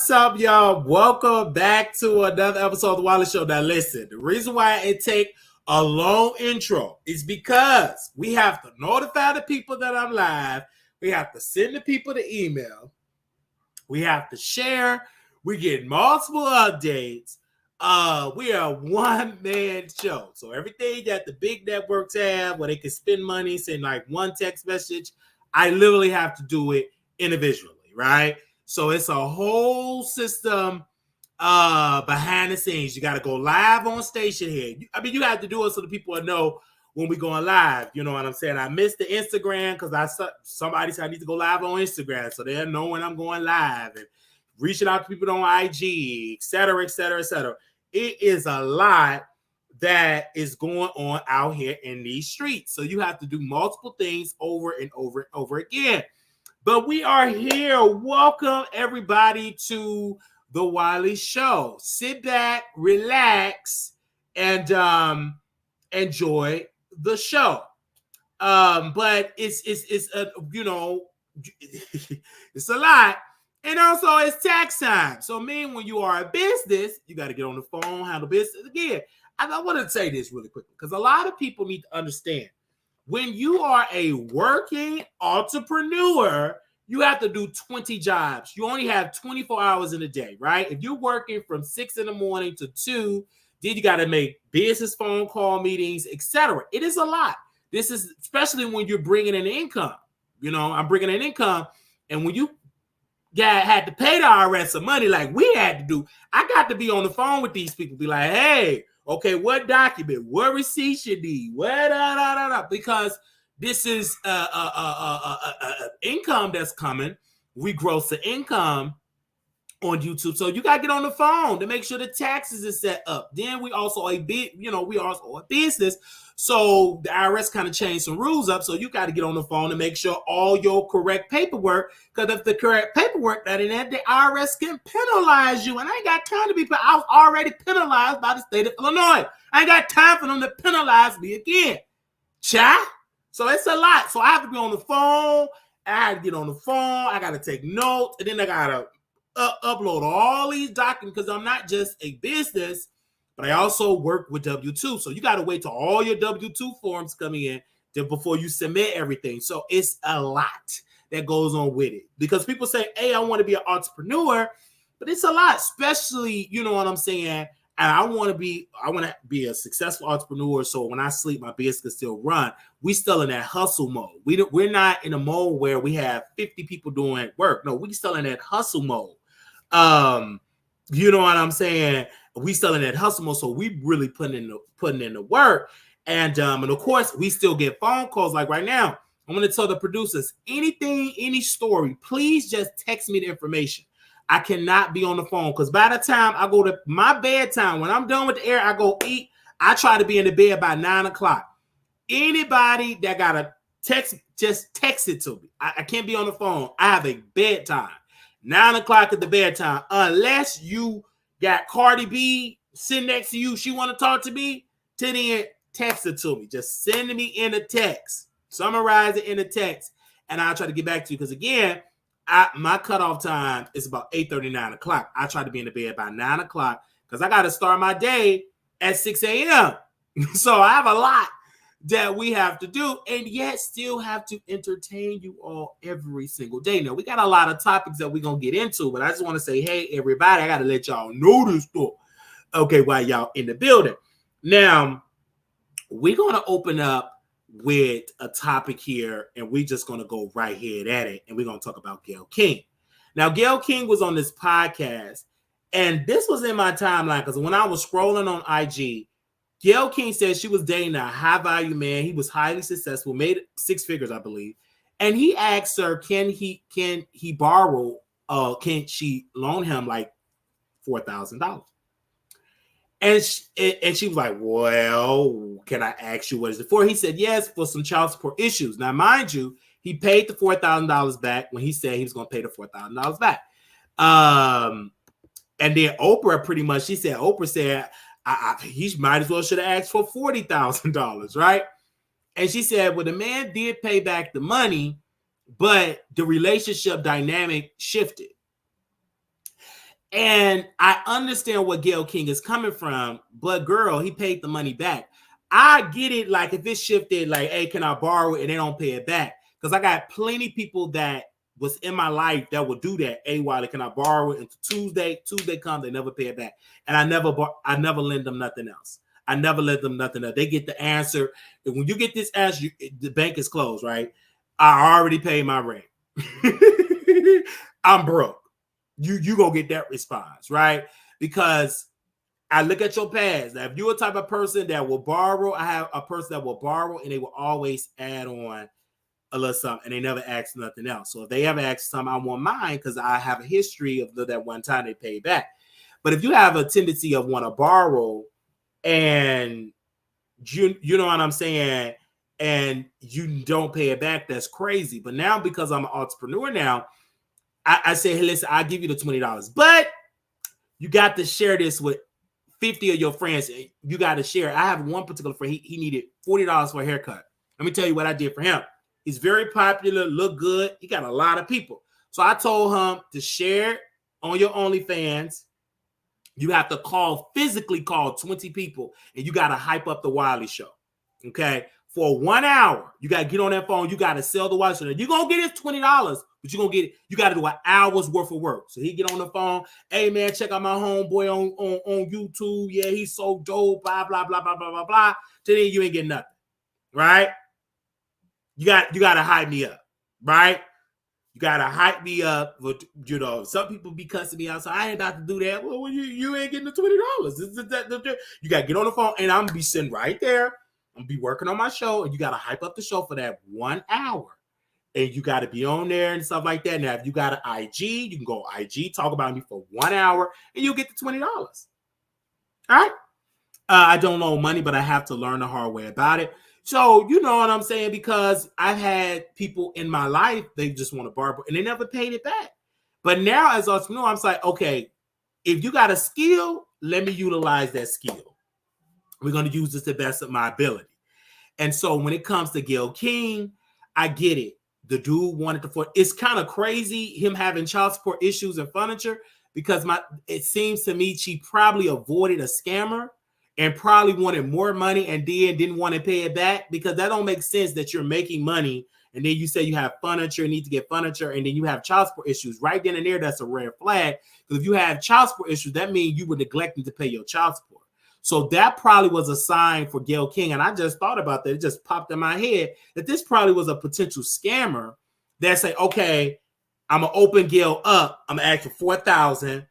What's up, y'all? Welcome back to another episode of the Wiley Show. Now, listen, the reason why it take a long intro is because we have to notify the people that I'm live. We have to send the people the email. We have to share. We get multiple updates. We are a one-man show. So everything that the big networks have where they can spend money, send like one text message, I literally have to do it individually, right? So it's a whole system behind the scenes. You got to go live on station here. I mean, you have to do it so the people know when we going live. You know what I'm saying? I missed the Instagram because somebody said I need to go live on Instagram, so they'll know when I'm going live and reaching out to people on IG, et cetera, et cetera, et cetera. It is a lot that is going on out here in these streets. So you have to do multiple things over and over and over again. But we are here. Welcome, everybody, to the Wiley Show. Sit back, relax, and enjoy the show. But it's it's a lot. And also, it's tax time. So, when you are a business, you got to get on the phone, handle business. Again, I want to say this really quickly because a lot of people need to understand. When you are a working entrepreneur, you have to do 20 jobs. You only have 24 hours in a day, right? If you're working from 6 in the morning to 2, then you got to make business phone call meetings, etc. It is a lot. This is especially when you're bringing in income. You know, I'm bringing in income. And when you had to pay the IRS some money like we had to do, I got to be on the phone with these people, be like, hey, okay, what document, what receipts you need, because this is income that's coming. We gross the income on YouTube, so you gotta get on the phone to make sure the taxes is set up. Then we also a business, so the IRS kind of changed some rules up. So you got to get on the phone to make sure all your correct paperwork. Because if the correct paperwork not in that, the IRS can penalize you. And I ain't got time to be. I was already penalized by the state of Illinois. I ain't got time for them to penalize me again. So it's a lot. So I have to be on the phone. I have to get on the phone. I got to take notes, and then I got to upload all these documents because I'm not just a business, but I also work with W-2. So you got to wait till all your W-2 forms coming in before you submit everything. So it's a lot that goes on with it because people say, hey, I want to be an entrepreneur, but it's a lot, especially, you know what I'm saying? And I want to be a successful entrepreneur. So when I sleep, my business can still run. We still in that hustle mode. We're not in a mode where we have 50 people doing work. No, we still in that hustle mode. You know what I'm saying? We still in that hustle mode, so we really putting in the work. And of course, we still get phone calls. Like right now, I'm going to tell the producers, any story, please just text me the information. I cannot be on the phone because by the time I go to my bedtime, when I'm done with the air, I go eat. I try to be in the bed by 9 o'clock. Anybody that got a text, just text it to me. I can't be on the phone. I have a bedtime. 9 o'clock at the bedtime. Unless you got Cardi B sitting next to you, she want to talk to me, then text it to me. Just send me in a text. Summarize it in a text, and I'll try to get back to you. Because again, my cutoff time is about 8:30, 9 o'clock. I try to be in the bed by 9 o'clock because I got to start my day at 6 a.m. So I have a lot that we have to do, and yet still have to entertain you all every single day. Now, we got a lot of topics that we're going to get into, but I just want to say, hey, everybody, I got to let y'all know this stuff, okay, while y'all in the building. Now, we're going to open up with a topic here, and we're just going to go right here at it, and we're going to talk about Gayle King. Now, Gayle King was on this podcast, and this was in my timeline, because when I was scrolling on IG, Gayle King said she was dating a high-value man. He was highly successful, made 6 figures, I believe. And he asked her, can she loan him like $4,000? And she was like, well, can I ask you what is it for? He said, yes, for some child support issues. Now, mind you, he paid the $4,000 back when he said he was going to pay the $4,000 back. And then Oprah said, he might as well should have asked for $40,000, right? And she said, well, the man did pay back the money, but the relationship dynamic shifted. And I understand what Gayle King is coming from, but girl, he paid the money back. I get it. Like if it shifted, like, hey, can I borrow it? And they don't pay it back. Because I got plenty of people that was in my life that would do that. Hey, Wiley, can I borrow it? And Tuesday comes, they never pay it back. And I never lend them nothing else. I never lend them nothing else. They get the answer. And when you get this answer, the bank is closed, right? I already paid my rent. I'm broke. You gonna get that response, right? Because I look at your past. Now, if you're a type of person that will borrow, I have a person that will borrow and they will always add on a little something and they never ask nothing else. So if they ever ask something, I want mine because I have a history of that one time they paid back. But if you have a tendency of want to borrow and you know what I'm saying, and you don't pay it back, that's crazy. But now because I'm an entrepreneur now, I say, hey, listen, I'll give you the $20, but you got to share this with 50 of your friends. You got to share. I have one particular friend. He needed $40 for a haircut. Let me tell you what I did for him. He's very popular, look good. He got a lot of people. So I told him to share on your OnlyFans. You have to physically call 20 people, and you got to hype up the Wiley Show. Okay? For 1 hour, you got to get on that phone. You got to sell the Wiley Show. You're going to get his $20, but you're going to get it. You got to do an hour's worth of work. So he get on the phone. Hey, man, check out my homeboy on YouTube. Yeah, he's so dope. Blah, blah, blah, blah, blah, blah, blah. Today you ain't getting nothing. Right? You got to hype me up. Right? You got to hype me up. But, you know, some people be cussing me out. So I ain't about to do that. Well, you ain't getting the $20. You got to get on the phone, and I'm going to be sitting right there. I'm going to be working on my show, and you got to hype up the show for that 1 hour. And you got to be on there and stuff like that. Now, if you got an IG, you can go IG, talk about me for 1 hour, and you'll get the $20. All right? I don't know money, but I have to learn the hard way about it. So, you know what I'm saying? Because I've had people in my life, they just want to borrow, and they never paid it back. But now, as an entrepreneur, I'm like, okay, if you got a skill, let me utilize that skill. We're going to use this to the best of my ability. And so when it comes to Gayle King, I get it. The dude wanted to, it's kind of crazy him having child support issues and furniture because it seems to me she probably avoided a scammer and probably wanted more money and didn't want to pay it back, because that don't make sense that you're making money and then you say you have furniture, need to get furniture, and then you have child support issues. Right then and there, that's a red flag. Because if you have child support issues, that means you were neglecting to pay your child support. So that probably was a sign for Gayle King. And I just thought about that. It just popped in my head that this probably was a potential scammer that say, okay, I'm going to open Gayle up. I'm going to ask for $4,000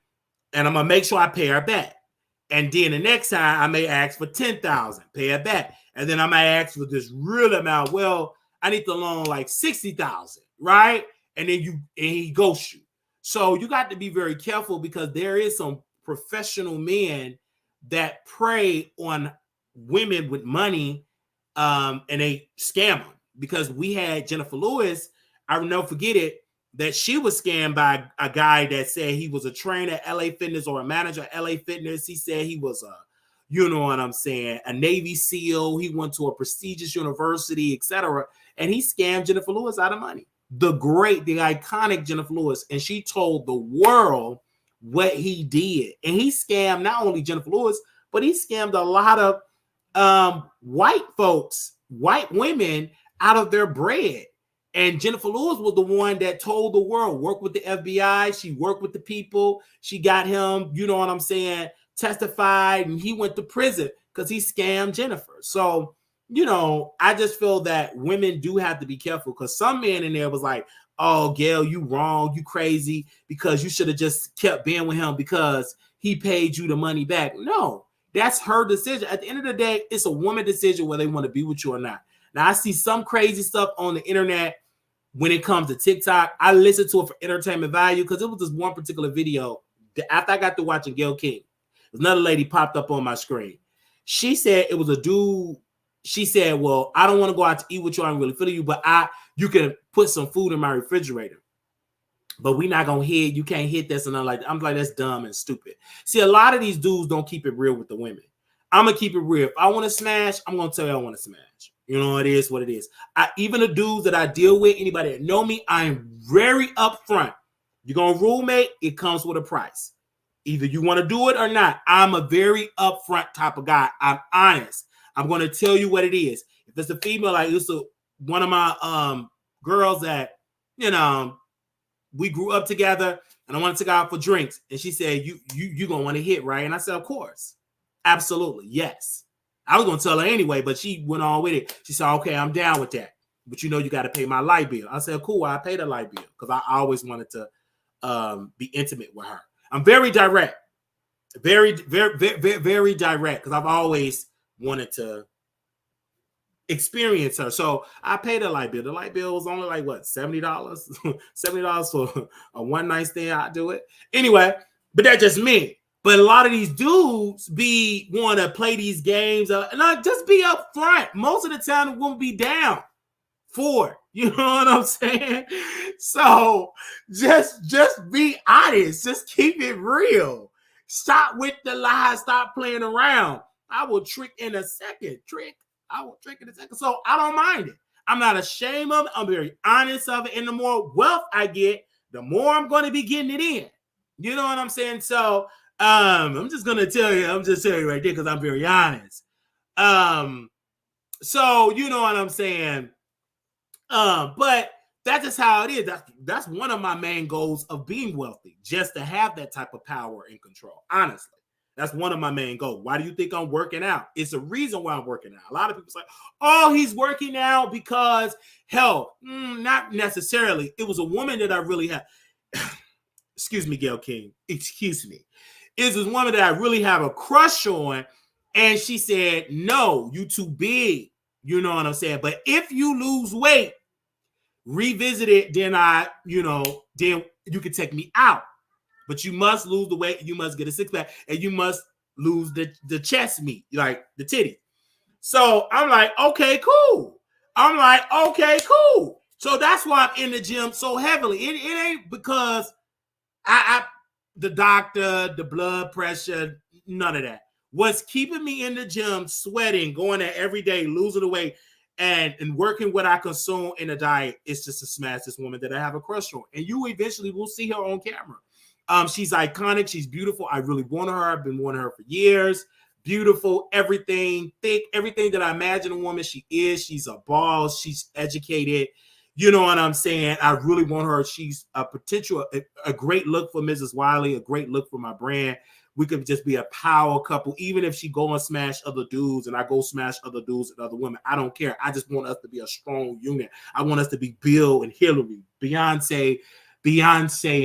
and I'm going to make sure I pay her back. And then the next time I may ask for $10,000, pay her back. And then I might ask for this real amount. Well, I need to loan like $60,000, right? And then he ghosts you. So you got to be very careful, because there is some professional men that prey on women with money, and they scam them. Because we had Jennifer Lewis, I will never forget it, that she was scammed by a guy that said he was a trainer at LA Fitness or a manager at LA Fitness. He said he was you know what I'm saying, a Navy SEAL. He went to a prestigious university, etc. And he scammed Jennifer Lewis out of money. The iconic Jennifer Lewis. And she told the world what he did. And he scammed not only Jennifer Lewis, but he scammed a lot of white folks, white women, out of their bread. And Jennifer Lewis was the one that told the world, work with the FBI. She worked with the people. She got him, you know what I'm saying, testified, and he went to prison because he scammed Jennifer. So, you know, I just feel that women do have to be careful, because some man in there was like, oh, Gayle, you wrong, you crazy, because you should have just kept being with him because he paid you the money back. No, that's her decision. At the end of the day, it's a woman decision whether they want to be with you or not. Now, I see some crazy stuff on the internet when it comes to TikTok. I listen to it for entertainment value, because it was this one particular video that after I got to watching Gayle King, another lady popped up on my screen. She said it was a dude. She said, well, I don't want to go out to eat with you. I don't really feel you, but you can put some food in my refrigerator. But we're not going to hit. You can't hit this and nothing like that. I'm like, that's dumb and stupid. See, a lot of these dudes don't keep it real with the women. I'm going to keep it real. If I want to smash, I'm going to tell you I want to smash. You know, it is what it is. Even the dudes that I deal with, anybody that know me, I'm very upfront. You're going to roommate, it comes with a price. Either you want to do it or not. I'm a very upfront type of guy. I'm honest. I'm going to tell you what it is. If it's a female, like this is one of my girls that, you know, we grew up together and I wanted to go out for drinks. And she said, you going to want to hit, right? And I said, of course. Absolutely. Yes. I was going to tell her anyway, but she went on with it. She said, okay, I'm down with that. But you know, you got to pay my light bill. I said, cool. I paid the light bill because I always wanted to be intimate with her. I'm very direct, very direct because I've always wanted to experience her. So I paid the light bill. The light bill was only like what, $70? $70 for a one night stand. I do it anyway. But that's just me. But a lot of these dudes want to play these games and I just be up front. Most of the time, the woman be down for it. You know what I'm saying? So just be honest. Just keep it real. Stop with the lies. Stop playing around. I will trick in a second. I will trick in a second. So I don't mind it. I'm not ashamed of it. I'm very honest of it. And the more wealth I get, the more I'm going to be getting it in. You know what I'm saying? So I'm just going to tell you. I'm just telling you right there because I'm very honest. So you know what I'm saying? But that's just how it is. That's one of my main goals of being wealthy, just to have that type of power and control. Honestly, that's one of my main goals. Why do you think I'm working out? It's a reason why I'm working out. A lot of people say, oh, he's working out because health. Not necessarily. It was a woman that I really had. Excuse me, Gail King. Excuse me. It's this woman that I really have a crush on. And she said, no, you too big. You know what I'm saying? But if you lose weight, revisit it, then then you can take me out. But you must lose the weight, you must get a six-pack, and you must lose the chest meat, like the titty. So I'm like, okay, cool. So that's why I'm in the gym so heavily. It ain't because I the doctor, the blood pressure, none of that. What's keeping me in the gym, sweating, going there every day, losing the weight, and working what I consume in a diet is just to smash this woman that I have a crush on. And you eventually will see her on camera. She's iconic. She's beautiful. I really want her. I've been wanting her for years. Beautiful, everything, thick, everything that I imagine a woman she is. She's a boss. She's educated. You know what I'm saying? I really want her. She's a potential, a great look for Mrs. Wiley, a great look for my brand. We could just be a power couple, even if she go and smash other dudes and I go smash other dudes and other women. I don't care. I just want us to be a strong unit. I want us to be Bill and Hillary, Beyonce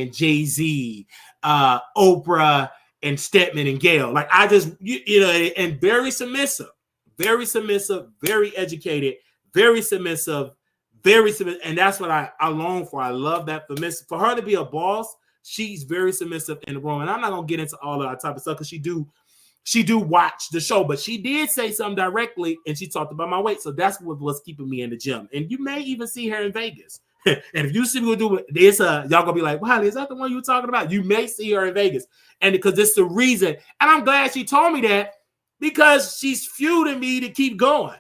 and Jay-Z, Oprah and Stedman and Gail. Like I just, and very submissive, very educated, very submissive. And that's what I long for. I love that for her to be a boss. She's very submissive in the room. And I'm not going to get into all of that type of stuff because she do watch the show. But she did say something directly, and she talked about my weight. So that's what's keeping me in the gym. And you may even see her in Vegas. And if you see me do this, y'all going to be like, wow, is that the one you were talking about? You may see her in Vegas. And because it's the reason. And I'm glad she told me that because she's fueling me to keep going.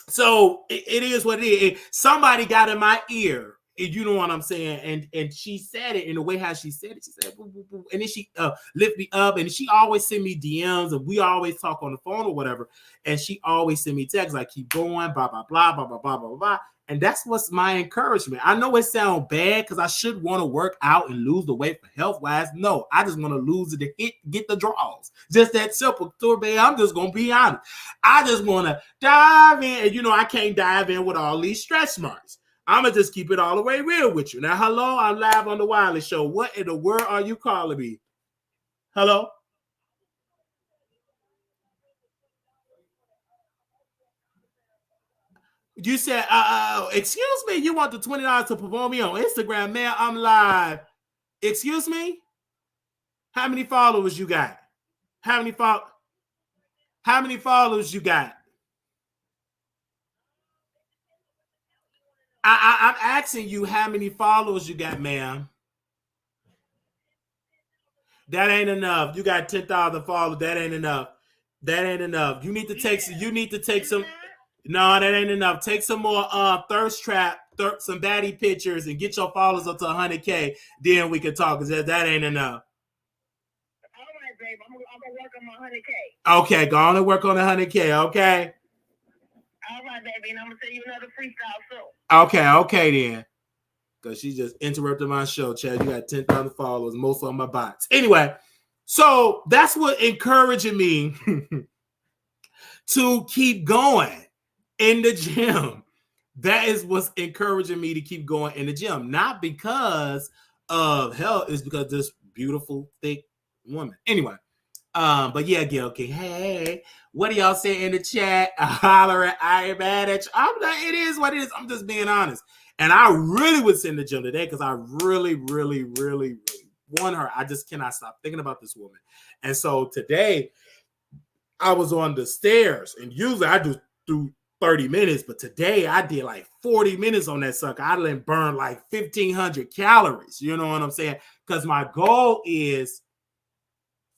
So it is what it is. Somebody got in my ear. You know what I'm saying? And she said it in the way how she said it. She said, boo, boo, boo. And then she lift me up, and she always send me DMs, and we always talk on the phone or whatever. And she always send me texts like, keep going, blah, blah, blah, blah, blah, blah, blah, blah. And that's what's my encouragement. I know it sounds bad because I should want to work out and lose the weight for health-wise. No, I just want to lose it to get the draws. Just that simple. Babe, I'm just going to be honest. I just want to dive in. And, I can't dive in with all these stretch marks. I'm going to just keep it all the way real with you. Now, hello, I'm live on the Wiley Show. What in the world are you calling me? Hello? You said, excuse me, you want the $20 to promote me on Instagram, man? I'm live. Excuse me? How many followers you got? How many followers you got? I'm asking you how many followers you got, ma'am. That ain't enough. You got 10,000 followers. That ain't enough. You need to take some. No, that ain't enough. Take some more thirst trap, some baddie pictures, and get your followers up to 100K. Then we can talk. Cause that ain't enough. babe. I'm gonna work on my 100K. Okay, go on and work on the 100K. Okay. All right, baby, and I'm gonna send you another freestyle soon. Okay then. Because she just interrupted my show, Chad. You got 10,000 followers, most on my bots. Anyway, so that's what encouraging me to keep going in the gym. That is what's encouraging me to keep going in the gym. Not because of health, it's because this beautiful, thick woman. Anyway, but yeah, Gail, okay. Hey, what do y'all say in the chat? Holler at I mad at you. I'm like, it is what it is. I'm just being honest. And I really was in the gym today because I really want her. I just cannot stop thinking about this woman. And so today I was on the stairs, and usually I do 30 minutes, but today I did like 40 minutes on that sucker. I didn't burn like 1,500 calories. You know what I'm saying? Because my goal is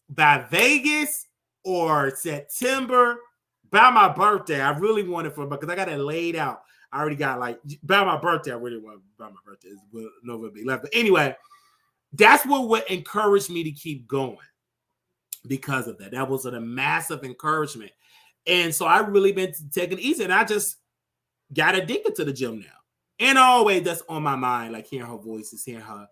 by Vegas or September, by my birthday. I really want it because I got it laid out. I already got like by my birthday. I really want by my birthday. It's November 11th. But anyway, that's what encouraged me to keep going because of that. That was a massive encouragement. And so I really been taking it easy. And I just got addicted to the gym now. And always that's on my mind, like hearing her voices, hearing her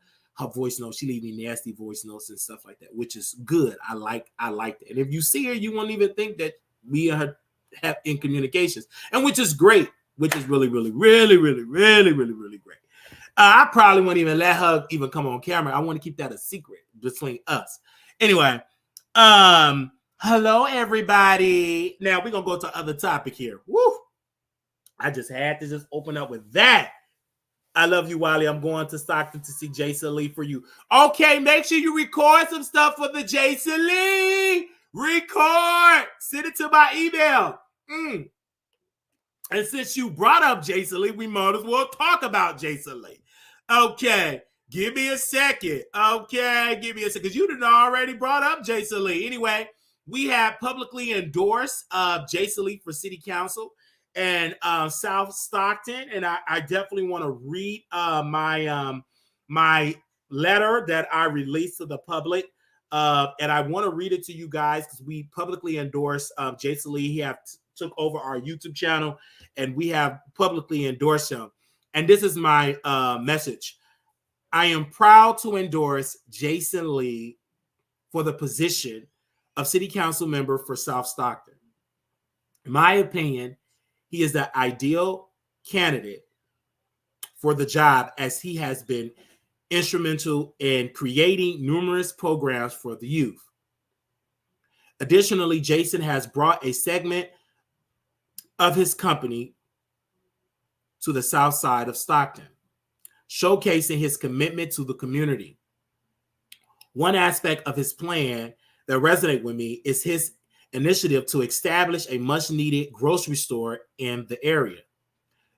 voice notes. She leave me nasty voice notes and stuff like that, which is good. I like that. And if you see her, you won't even think that we and her have in communications, and which is great, which is really great. I probably won't even let her even come on camera. I want to keep that a secret between us. Anyway, hello everybody. Now we're gonna go to other topic here. Woo! I just had to just open up with that. I love you, Wally. I'm going to Stockton to see Jason Lee for you. Okay, make sure you record some stuff for the Jason Lee. Record. Send it to my email. And since you brought up Jason Lee, we might as well talk about Jason Lee. Okay, give me a second. Okay, give me a second. Because you done already brought up Jason Lee. Anyway, we have publicly endorsed Jason Lee for city council and South Stockton. And I definitely want to read my letter that I released to the public. And I want to read it to you guys because we publicly endorsed Jason Lee. He took over our YouTube channel, and we have publicly endorsed him. And this is my message. I am proud to endorse Jason Lee for the position of city council member for South Stockton. In my opinion, he is the ideal candidate for the job, as he has been instrumental in creating numerous programs for the youth. Additionally, Jason has brought a segment of his company to the south side of Stockton, showcasing his commitment to the community. One aspect of his plan that resonated with me is his initiative to establish a much-needed grocery store in the area.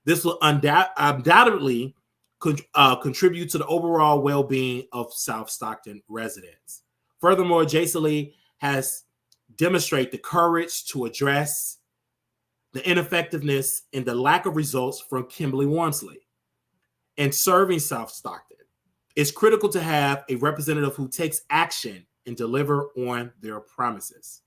This will undoubtedly contribute to the overall well-being of South Stockton residents. Furthermore, Jason Lee has demonstrated the courage to address the ineffectiveness and the lack of results from Kimberly Wormsley in serving South Stockton. It's critical to have a representative who takes action and deliver on their promises.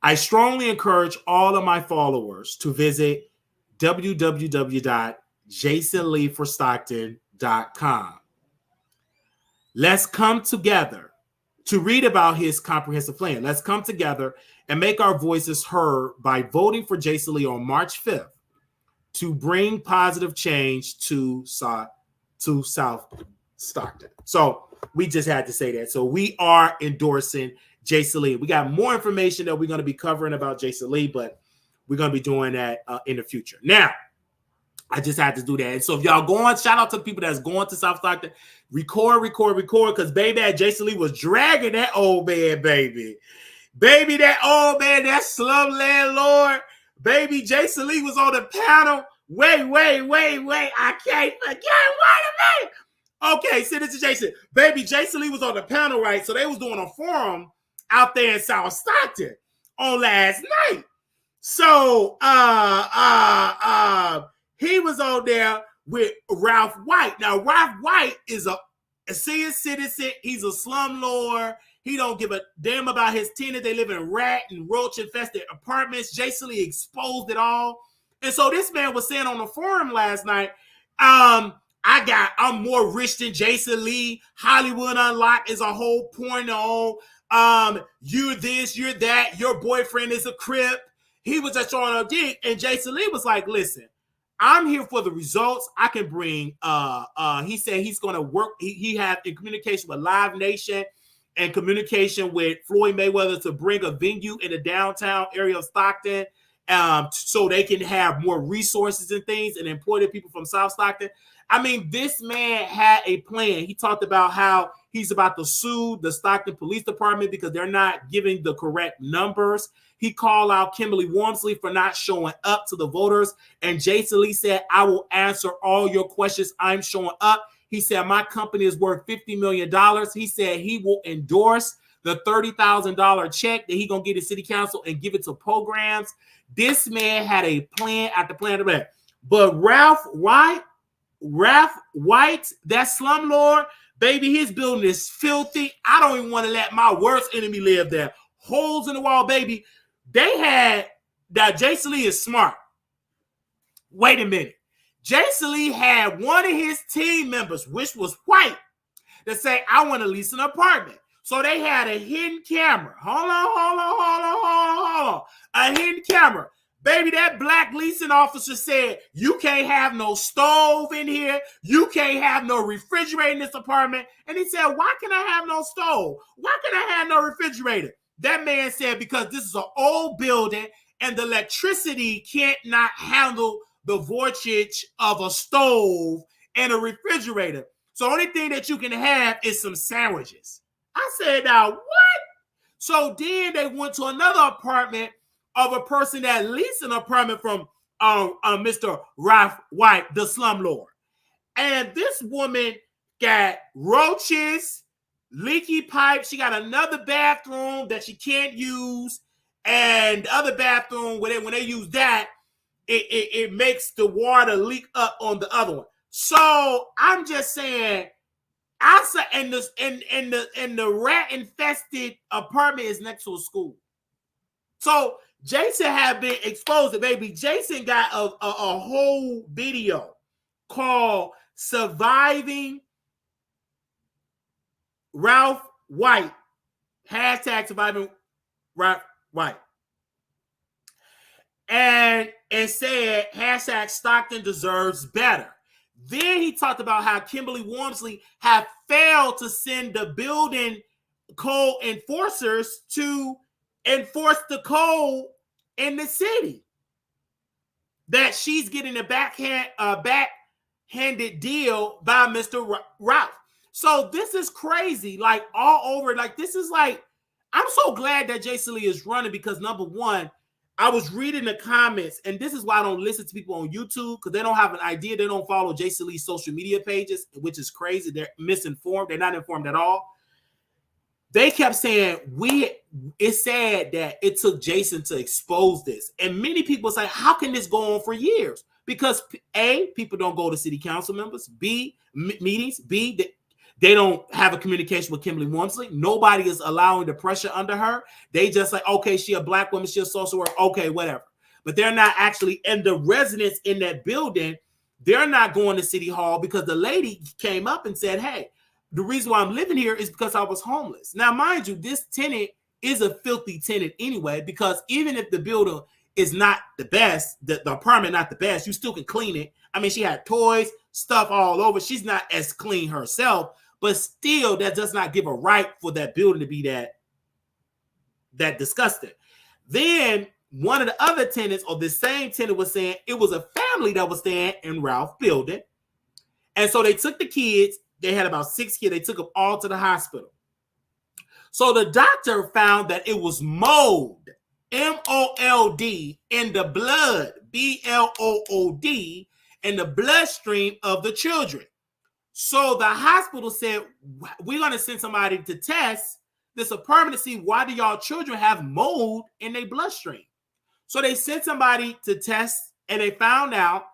I strongly encourage all of my followers to visit www.jasonleeforstockton.com. Let's come together to read about his comprehensive plan. Let's come together and make our voices heard by voting for Jason Lee on March 5th to bring positive change to South Stockton. So we just had to say that. So we are endorsing Jason Lee. We got more information that we're going to be covering about Jason Lee, but we're going to be doing that in the future. Now, I just had to do that. And so if y'all going, shout out to the people that's going to South Stockton. Record, because baby, Jason Lee was dragging that old man, baby. Baby, that old man, that slum landlord. Baby, Jason Lee was on the panel. Wait. I can't forget. Wait a minute. Okay, send it to Jason. Baby, Jason Lee was on the panel, right? So they was doing a forum out there in South Stockton on last night. So he was on there with Ralph White. Now, Ralph White is a senior citizen. He's a slumlord. He don't give a damn about his tenants. They live in rat and roach infested apartments. Jason Lee exposed it all. And so this man was saying on the forum last night, I'm more rich than Jason Lee. Hollywood Unlocked is a whole porno. You're this, you're that. Your boyfriend is a Crip. He was just throwing a dig. And Jason Lee was like, listen, I'm here for the results. I can bring, he said he's going to work. He had in communication with Live Nation and communication with Floyd Mayweather to bring a venue in the downtown area of Stockton, so they can have more resources and things and employ the people from South Stockton. I mean, this man had a plan. He talked about how he's about to sue the Stockton Police Department because they're not giving the correct numbers. He called out Kimberly Wormsley for not showing up to the voters. And Jason Lee said, I will answer all your questions. I'm showing up. He said, my company is worth $50 million. He said he will endorse the $30,000 check that he going to get to city council and give it to programs. This man had a plan after plan. But Ralph White, that slumlord, baby, his building is filthy. I don't even want to let my worst enemy live there. Holes in the wall, baby. They had that. Jason Lee is smart. Wait a minute. Jason Lee had one of his team members, which was white, that say, I want to lease an apartment. So they had a hidden camera. Hold on. A hidden camera. Baby, that black leasing officer said, you can't have no stove in here. You can't have no refrigerator in this apartment. And he said, why can I have no stove? Why can I have no refrigerator? That man said, because this is an old building and the electricity can't not handle the voltage of a stove and a refrigerator. So the only thing that you can have is some sandwiches. I said, now what? So then they went to another apartment of a person that leased an apartment from Mr. Ralph White, the slumlord. And this woman got roaches, leaky pipes. She got another bathroom that she can't use. And the other bathroom, when they use that, it makes the water leak up on the other one. So I'm just saying, I said, and the rat infested apartment is next to a school. So Jason had been exposed. Baby, Jason got a whole video called "Surviving Ralph White." Hashtag surviving Ralph White. And said hashtag Stockton deserves better. Then he talked about how Kimberly Wormsley had failed to send the building code enforcers to enforce the code in the city. That she's getting a backhanded deal by Mr. Ralph. So this is crazy, like all over. Like this is like, I'm so glad that Jason Lee is running because number one, I was reading the comments, and this is why I don't listen to people on YouTube because they don't have an idea. They don't follow Jason Lee's social media pages, which is crazy. They're misinformed. They're not informed at all. They kept saying, it's sad that it took Jason to expose this. And many people say, how can this go on for years? Because A, people don't go to city council members. B, meetings. B, they don't have a communication with Kimberly Wormsley. Nobody is allowing the pressure under her. They just like, okay, she a black woman, she a social worker, okay, whatever. But they're not actually, and the residents in that building, they're not going to City Hall because the lady came up and said, hey, the reason why I'm living here is because I was homeless. Now, mind you, this tenant is a filthy tenant anyway, because even if the building is not the best, the apartment not the best, you still can clean it. I mean, she had toys, stuff all over. She's not as clean herself, but still, that does not give a right for that building to be that disgusting. Then one of the other tenants, or the same tenant, was saying it was a family that was staying in Ralph's building. And so they took the kids. They had about 6 kids. They took them all to the hospital. So the doctor found that it was mold, M-O-L-D, in the blood, B-L-O-O-D, in the bloodstream of the children. So the hospital said, we're going to send somebody to test this apartment to see why do y'all children have mold in their bloodstream. So they sent somebody to test, and they found out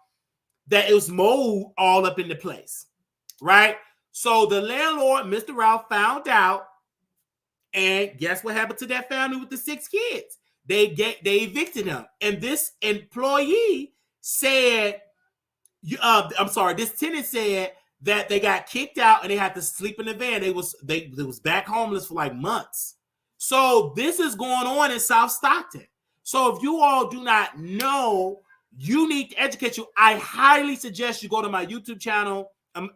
that it was mold all up in the place, right? So the landlord, Mr. Ralph, found out And guess what happened to that family with the 6 kids? They evicted him. And this employee said, this tenant said that they got kicked out and they had to sleep in the van. They was back homeless for like months. So this is going on in South Stockton. So if you all do not know, you need to educate you. I highly suggest you go to my YouTube channel,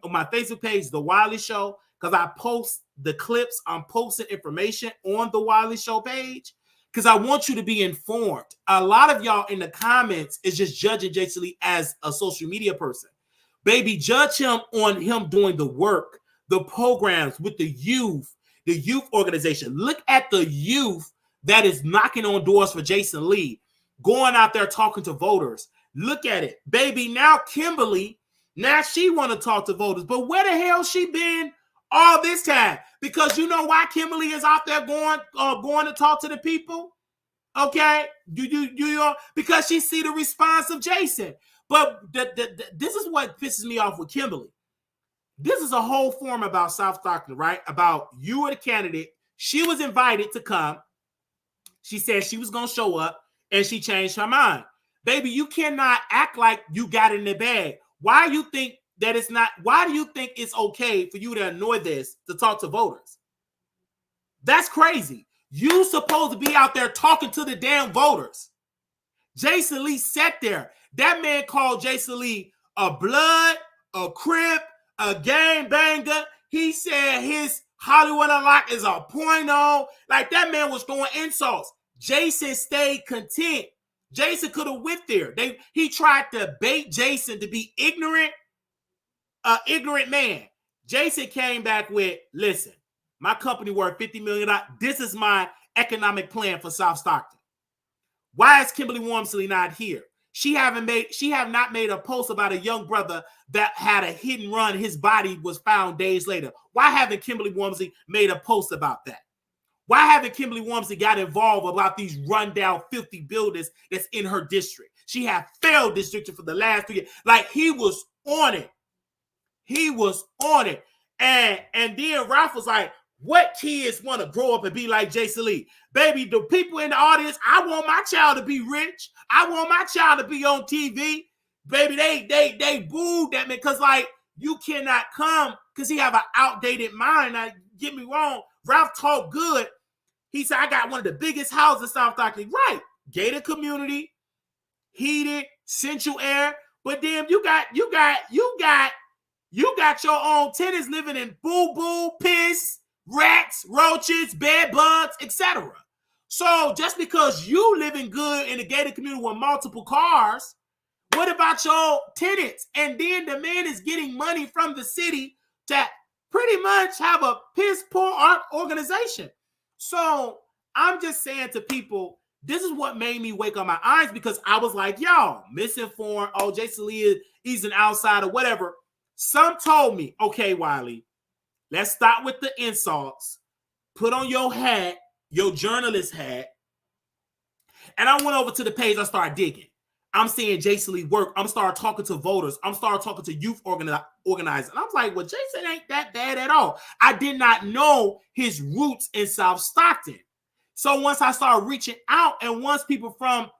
my Facebook page, The Wiley Show, because I post the clips. I'm posting information on The Wiley Show page because I want you to be informed. A lot of y'all in the comments is just judging Jason Lee as a social media person. Baby, judge him on him doing the work, the programs with the youth organization. Look at the youth that is knocking on doors for Jason Lee, going out there talking to voters. Look at it. Baby, now Kimberly, now she want to talk to voters. But where the hell she been all this time? Because you know why Kimberly is out there going to talk to the people? Okay? Because she see the response of Jason. But this is what pisses me off with Kimberly. This is a whole forum about South Stockton, right? About you or the candidate. She was invited to come. She said she was going to show up, and she changed her mind. Baby, you cannot act like you got it in the bag. Why do you think it's okay for you to annoy this to talk to voters? That's crazy. You supposed to be out there talking to the damn voters. Jason Lee sat there. That man called Jason Lee a blood, a crip, a gang banger. He said his Hollywood Unlocked is a .0. Like, that man was throwing insults. Jason stayed content. Jason could have went there. He tried to bait Jason to be ignorant man. Jason came back with, listen, my company worth $50 million. This is my economic plan for South Stockton. Why is Kimberly Wormsley not here? She have not made a post about a young brother that had a hit and run. His body was found days later. Why haven't Kimberly Wormsley made a post about that? Why haven't Kimberly Wormsley got involved about these rundown, filthy buildings that's in her district? She had failed district for the last 3 years. Like, he was on it. He was on it. And then Ralph was like, what kids want to grow up and be like Jason Lee? Baby, the people in the audience, I want my child to be rich. I want my child to be on TV. Baby, they booed that man because, like, you cannot come because he have an outdated mind. Now, get me wrong. Ralph talked good. He said, I got one of the biggest houses in South Stockton. Right. Gated community, heated, central air. But then you got your own tenants living in boo-boo, piss, rats, roaches, bed bugs, etc. So just because you living good in a gated community with multiple cars, what about your tenants? And then the man is getting money from the city to pretty much have a piss poor organization. So I'm just saying to people, this is what made me wake up my eyes, because I was like, y'all, misinformed. Oh, Jason Lee, he's an outsider, whatever. Some told me, okay, Wiley, let's start with the insults. Put on your hat, your journalist hat. And I went over to the page. I started digging. I'm seeing Jason Lee work. I'm starting talking to voters. I'm starting talking to youth organizers. And I was like, well, Jason ain't that bad at all. I did not know his roots in South Stockton. So once I started reaching out, and once people from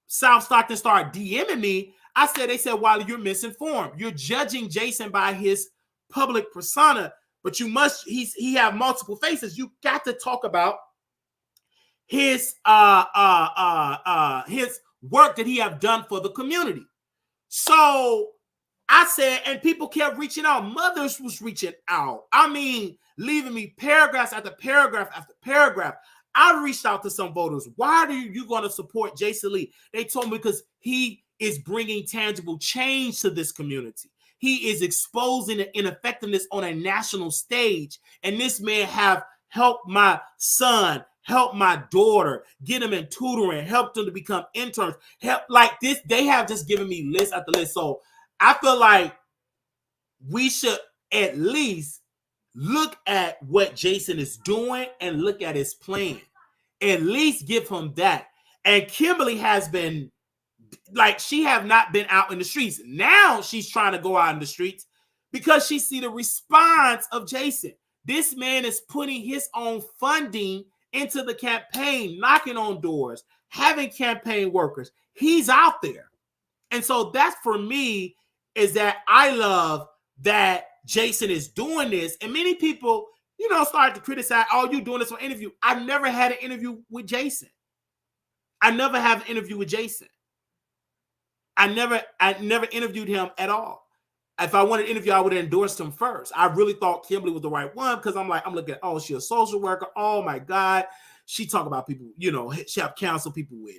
South Stockton started DMing me, they said, Wiley, you're misinformed. You're judging Jason by his public persona, but he have multiple faces. You got to talk about his work that he have done for the community. So I said, and people kept reaching out. Mothers was reaching out. I mean, leaving me paragraphs after paragraph after paragraph. I reached out to some voters. Why are you going to support Jason Lee? They told me because he is bringing tangible change to this community. He is exposing the ineffectiveness on a national stage. And this man have helped my son, help my daughter, get them in tutoring, help them to become interns, help like this. They have just given me list after list. So I feel like we should at least look at what Jason is doing and look at his plan. At least give him that. And Kimberly has been, like, she have not been out in the streets. Now she's trying to go out in the streets because she see the response of Jason. This man is putting his own funding into the campaign, knocking on doors, having campaign workers. He's out there. And so that's for me is that I love that Jason is doing this. And many people, start to criticize, oh, you doing this for an interview. I've never had an interview with Jason. I never have an interview with Jason. I never interviewed him at all. If I wanted to interview, I would have endorsed him first. I really thought Kimberly was the right one because I'm looking at, oh, she's a social worker. Oh my God. She talk about people, she help counsel people with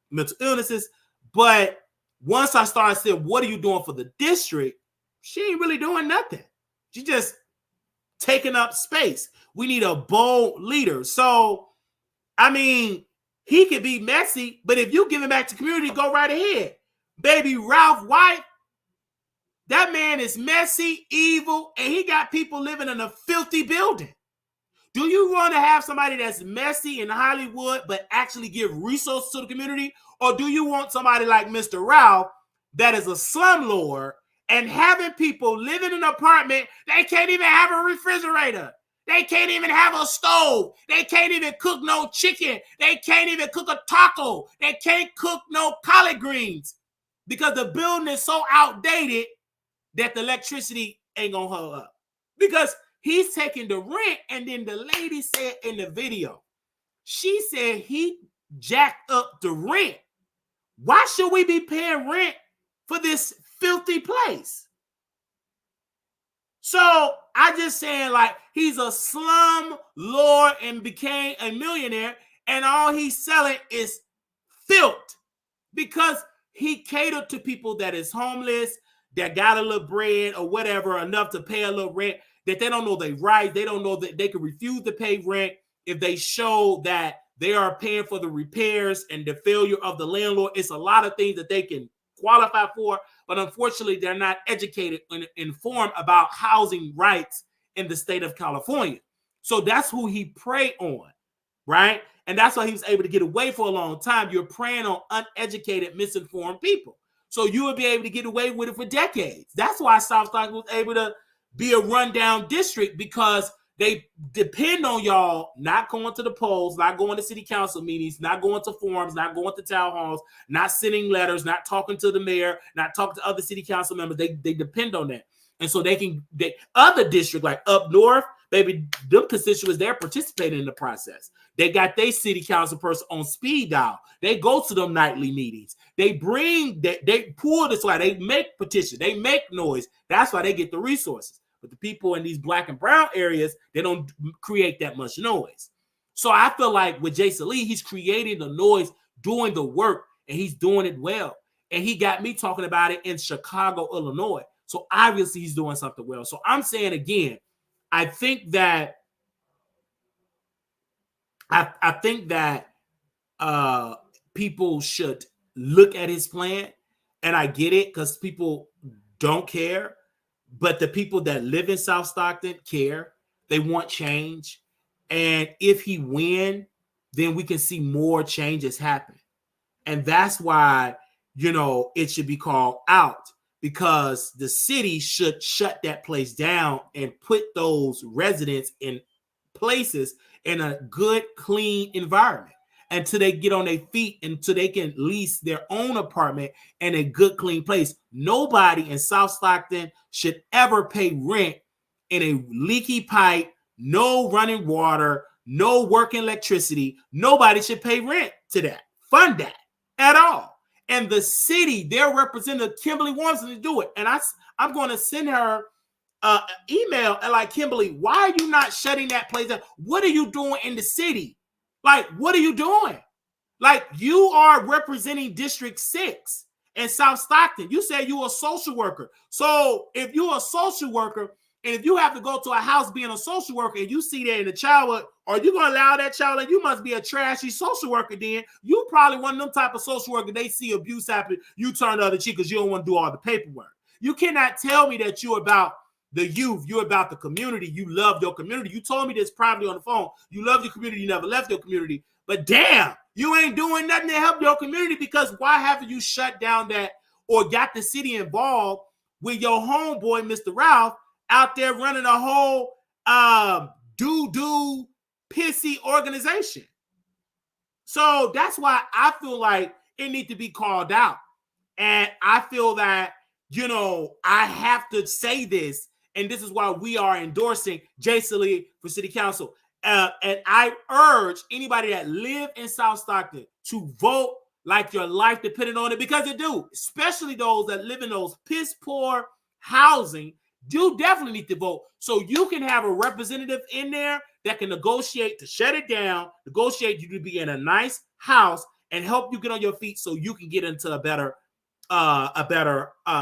mental illnesses. But once I started saying, what are you doing for the district? She ain't really doing nothing. She just taking up space. We need a bold leader. So, I mean, he could be messy, but if you give him back to community, go right ahead. Baby Ralph White, that man is messy, evil, and he got people living in a filthy building. Do you want to have somebody that's messy in Hollywood but actually give resources to the community? Or do you want somebody like Mr. Ralph that is a slumlord and having people live in an apartment, they can't even have a refrigerator. They can't even have a stove. They can't even cook no chicken. They can't even cook a taco. They can't cook no collard greens because the building is so outdated that the electricity ain't gonna hold up. Because he's taking the rent, and then the lady said in the video, she said he jacked up the rent. Why should we be paying rent for this filthy place? So I just saying, like, he's a slum lord and became a millionaire, and all he's selling is filth because he catered to people that is homeless, that got a little bread or whatever, enough to pay a little rent, that they don't know they right. They don't know that they can refuse to pay rent if they show that they are paying for the repairs and the failure of the landlord. It's a lot of things that they can qualify for, but unfortunately, they're not educated and informed about housing rights in the state of California. So that's who he preyed on, right? And that's why he was able to get away for a long time. You're preying on uneducated, misinformed people. So you would be able to get away with it for decades. That's why South Stockton was able to be a rundown district, because they depend on y'all not going to the polls, not going to city council meetings, not going to forums, not going to town halls, not sending letters, not talking to the mayor, not talking to other city council members. They depend on that. And so other districts like up north, baby, them constituents, they're participating in the process. They got their city council person on speed dial. They go to them nightly meetings. They pull this way. They make petitions. They make noise. That's why they get the resources. But the people in these black and brown areas, they don't create that much noise. So I feel like with Jason Lee, he's creating the noise, doing the work, and he's doing it well. And he got me talking about it in Chicago, Illinois. So obviously he's doing something well. So I'm saying again, I think that people should look at his plan, and I get it because people don't care. But the people that live in South Stockton care. They want change. And if he wins, then we can see more changes happen. And that's why, it should be called out, because the city should shut that place down and put those residents in places in a good, clean environment until they get on their feet, until they can lease their own apartment in a good, clean place. Nobody in South Stockton should ever pay rent in a leaky pipe, no running water, no working electricity. Nobody should pay rent to that, fund that at all. And the city, their representative, Kimberly, wants them to do it. And I'm going to send her email and like, Kimberly, why are you not shutting that place down? What are you doing in the city? Like, what are you doing? Like, you are representing District 6 in South Stockton. You said you're a social worker. So if you're a social worker, and if you have to go to a house being a social worker and you see that in a child, are you going to allow that child? And you must be a trashy social worker then. You probably one of them type of social worker, they see abuse happen, you turn the other cheek because you don't want to do all the paperwork. You cannot tell me that you're about the youth, you're about the community, you love your community. You told me this privately on the phone. You love your community, you never left your community. But damn, you ain't doing nothing to help your community, because why haven't you shut down that or got the city involved with your homeboy, Mr. Ralph, out there running a whole doo-doo pissy organization. So that's why I feel like it needs to be called out. And I feel that, I have to say this, and this is why we are endorsing Jason Lee for city council. And I urge anybody that live in South Stockton to vote like your life depended on it, because it do, especially those that live in those piss poor housing. You definitely need to vote so you can have a representative in there that can negotiate to shut it down, negotiate you to be in a nice house, and help you get on your feet so you can get into a better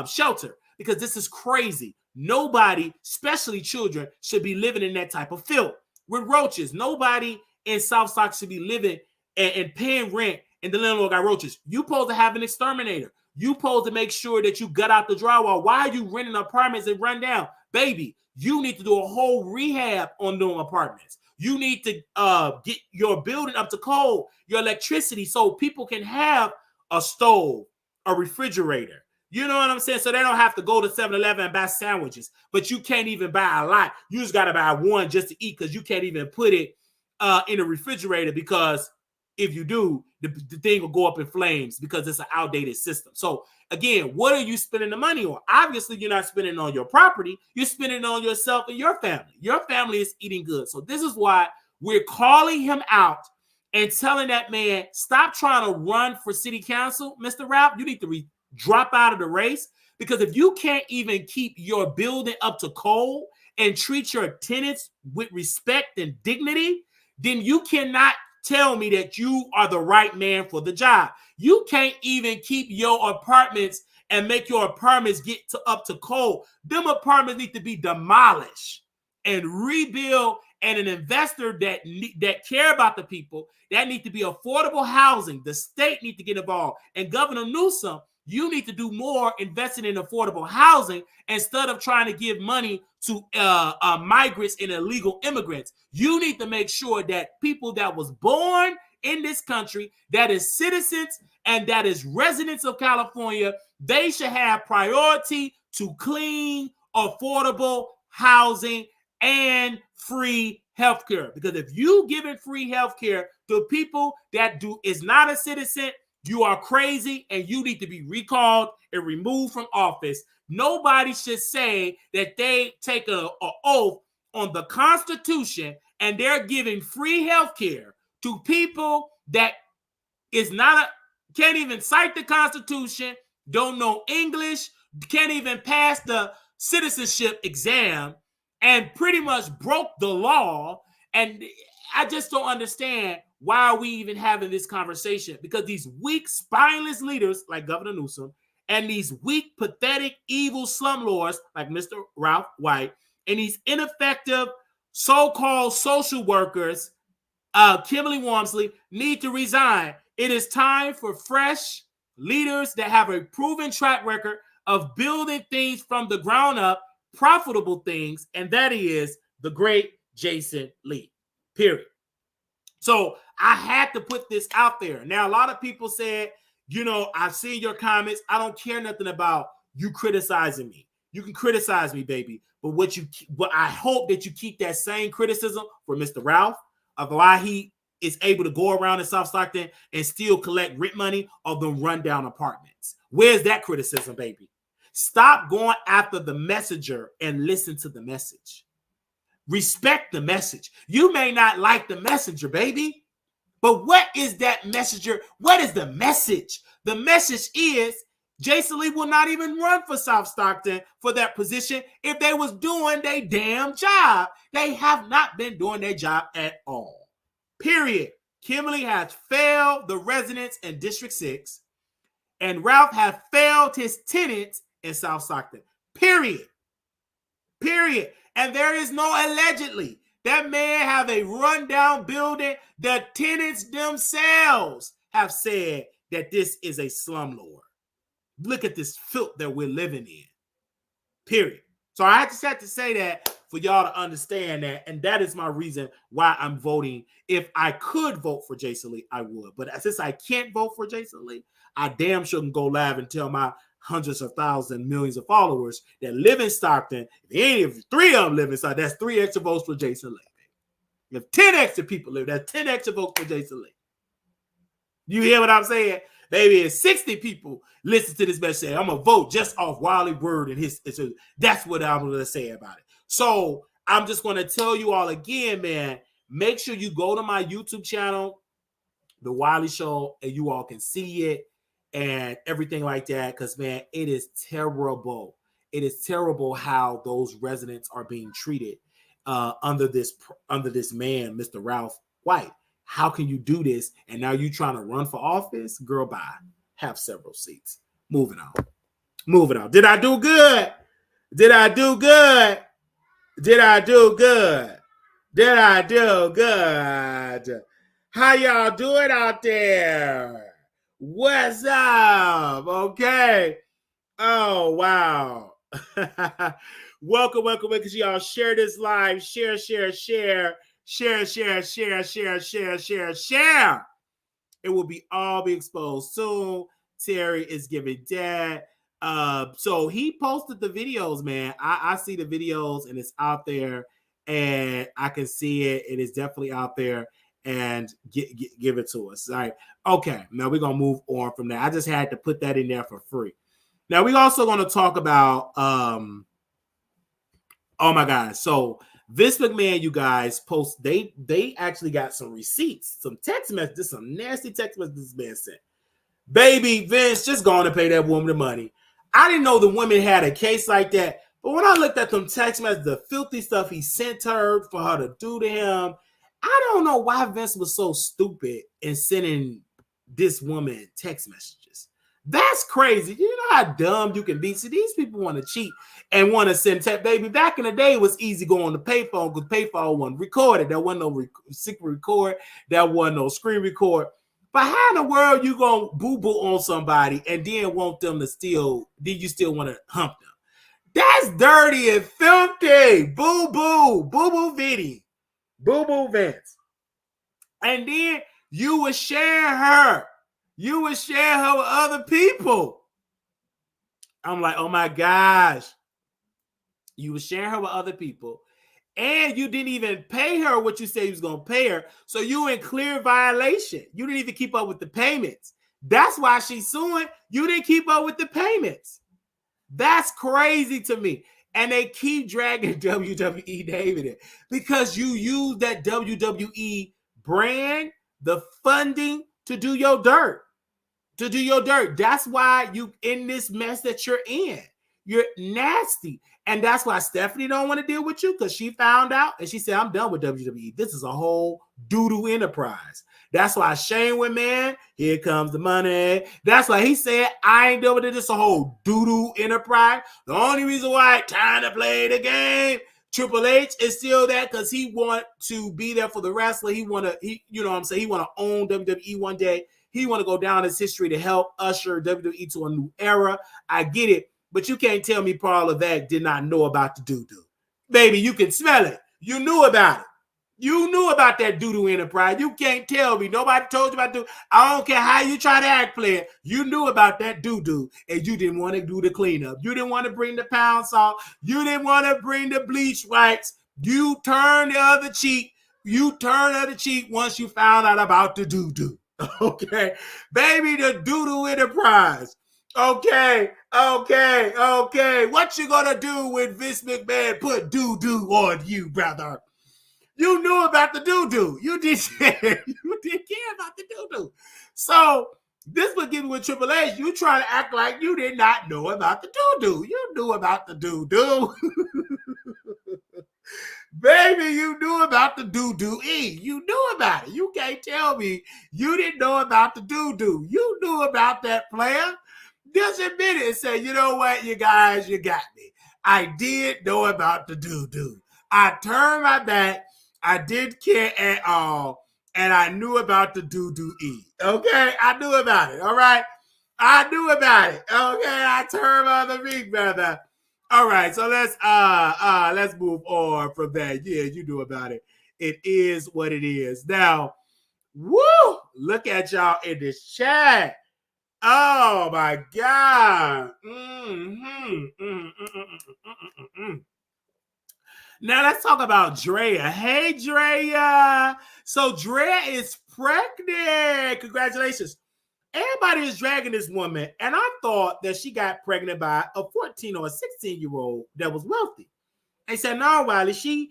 shelter, because this is crazy. Nobody, especially children, should be living in that type of filth with roaches. Nobody in South Stock should be living and paying rent and the landlord got roaches. You supposed to have an exterminator. You supposed to make sure that you gut out the drywall. Why are you renting apartments and run down? Baby, you need to do a whole rehab on them apartments. You need to get your building up to code, your electricity, so people can have a stove, a refrigerator. You know what I'm saying? So they don't have to go to 7-Eleven and buy sandwiches. But you can't even buy a lot. You just got to buy one just to eat, because you can't even put it in a refrigerator, because if you do, the thing will go up in flames because it's an outdated system. So again, what are you spending the money on? Obviously, you're not spending on your property. You're spending on yourself and your family. Your family is eating good. So this is why we're calling him out and telling that man, stop trying to run for city council, Mr. Ralph. You need to drop out of the race, because if you can't even keep your building up to code and treat your tenants with respect and dignity, then you cannot tell me that you are the right man for the job. You can't even keep your apartments and make your apartments get up to code. Them apartments need to be demolished and rebuild, and an investor that care about the people, that need to be affordable housing. The state need to get involved. And Governor Newsom, you need to do more investing in affordable housing instead of trying to give money to migrants and illegal immigrants. You need to make sure that people that was born in this country, that is citizens and that is residents of California, they should have priority to clean, affordable housing and free healthcare. Because if you giving free healthcare to people that is not a citizen, you are crazy and you need to be recalled and removed from office. Nobody should say that they take an oath on the Constitution and they're giving free healthcare to people that can't even cite the Constitution, don't know English, can't even pass the citizenship exam, and pretty much broke the law. And I just don't understand why are we even having this conversation, because these weak, spineless leaders like Governor Newsom and these weak, pathetic, evil slumlords like Mr. Ralph White and these ineffective so-called social workers, Kimberly Walmsley, need to resign. It is time for fresh leaders that have a proven track record of building things from the ground up, profitable things, and that is the great Jason Lee, period. So I had to put this out there. Now, a lot of people said, I've seen your comments. I don't care nothing about you criticizing me. You can criticize me, baby. But what I hope that you keep that same criticism for Mr. Ralph of why he is able to go around in South Stockton and still collect rent money of the rundown apartments. Where's that criticism, baby? Stop going after the messenger and listen to the message. Respect the message. You may not like the messenger, baby, but what is that messenger? What is the message? The message is Jason Lee will not even run for South Stockton for that position if they was doing their damn job. They have not been doing their job at all. Period. Kimberly has failed the residents in District 6, and Ralph has failed his tenants in South Stockton. Period. And there is no allegedly. That man have a rundown building. The tenants themselves have said that this is a slumlord. Look at this filth that we're living in. Period. So I just had to say that for y'all to understand that. And that is my reason why I'm voting. If I could vote for Jason Lee, I would. But since I can't vote for Jason Lee, I damn sure can go live and tell my hundreds of thousands, millions of followers that live in Stockton. If 3 of them live in Stockton, that's 3 extra votes for Jason Lee. If 10 extra people live, that's 10 extra votes for Jason Lee. You hear what I'm saying? Maybe if 60 people listen to this message, I'm going to vote just off Wiley word and his. That's what I'm going to say about it. So I'm just going to tell you all again, man, make sure you go to my YouTube channel, The Wiley Show, and you all can see it and everything like that. Because, man, it is terrible. It is terrible how those residents are being treated under this man, Mr. Ralph White. How can you do this? And now you trying to run for office? Girl, bye. Have several seats. Moving on. Did I do good? Did I do good? How y'all doing out there? What's up? Okay. Oh, wow. Welcome. Y'all share this live. Share. It will all be exposed soon. Terry is giving dad. So he posted the videos, man. I see the videos and it's out there, and I can see it. It is definitely out there, and give it to us. All right. Okay. Now we're gonna move on from that. I just had to put that in there for free. Now we're also gonna talk about oh my God. So Vince McMahon, you guys, they actually got some receipts, some text messages, some nasty text messages this man sent. Baby, Vince, just going to pay that woman the money. I didn't know the woman had a case like that, but when I looked at them text messages, the filthy stuff he sent her for her to do to him, I don't know why Vince was so stupid in sending this woman text messages. That's crazy. You know how dumb you can be. See, these people want to cheat and want to send text. Baby, back in the day, it was easy going to payphone because payphone wasn't recorded. There wasn't no secret record. There wasn't no screen record. But how in the world you gonna boo-boo on somebody and then want them to you still want to hump them? That's dirty and filthy. Boo-boo. Boo-boo Vinny. Boo-boo Vince. And then you would share her. You would share her with other people. I'm like, oh my gosh. You would share her with other people. And you didn't even pay her what you said you was going to pay her. So you in clear violation. You didn't even keep up with the payments. That's why she's suing. You didn't keep up with the payments. That's crazy to me. And they keep dragging WWE name in it because you use that WWE brand, the funding to do your dirt. That's why you in this mess that you're in. You're nasty. And that's why Stephanie don't want to deal with you, because she found out and she said, I'm done with WWE. This is a whole doo-doo enterprise. That's why Shane went, man, here comes the money. That's why he said, I ain't doing this a whole doo-doo enterprise. The only reason why time to play the game, Triple H is still there because he want to be there for the wrestler. He want to own WWE one day. He want to go down his history to help usher WWE to a new era. I get it. But you can't tell me Paul Levesque did not know about the doo-doo. Baby, you can smell it. You knew about it. You knew about that doo-doo enterprise. You can't tell me. Nobody told you about doo-doo. I don't care how you try to act, player. You knew about that doo-doo, and you didn't want to do the cleanup. You didn't want to bring the pound salt. You didn't want to bring the bleach wipes. You turned the other cheek. Once you found out about the doo-doo. Okay? Baby, the doo-doo enterprise. Okay. What you gonna do when Vince McMahon put doo-doo on you, brother? You knew about the doo-doo. You did care about the doo-doo. So this was given with Triple H. You trying to act like you did not know about the doo-doo. You knew about the doo-doo. Baby, you knew about the doo-doo-e. You knew about it. You can't tell me you didn't know about the doo-doo. You knew about that, player. Just admit it and say, you know what, you guys, you got me. I did know about the doo-doo. I turned my back. I didn't care at all. And I knew about the doo-doo-e. Okay? I knew about it. All right? I knew about it. Okay? I turned my other cheek, brother. All right. So let's move on from that. Yeah, you knew about it. It is what it is. Now, woo! Look at y'all in this chat. Oh my God. Now let's talk about Draya. Hey, Draya. So Draya is pregnant. Congratulations. Everybody is dragging this woman, and I thought that she got pregnant by a 14 or a 16-year-old that was wealthy. They said, no, Wiley, she's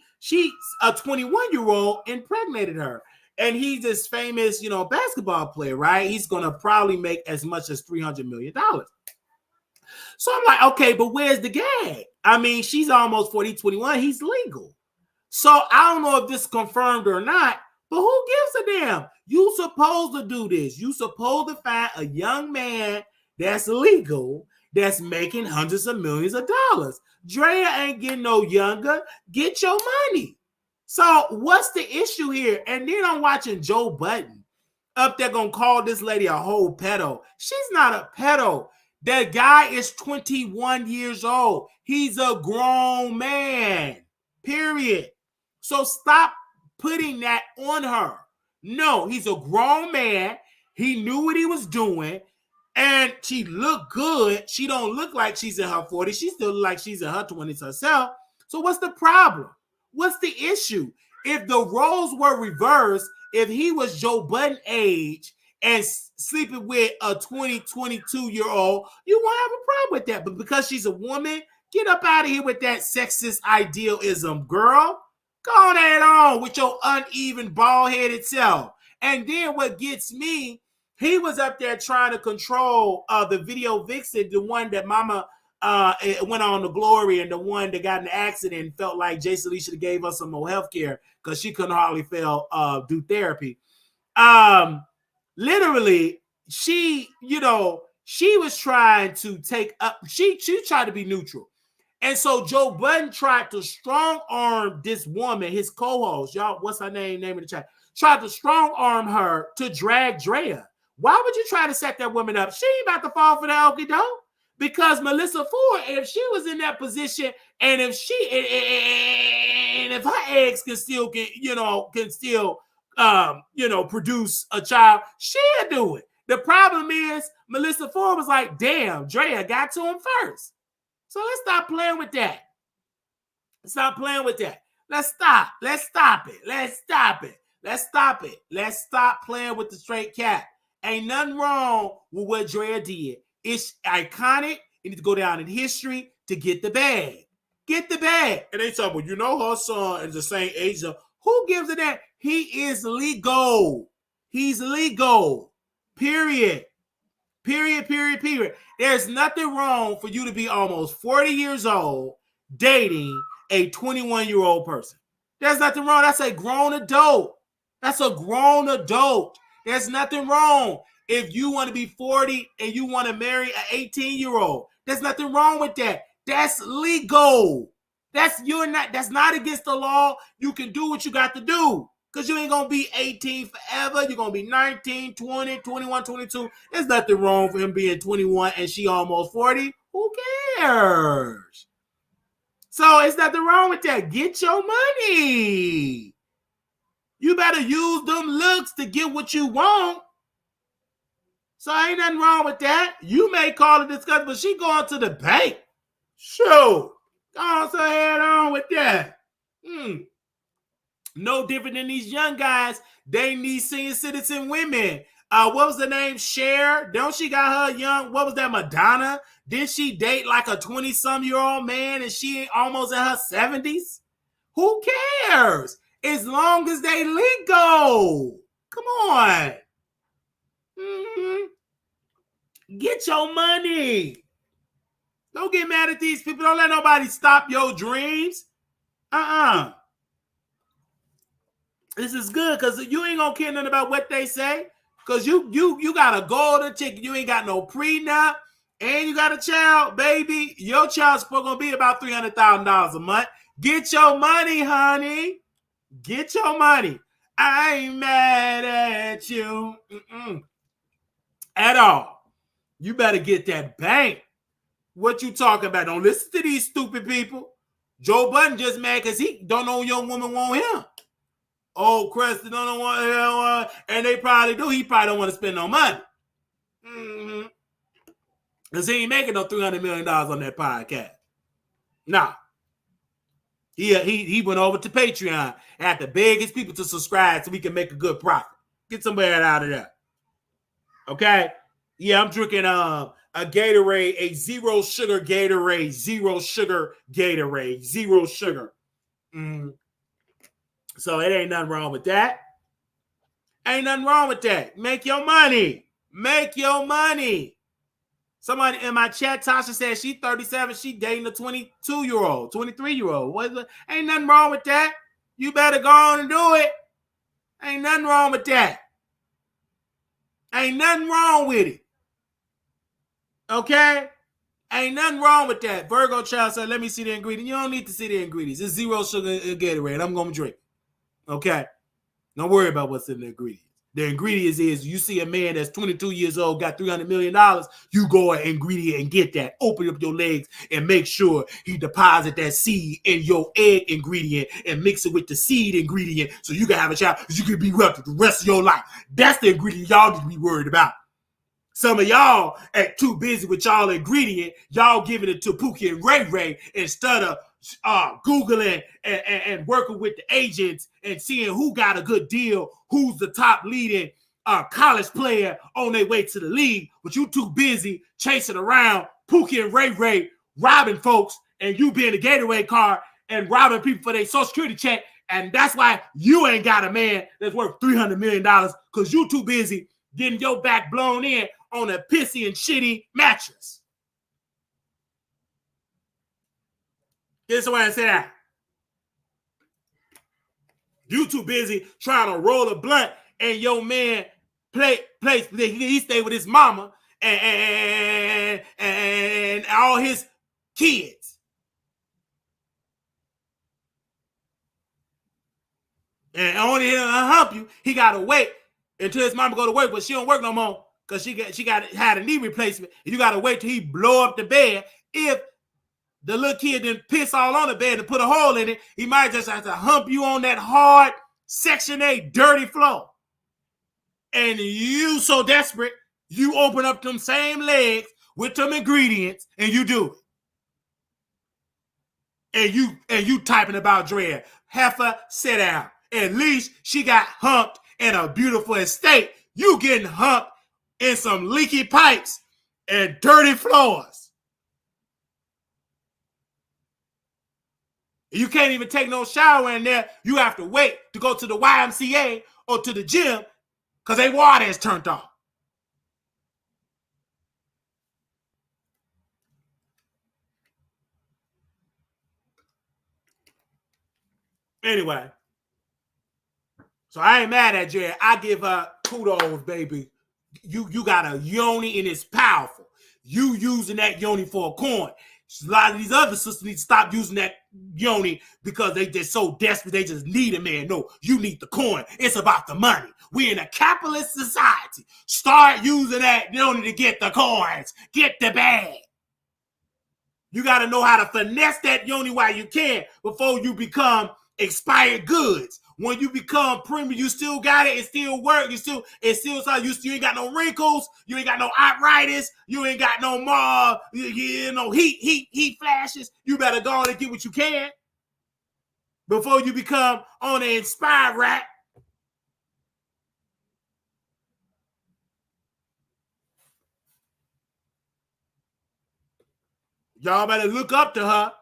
a 21-year-old impregnated her. And he's this famous, basketball player, right? He's gonna probably make as much as $300 million. So I'm like, okay, but where's the gag? I mean, she's almost 40, 21. He's legal. So I don't know if this is confirmed or not, but who gives a damn? You supposed to do this. You supposed to find a young man that's legal, that's making hundreds of millions of dollars. Draya ain't getting no younger. Get your money. So what's the issue here? And then I'm watching Joe Budden up there gonna call this lady a whole pedo. She's not a pedo. That guy is 21 years old. He's a grown man. Period. So stop putting that on her. No, he's a grown man. He knew what he was doing. And she looked good. She don't look like she's in her 40s. She still look like she's in her 20s herself. So what's the problem? What's the issue? If the roles were reversed, if he was Joe Budden age and sleeping with a 22-year-old, you won't have a problem with that. But because she's a woman, get up out of here with that sexist idealism, girl. Go on ahead on with your uneven, bald-headed self. And then what gets me, he was up there trying to control the video vixen, the one that mama went on to Glory, and the one that got in the accident and felt like Jason Lee should have gave us some more health care because she couldn't hardly do therapy. Literally, she was trying to take up, she tried to be neutral. And so Joe Budden tried to strong arm this woman, his co-host, y'all, what's her name in the chat? Tried to strong arm her to drag Draya. Why would you try to set that woman up? She ain't about to fall for the okie doke. Because Melissa Ford, if she was in that position, and if her eggs can still produce a child, she'll do it. The problem is Melissa Ford was like, damn, Draya got to him first. So let's stop playing with that. Stop playing with that. Let's stop it. Let's stop playing with the straight cap. Ain't nothing wrong with what Draya did. It's iconic. It needs to go down in history to get the bag. Get the bag. And they talk, well, her son is the same age. Who gives a damn? He is legal. He's legal. Period. There's nothing wrong for you to be almost 40 years old dating a 21-year-old person. There's nothing wrong. That's a grown adult. There's nothing wrong. If you want to be 40 and you want to marry an 18-year-old, there's nothing wrong with that. That's legal. That's not against the law. You can do what you got to do. Because you ain't going to be 18 forever. You're going to be 19, 20, 21, 22. There's nothing wrong for him being 21 and she almost 40. Who cares? So it's nothing wrong with that. Get your money. You better use them looks to get what you want. So ain't nothing wrong with that. You may call it disgusting, but she going to the bank. Sure. Go on, so head on with that. No different than these young guys. They need senior citizen women. What was the name? Cher. Don't she got her young? What was that? Madonna. Did she date like a 20-some-year-old man and she ain't almost in her 70s? Who cares? As long as they legal. Come on. Get your money. Don't get mad at these people. Don't let nobody stop your dreams. This is good because you ain't gonna care nothing about what they say. Because you got a golden ticket. You ain't got no prenup. And you got a child, baby. Your child's supposed to be about $300,000 a month. Get your money, honey. Get your money. I ain't mad at you. At all. You better get that bank. What you talking about? Don't listen to these stupid people. Joe Budden just mad because he don't know young woman want him. Oh, Creston don't want him. And they probably do. He probably don't want to spend no money. Because he ain't making no $300 million on that podcast. Nah. He went over to Patreon and had to beg his people to subscribe so we can make a good profit. Get some bad out of there. Okay? Yeah, I'm drinking a Gatorade, a zero sugar Gatorade, zero sugar Gatorade, zero sugar. So it ain't nothing wrong with that. Ain't nothing wrong with that. Make your money. Make your money. Somebody in my chat, Tasha said she's 37. She dating a 22-year-old, 23-year-old. Ain't nothing wrong with that. You better go on and do it. Ain't nothing wrong with that. Ain't nothing wrong with it. Okay? Ain't nothing wrong with that. Virgo Child said, let me see the ingredients. You don't need to see the ingredients. It's zero sugar Gatorade. I'm going to drink. Okay? Don't worry about what's in the ingredients. The ingredients is you see a man that's 22 years old, got $300 million, you go an ingredient and get that. Open up your legs and make sure he deposit that seed in your egg ingredient and mix it with the seed ingredient so you can have a child. You can be wealthy the rest of your life. That's the ingredient y'all need to be worried about. Some of y'all are too busy with y'all ingredient. Y'all giving it to Pookie and Ray Ray instead of Googling and working with the agents and seeing who got a good deal, who's the top leading college player on their way to the league. But you too busy chasing around Pookie and Ray Ray, robbing folks, and you being a Gatorade card and robbing people for their Social Security check. And that's why you ain't got a man that's worth $300 million because you too busy getting your back blown in on a pissy and shitty mattress. This is why I say that. You too busy trying to roll a blunt and your man he stay with his mama and all his kids. And only to help you, he gotta wait until his mama go to work, but she don't work no more because she had a knee replacement. And you gotta wait till he blow up the bed. If the little kid didn't piss all on the bed and put a hole in it, he might just have to hump you on that hard Section 8 dirty floor. And you so desperate, you open up them same legs with them ingredients and you do it. And you typing about Draya. Heifer, sit down. At least she got humped in a beautiful estate. You getting humped in some leaky pipes and dirty floors. You can't even take no shower in there. You have to wait to go to the YMCA or to the gym because their water is turned off. Anyway, so I ain't mad at Draya. I give her kudos, baby. You got a yoni and it's powerful. You using that yoni for a coin. A lot of these other sisters need to stop using that yoni because they just so desperate they just need a man. No, you need the coin. It's about the money. We're in a capitalist society. Start using that yoni to get the coins. Get the bag. You got to know how to finesse that yoni while you can before you become expired goods. When you become premium, you still got it. It still works. You ain't got no wrinkles. You ain't got no arthritis. You ain't got no more, heat flashes. You better go on and get what you can before you become on an inspired rack. Y'all better look up to her.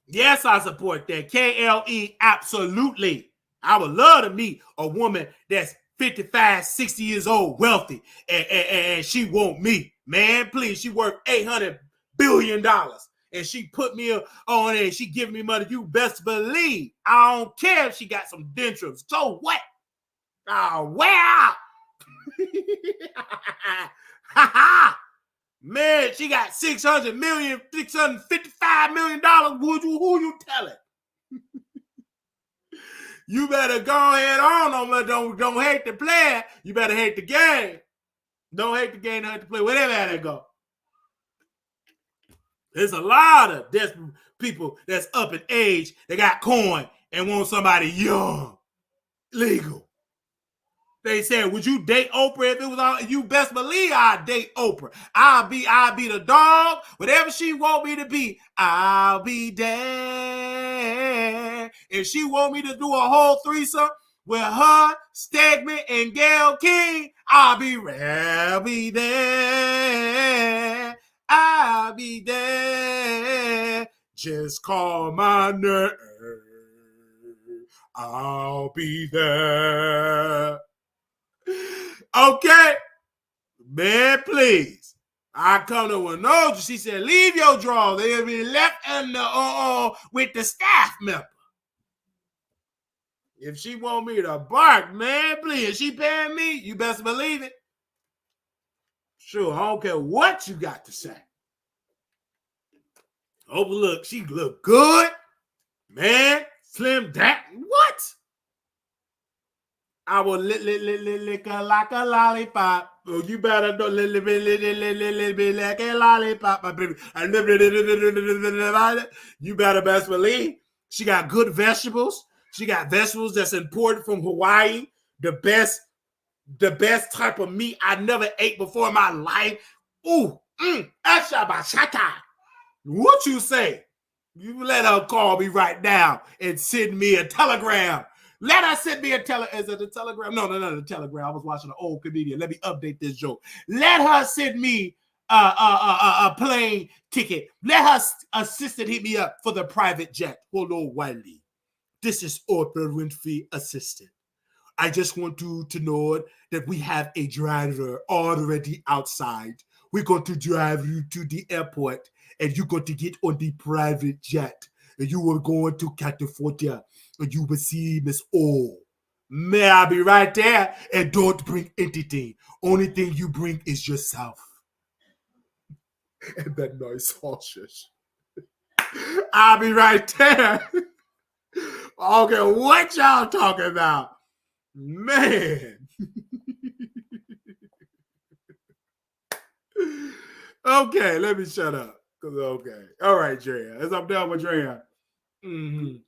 Yes, I support that. KLE, absolutely. I would love to meet a woman that's 55, 60 years old, wealthy, and she want me. Man, please, she worth $800 billion. And she put me on it and she giving me money. You best believe. I don't care if she got some dentures. So what? Oh, wow. Man, she got $655 million. Who you telling? You better go ahead on. Don't hate the player. You better hate the game. Don't hate the game, don't hate the player. Whatever that go. There's a lot of desperate people that's up in age. They got coin and want somebody young, legal. They said, would you date Oprah if it was all? You best believe I'd date Oprah. I'll be the dog. Whatever she want me to be, I'll be there. If she want me to do a whole threesome with her, Stegman, and Gayle King, I'll be there. I'll be there. Just call my name. I'll be there. Okay, man, please. I come to Winoja. She said, leave your drawers. They'll be left in the with the staff member. If she want me to bark, man, please. If she paying me, you best believe it. Sure, I don't care what you got to say. Oh, look, she look good. Man, slim that. What? I will lick her like a lollipop. Oh, you better know lick like a lollipop, my baby. You better best believe she got good vegetables. She got vegetables that's imported from Hawaii. The best type of meat I never ate before in my life. Ooh, ashabashata. What you say? You let her call me right now and send me a telegram. Let her send me a telegram. Is it a telegram? No, the telegram. I was watching an old comedian. Let me update this joke. Let her send me a plane ticket. Let her assistant hit me up for the private jet. Hello, Wiley. This is Oprah Winfrey assistant. I just want you to know that we have a driver already outside. We're going to drive you to the airport and you're going to get on the private jet. And you are going to California and you will see Miss O. May I be right there? And don't bring anything. Only thing you bring is yourself. And that noise horses. I'll be right there. Okay, what y'all talking about? Man. Okay, let me shut up. Okay. All right, Draya. As I'm done with Draya. Mm-hmm.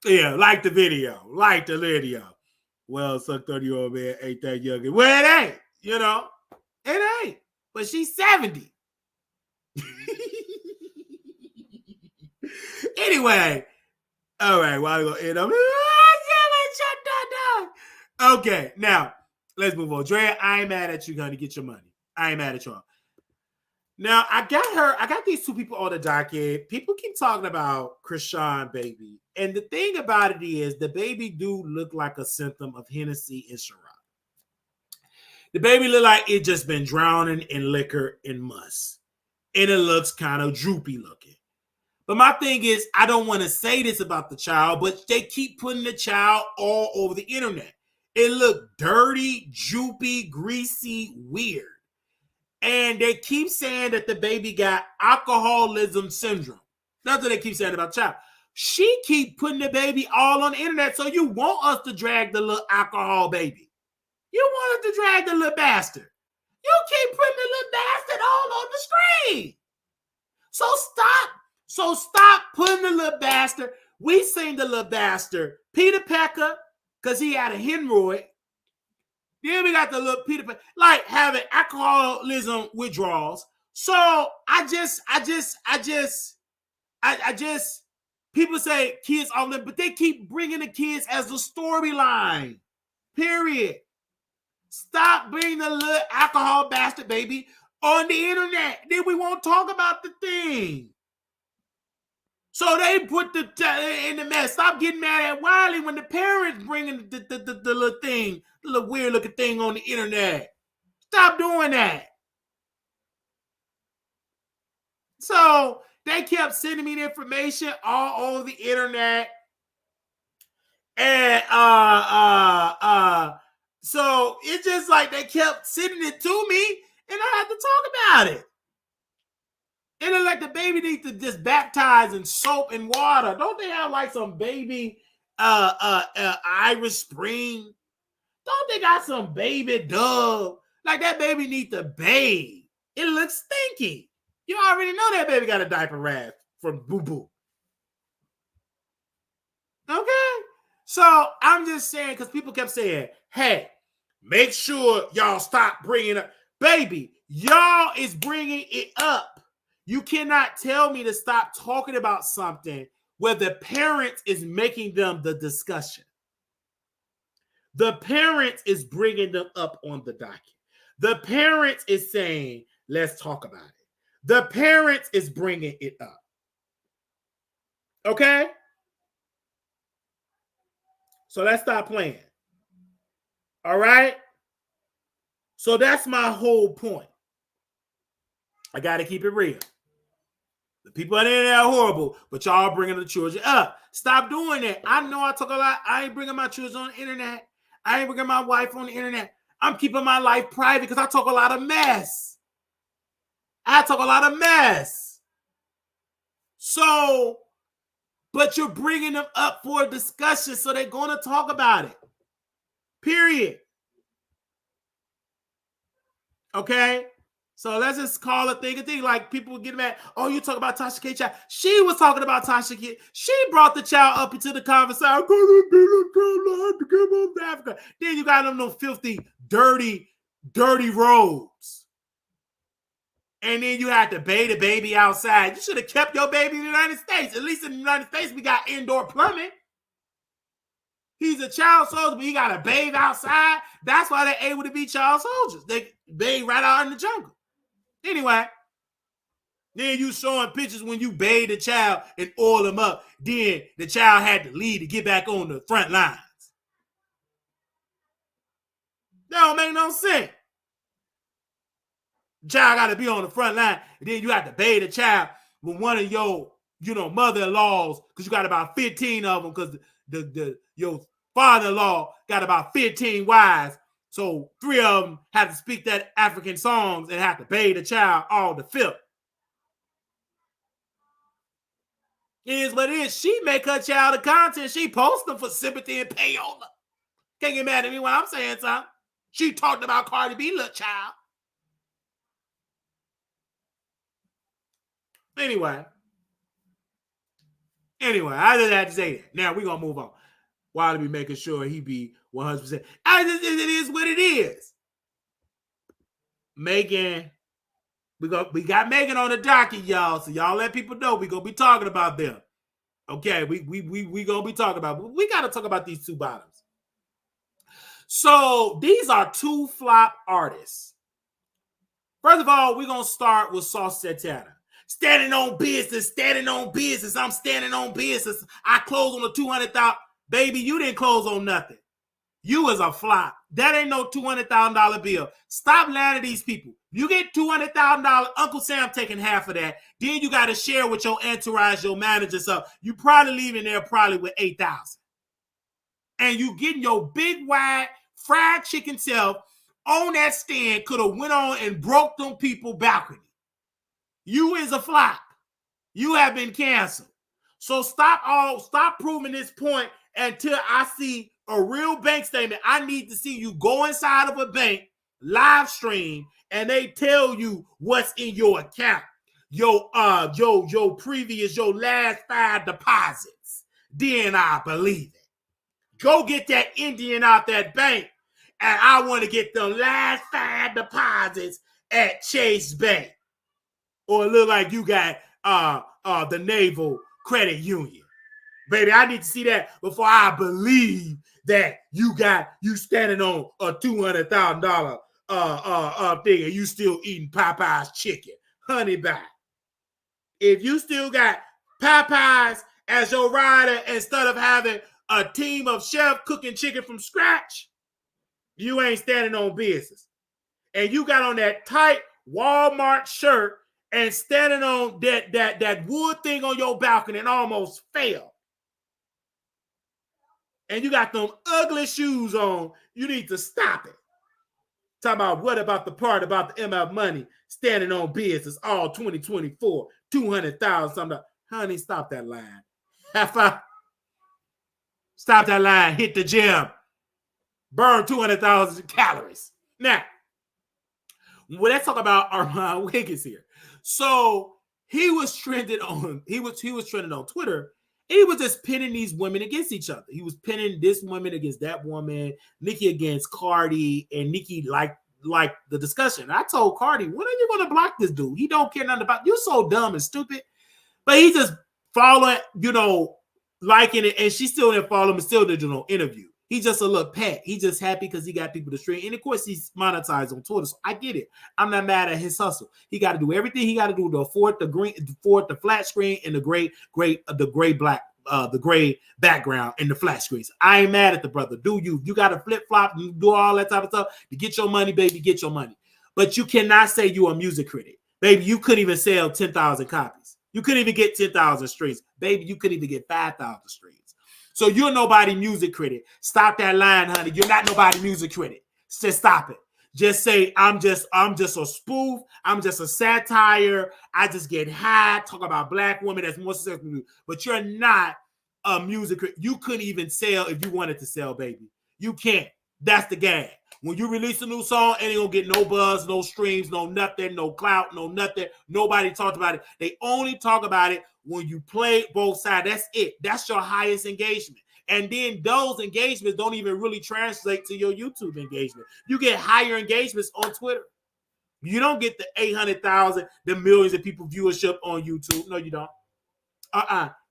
Yeah, like the video. Well, some 30-year-old man ain't that young. Well, it ain't. It ain't. But she's 70. Anyway. All right, well, I'm going to end up. Okay, now, let's move on. Draya, I ain't mad at you, honey. Get your money. I ain't mad at y'all. Now, I got these two people on the docket. People keep talking about Chrisean baby. And the thing about it is the baby do look like a symptom of Hennessy and Ciroc. The baby look like it just been drowning in liquor and must. And it looks kind of droopy looking. But my thing is, I don't want to say this about the child, but they keep putting the child all over the internet. It looked dirty, droopy, greasy, weird. And they keep saying that the baby got alcoholism syndrome. That's what they keep saying about the child. She keep putting the baby all on the internet, so you want us to drag the little alcohol baby. You want us to drag the little bastard. You keep putting the little bastard all on the screen. So stop putting the little bastard. We seen the little bastard, Peter Pecker, because he had a hemorrhoid. Then we got the little Peter Pecker, like having alcoholism withdrawals. So I just, people say kids off limits, but they keep bringing the kids as the storyline. Period. Stop bringing the little alcohol bastard baby on the internet. Then we won't talk about the thing. So they put the in the mess. Stop getting mad at Wiley when the parents bringing the little thing, the little weird looking thing on the internet. Stop doing that. So they kept sending me the information all over the internet. And so it's just like they kept sending it to me and I had to talk about it. And then like the baby needs to just baptize in soap and water. Don't they have like some baby Irish Spring? Don't they got some baby Dove? Like that baby needs to bathe. It looks stinky. You already know that baby got a diaper rash from Boo Boo. So I'm just saying, because people kept saying, hey, make sure y'all stop bringing up. Baby, y'all is bringing it up. You cannot tell me to stop talking about something where the parent is making them the discussion. The parent is bringing them up on the docket. The parent is saying, let's talk about it. The parent is bringing it up. Okay? So let's stop playing. All right? So that's my whole point. I got to keep it real. The people on the internet are horrible, but y'all bringing the children up. Stop doing that. I know I talk a lot. I ain't bringing my children on the internet. I ain't bringing my wife on the internet. I'm keeping my life private because I talk a lot of mess. I talk a lot of mess. So, but you're bringing them up for a discussion, so they're going to talk about it. Period. Okay? So let's just call a thing a thing. Like people get mad. Oh, you talk about Tasha K. Child. She was talking about Tasha K. She brought the child up into the conversation. I'm gonna be to come home to Africa. Then you got them those filthy, dirty roads. And then you had to bathe the baby outside. You should have kept your baby in the United States. At least in the United States, we got indoor plumbing. He's a child soldier, but he got to bathe outside. That's why they're able to be child soldiers. They bathe right out in the jungle. Anyway, then you showing pictures when you bathe the child and oil him up. Then the child had to leave to get back on the front lines. That don't make no sense. The child got to be on the front line, and then you have to bathe the child with one of your, mother-in-laws, because you got about 15 of them, because your father-in-law got about 15 wives. So 3 of them have to speak that African songs and have to bathe the child all the filth. It is what it is. She make her child a content. She post them for sympathy and payola. Can't get mad at me when I'm saying something. She talked about Cardi B, little child. Anyway, I just had to say that. Now we're going to move on. Wiley be making sure he be 100%. It is what it is. Megan, we got Megan on the docket, y'all. So y'all let people know we going to be talking about them. Okay, we going to be talking about. We got to talk about these 2 bottoms. So these are 2 flop artists. First of all, we're going to start with Sauce Santana. Standing on business. I'm standing on business. I close on the 200,000. Baby, you didn't close on nothing. You was a flop. That ain't no $200,000 bill. Stop lying to these people. You get $200,000, Uncle Sam taking half of that. Then you got to share with your entourage, your manager. So you probably leaving there probably with $8,000. And you getting your big, wide, fried chicken self on that stand could have went on and broke them people balcony. You is a flop. You have been canceled. So stop proving this point until I see a real bank statement. I need to see you go inside of a bank, live stream, and they tell you what's in your account. Your previous, your last 5 deposits. Then I believe it. Go get that Indian out that bank, and I want to get the last 5 deposits at Chase Bank. Or it look like you got the Naval Credit Union. Baby, I need to see that before I believe that you standing on a $200,000 thing and you still eating Popeye's chicken. Honey bye. If you still got Popeyes as your rider instead of having a team of chefs cooking chicken from scratch, you ain't standing on business. And you got on that tight Walmart shirt and standing on that wood thing on your balcony and almost fell. And you got them ugly shoes on, you need to stop it. Talking about what about the part about the MF money standing on business all 2024, 200,000 something. Honey, stop that line. Stop that line. Hit the gym. Burn 200,000 calories. Now, let's talk about Armand Wiggins here. So he was trending on Twitter, he was just pitting these women against each other. He was pitting this woman against that woman, Nicki against Cardi, and Nicki like the discussion. I told Cardi, when are you going to block this dude? He don't care nothing about you. So dumb and stupid. But he just following, liking it, and she still didn't follow him and still did interview. He's just a little pet. He's just happy because he got people to stream. And of course, he's monetized on Twitter. So I get it. I'm not mad at his hustle. He got to do everything he got to do to afford the flat screen and the gray background and the flat screens. I ain't mad at the brother. Do you? You got to flip flop and do all that type of stuff to get your money, baby. Get your money. But you cannot say you're a music critic, baby. You couldn't even sell 10,000 copies. You couldn't even get 10,000 streams, baby. You couldn't even get 5,000 streams. So you're nobody music critic. Stop that line, honey. You're not nobody music critic. Just stop it. Just say, I'm just a spoof. I'm just a satire. I just get high, talk about black women that's more successful than you. But you're not a music critic. You couldn't even sell if you wanted to sell, baby. You can't. That's the gag. When you release a new song, it ain't gonna get no buzz, no streams, no nothing, no clout, no nothing. Nobody talked about it. They only talk about it when you play both sides. That's it. That's your highest engagement. And then those engagements don't even really translate to your YouTube engagement. You get higher engagements on Twitter. You don't get the 800,000, the millions of people viewership on YouTube. No, you don't.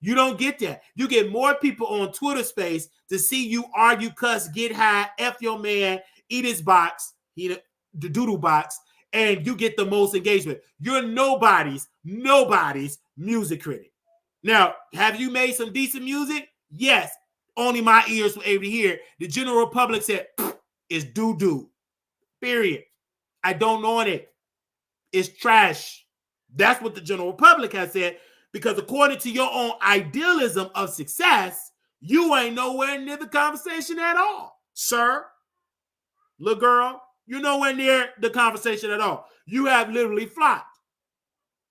You don't get that. You get more people on Twitter Space to see you argue, cuss, get high, F your man, eat his box, the doodle box, and you get the most engagement. You're nobody's music critic. Now, have you made some decent music? Yes. Only my ears were able to hear. The general public said, it's doo-doo. Period. I don't know it. It's trash. That's what the general public has said. Because according to your own idealism of success, you ain't nowhere near the conversation at all, sir. Little girl, you're nowhere near the conversation at all. You have literally flopped.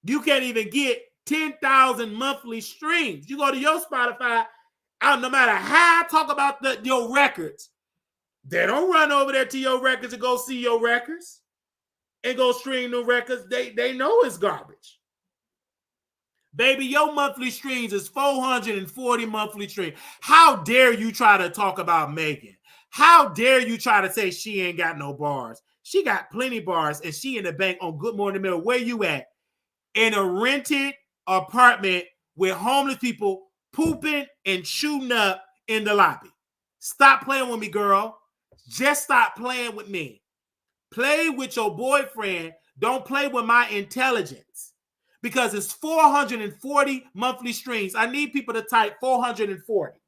You can't even get 10,000 monthly streams. You go to your Spotify, no matter how I talk about your records, they don't run over there to your records and go see your records and go stream the records. They know it's garbage. Baby, your monthly streams is 440 monthly streams. How dare you try to talk about Megan? How dare you try to say she ain't got no bars? She got plenty bars, and she in the bank on Good Morning America. Where you at? In a rented apartment with homeless people pooping and shooting up in the lobby. Stop playing with me, girl. Just stop playing with me. Play with your boyfriend. Don't play with my intelligence. Because it's 440 monthly streams. I need people to type 440.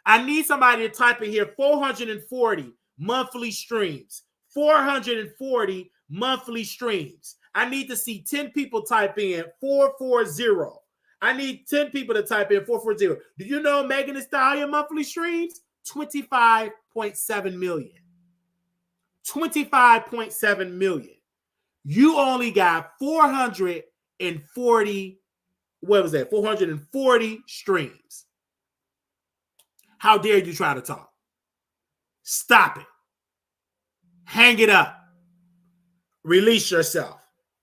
I need somebody to type in here 440 monthly streams. 440 monthly streams. I need to see 10 people type in 440. I need 10 people to type in 440. Do you know Megan Thee Stallion monthly streams? 25.7 million. 25.7 million. You only got 440, what was that? 440 streams. How dare you try to talk? Stop it. Hang it up. Release yourself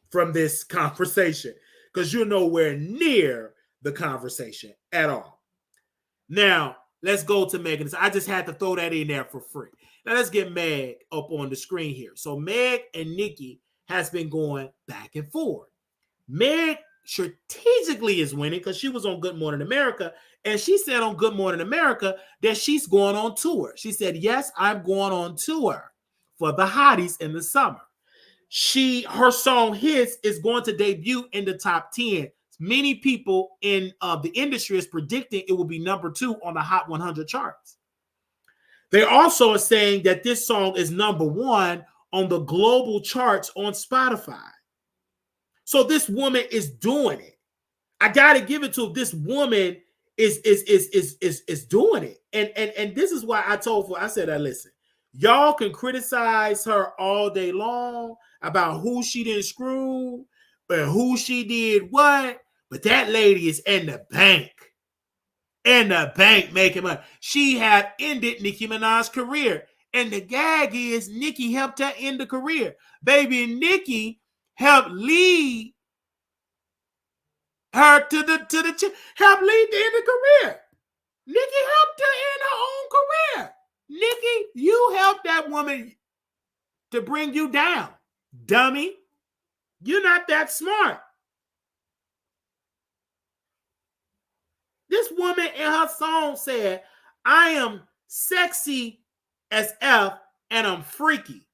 from this conversation because you're nowhere near the conversation at all. Now, let's go to Megan. I just had to throw that in there for free. Now, let's get Meg up on the screen here. So, Meg and Nicki has been going back and forth. Meg strategically is winning because she was on Good Morning America, and she said on Good Morning America that she's going on tour. She said, yes, I'm going on tour for the hotties in the summer. Her song Hits is going to debut in the top 10. Many people in the industry is predicting it will be number 2 on the Hot 100 charts. They also are saying that this song is number 1 on the global charts on Spotify. So this woman is doing it. I gotta give it to her. This woman is doing it. And this is why I told her, I said, listen, y'all can criticize her all day long about who she didn't screw and who she did what, but that lady is in the bank. In the bank making money. She had ended Nicki Minaj's career. And the gag is Nicki helped her end the career. Baby, Nicki helped lead her to the help lead the end of career. Nicki helped her in her own career. Nicki, you helped that woman to bring you down. Dummy. You're not that smart. This woman in her song said, I am sexy as F and I'm freaky.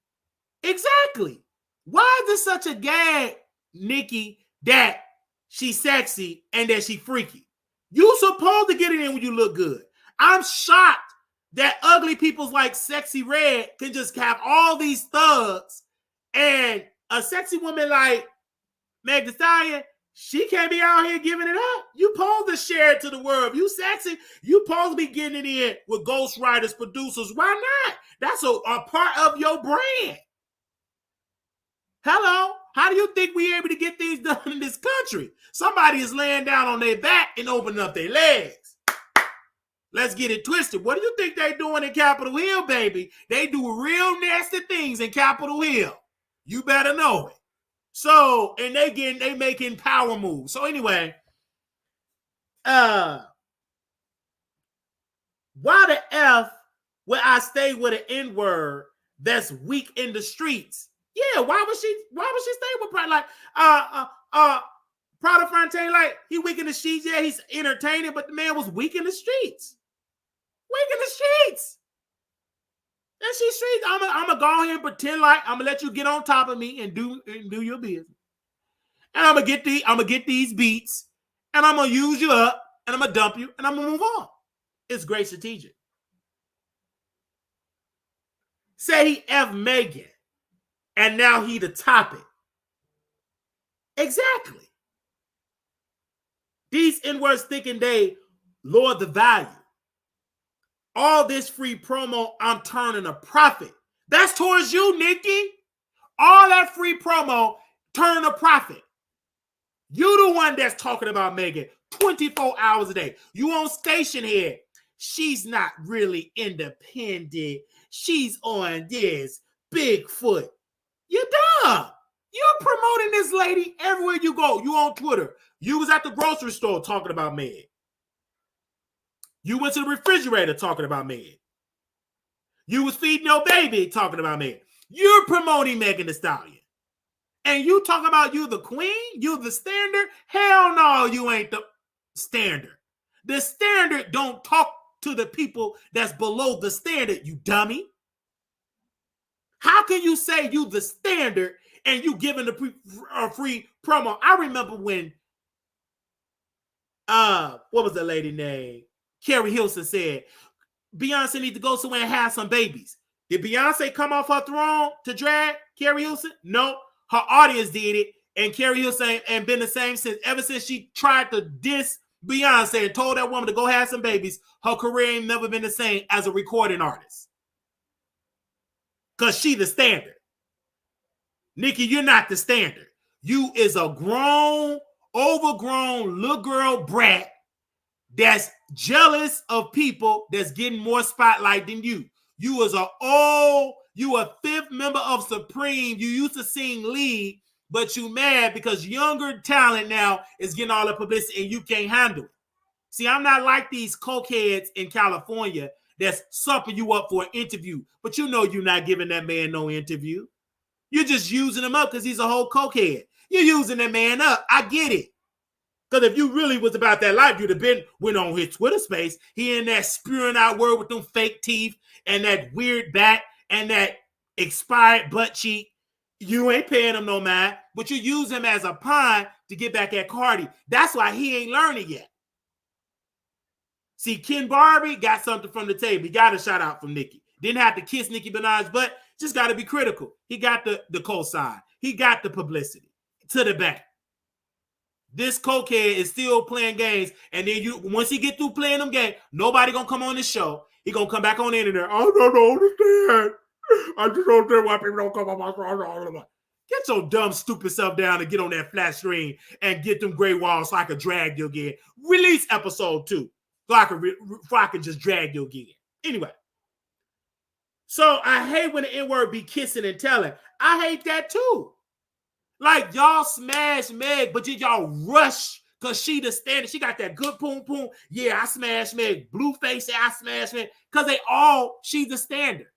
Exactly. Why is this such a gag, Nicki, that she's sexy and that she freaky? You supposed to get it in when you look good. I'm shocked that ugly people like Sexy Red can just have all these thugs, and a sexy woman like Meg Thee Stallion, she can't be out here giving it up. You supposed to share it to the world. If you sexy, you supposed to be getting it in with ghostwriters, producers. Why not? That's a part of your brand. Hello? How do you think we're able to get things done in this country? Somebody is laying down on their back and opening up their legs. Let's get it twisted. What do you think they doing in Capitol Hill, baby? They do real nasty things in Capitol Hill. You better know it. So, and they making power moves. So anyway, why the F would I stay with an N-word that's weak in the streets? Yeah, why would she stay with Prada? Like Prada Fontaine, like he weak in the streets. Yeah, he's entertaining, but the man was weak in the streets. Weak in the streets. And she streets. I'm gonna go ahead and pretend like I'm gonna let you get on top of me and do your business. And I'm gonna get these beats, and I'm gonna use you up, and I'm gonna dump you, and I'm gonna move on. It's great strategic. Say he F Megan, and now he the topic. Exactly. These N-words thinking they lower the value. All this free promo, I'm turning a profit. That's towards you, Nicki. All that free promo, turn a profit. You the one that's talking about Megan 24 hours a day. You on station here. She's not really independent. She's on this Bigfoot. You're dumb. You're promoting this lady everywhere you go. You on Twitter. You was at the grocery store talking about Meg. You went to the refrigerator talking about Meg. You was feeding your baby talking about Meg. You're promoting Megan Thee Stallion. And you talking about you the queen? You the standard? Hell no, you ain't the standard. The standard don't talk to the people that's below the standard, you dummy. How can you say you the standard and you giving the free promo? I remember when, what was the lady name? Carrie Hilson said, Beyonce needs to go somewhere and have some babies. Did Beyonce come off her throne to drag Carrie Hilson? No. Her audience did it, and Carrie Hilson ain't been the same since. Ever since she tried to diss Beyonce and told that woman to go have some babies, her career ain't never been the same as a recording artist. Because she the standard. Nicki, you're not the standard. You is a grown, overgrown little girl brat that's jealous of people that's getting more spotlight than you. You is you a fifth member of Supreme. You used to sing lead, but you mad because younger talent now is getting all the publicity and you can't handle it. See, I'm not like these cokeheads in California that's supping you up for an interview, but you know you're not giving that man no interview. You're just using him up because he's a whole cokehead. You're using that man up. I get it. Because if you really was about that life, you'd have went on his Twitter space. He in that spewing out word with them fake teeth and that weird back and that expired butt cheek. You ain't paying him no mind, but you use him as a pawn to get back at Cardi. That's why he ain't learning yet. See, Ken Barbie got something from the table. He got a shout out from Nicki. Didn't have to kiss Nicki Minaj, but just got to be critical. He got the cosign. He got the publicity to the back. This cokehead is still playing games, and then once he get through playing them games, nobody gonna come on this show. He gonna come back on the internet. I don't understand. I just don't understand why people don't come on my show. Get your dumb, stupid self down and get on that flat screen and get them gray walls so I can drag you again. Release episode 2 so I can just drag you again. Anyway, so I hate when the N-word be kissing and telling. I hate that too. Like, y'all smash Meg, but did y'all rush Because she the standard. She got that good poom poom. Yeah, I smash Meg. Blueface, I smash Meg. Because she's the standard.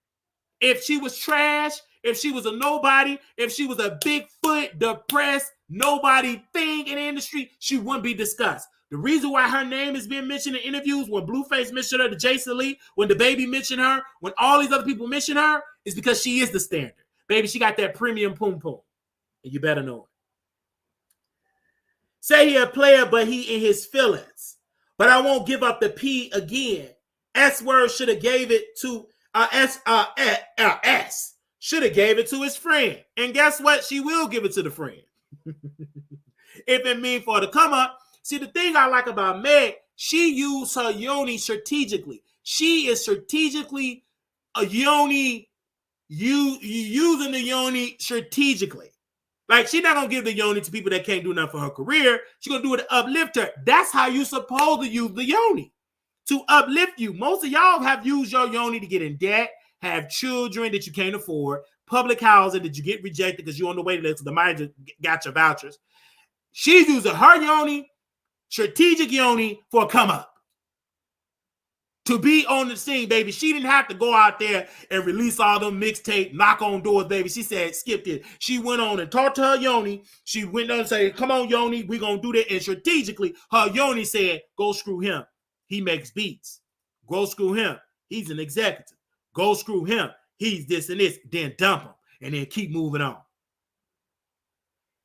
If she was trash, if she was a nobody, if she was a Bigfoot, depressed, nobody thing in the industry, she wouldn't be discussed. The reason why her name is being mentioned in interviews, when Blueface mentioned her to Jason Lee, when the baby mentioned her, when all these other people mention her, is because she is the standard. Baby, she got that premium poom poom. And you better know it. Say he a player, but he in his feelings. But I won't give up the P again. S word should have gave it to S should have gave it to his friend. And guess what? She will give it to the friend. If it mean for her to come up. See, the thing I like about Meg, she used her yoni strategically. She is strategically a yoni, using the yoni strategically. Like, she's not going to give the yoni to people that can't do nothing for her career. She's going to do it to uplift her. That's how you're supposed to use the yoni, to uplift you. Most of y'all have used your yoni to get in debt, have children that you can't afford, public housing that you get rejected because you're on the waiting list, the manager got your vouchers. She's using her yoni, strategic yoni, for a come up. To be on the scene, baby. She didn't have to go out there and release all them mixtape, knock on doors, baby. She said, skip it. She went on and talked to her yoni. She went on and said, come on, yoni, we're going to do that. And strategically, her yoni said, go screw him. He makes beats. Go screw him. He's an executive. Go screw him. He's this and this. Then dump him. And then keep moving on.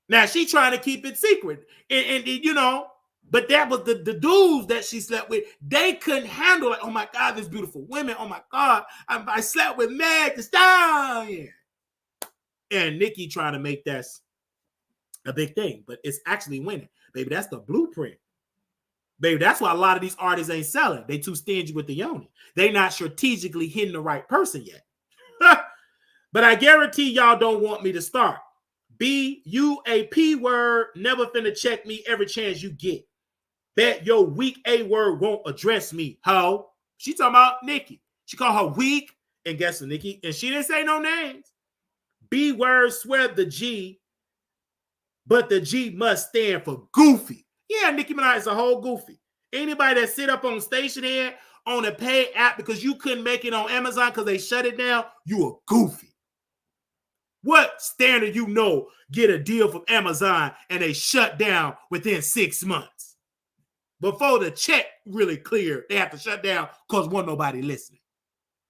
Now, she trying to keep it secret. And you know, but that was the dudes that she slept with. They couldn't handle it. Oh, my God, this beautiful women. Oh, my God, I slept with Meg Thee Stallion. And Nicki trying to make that a big thing. But it's actually winning. Baby, that's the blueprint. Baby, that's why a lot of these artists ain't selling. They too stingy with the yoni. They not strategically hitting the right person yet. But I guarantee y'all don't want me to start. B, you a P word, never finna check me every chance you get. Bet your weak A word won't address me, ho. She talking about Nicki. She called her weak, and guess what, Nicki? And she didn't say no names. B word swear the G, but the G must stand for goofy. Yeah, Nicki Minaj is a whole goofy. Anybody that sit up on station here on a paid app because you couldn't make it on Amazon because they shut it down, you a goofy. What standard you know get a deal from Amazon and they shut down within 6 months? Before the check really cleared, they have to shut down because wasn't nobody listening.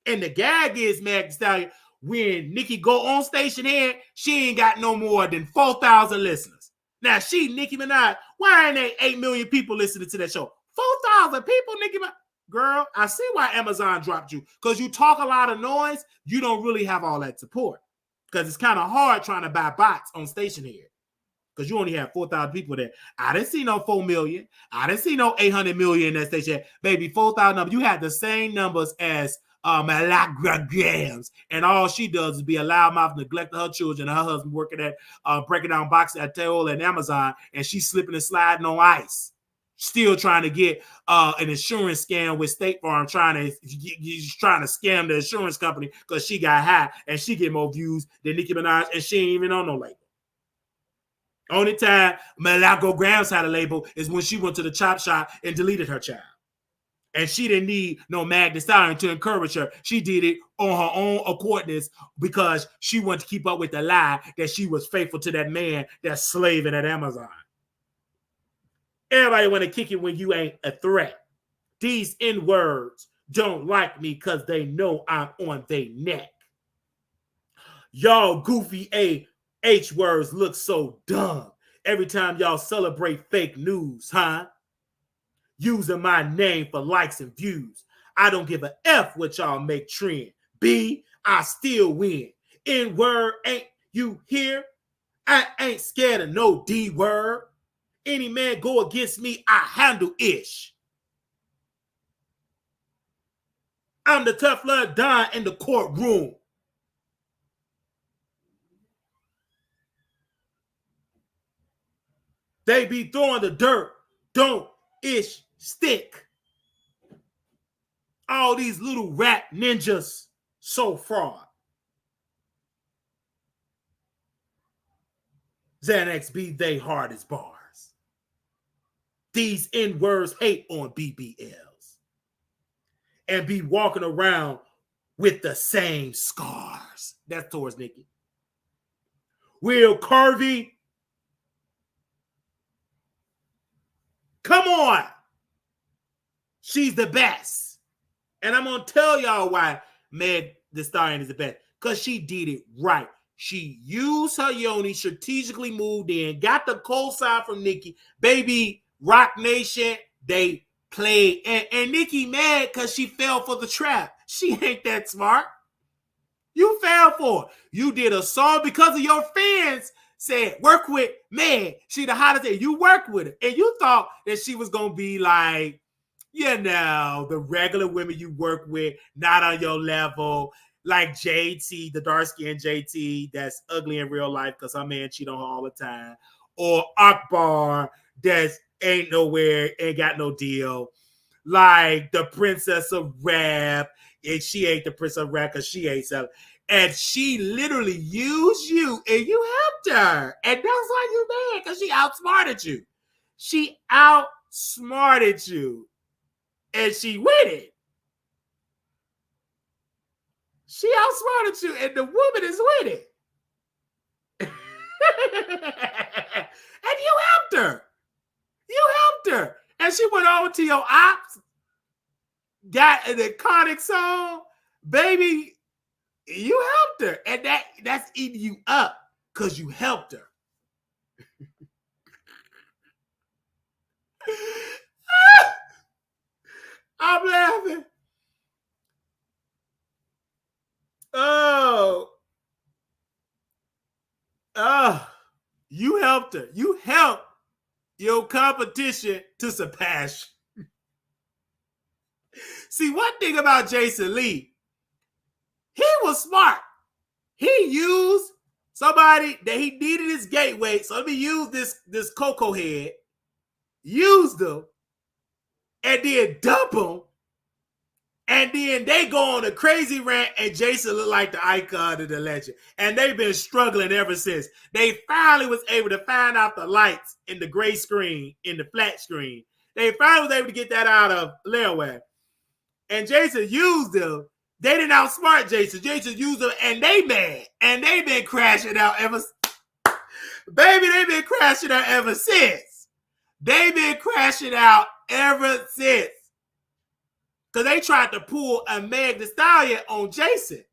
And the gag is, Meg Thee Stallion, when Nicki go on station here, she ain't got no more than 4,000 listeners. Now, Nicki Minaj, why ain't there 8 million people listening to that show? 4,000 people, Nicki Minaj. Girl, I see why Amazon dropped you. Because you talk a lot of noise, you don't really have all that support. Because it's kind of hard trying to buy bots on station here. Because you only have 4,000 people there. I didn't see no 4 million. I didn't see no 800 million in that station. Baby, 4,000 numbers. You had the same numbers as Malagrams. And all she does is be a loudmouth, neglect her children, and her husband working at breaking down boxes at Toyota and Amazon, and she's slipping and sliding on ice. Still trying to get an insurance scam with State Farm, trying to scam the insurance company because she got high and she get more views than Nicki Minaj, and she ain't even on no label. Only time Malagrams had a label is when she went to the chop shop and deleted her child. And she didn't need no Meg Thee Stallion to encourage her. She did it on her own accordness because she wanted to keep up with the lie that she was faithful to that man that's slaving at Amazon. Everybody want to kick it when you ain't a threat. These N-words don't like me because they know I'm on their neck. Y'all goofy A-H words look so dumb every time y'all celebrate fake news, huh? Using my name for likes and views. I don't give a F what y'all make trend. B, I still win. N-word, ain't you here? I ain't scared of no D-word. Any man go against me, I handle ish. I'm the tough love Don in the courtroom. They be throwing the dirt, don't ish stick. All these little rap ninjas, so fraud. Xanax be they hardest bars. these N-words hate on BBLs and be walking around with the same scars. That's towards Nicki. Will Curvy, come on. She's the best. And I'm going to tell y'all why Meg Thee Stallion is the best. Because she did it right. She used her yoni, strategically moved in, got the cosign from Nicki. Baby, Rock Nation, they played. And Nicki mad because she fell for the trap. She ain't that smart. You fell for it. You did a song because of your fans said, work with Meg. She the hottest thing. You worked with her. And you thought that she was going to be like, you know, the regular women you work with, not on your level. Like JT, the dark-skinned JT, that's ugly in real life because her man cheat on her all the time. Or Akbar, that's ain't nowhere, ain't got no deal. Like the Princess of Rap, and she ain't the Princess of Rap because she ain't selling. And she literally used you, and you helped her. And that's why you mad, because she outsmarted you. She outsmarted you. And she with it. She outsmarted you, and the woman is with it. And you helped her. You helped her. And she went over to your ops, got an iconic song. Baby, you helped her. And that's eating you up because you helped her. I'm laughing. Oh, you helped her. You helped your competition to surpass. See, one thing about Jason Lee, he was smart. He used somebody that he needed his gateway. So let me use this Coco head, use them, and then dump them. And then they go on a crazy rant, and Jason looked like the icon of the legend. And they've been struggling ever since. They finally was able to find out the lights in the gray screen, in the flat screen. They finally was able to get that out of layaway. And Jason used them. They didn't outsmart Jason. Jason used them, and they mad. And they've been crashing out ever since. Baby, they've been crashing out ever since. They've been crashing out ever since. Because they tried to pull a Meg Thee Stallion on Jason.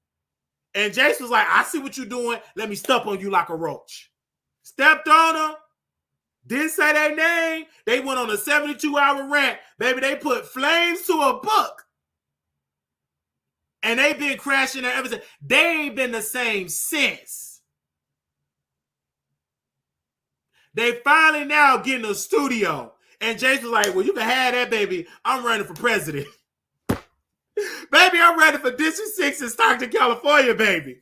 And Jason was like, I see what you're doing. Let me step on you like a roach. Stepped on them. Didn't say their name. They went on a 72-hour rant. Baby, they put flames to a book. And they've been crashing there ever since. They ain't been the same since. They finally now get in a studio. And Jason's like, well, you can have that, baby. I'm running for president. Baby, I'm ready for District 6 in Stockton, California, baby.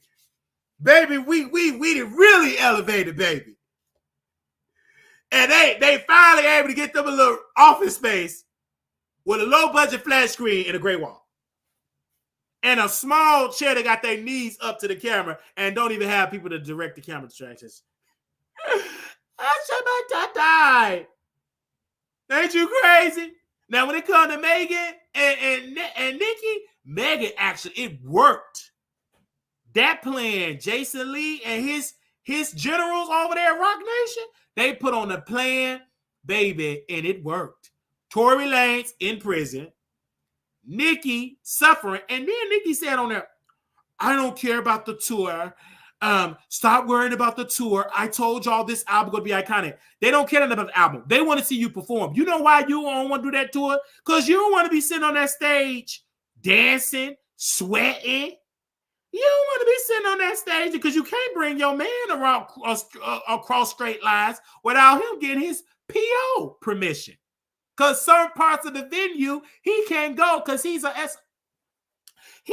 Baby, we did really elevated, baby. And they finally able to get them a little office space with a low-budget flat screen and a gray wall. And a small chair that got their knees up to the camera and don't even have people to direct the camera distractions. I ain't you crazy? Now, when it comes to Megan and Nicki, Megan actually, it worked. That plan, Jason Lee and his generals over there at Rock Nation, they put on a plan, baby, and it worked. Tory Lanez in prison, Nicki suffering, and then Nicki said on there, I don't care about the tour. Stop worrying about the tour. I told y'all this album gonna be iconic. They don't care about the album. They want to see you perform. You know why you don't want to do that tour? Because you don't want to be sitting on that stage dancing, sweating. You don't want to be sitting on that stage because you can't bring your man around across straight lines without him getting his PO permission. Because certain parts of the venue he can't go because he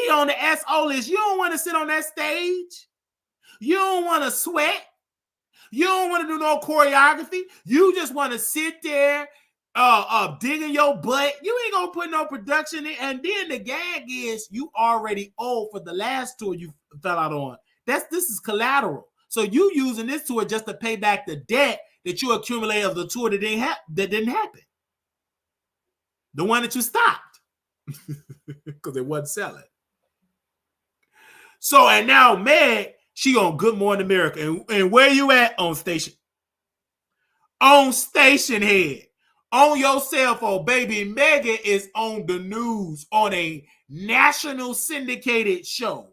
on the SO list. You don't want to sit on that stage. You don't want to sweat. You don't want to do no choreography. You just want to sit there digging your butt. You ain't going to put no production in. And then the gag is you already owe for the last tour you fell out on. This is collateral. So you using this tour just to pay back the debt that you accumulated of the tour that didn't happen. The one that you stopped because it wasn't selling. So, and now Meg, she on Good Morning America. And where you at? On station. On station head. On your cell phone, baby. Megan is on the news on a national syndicated show.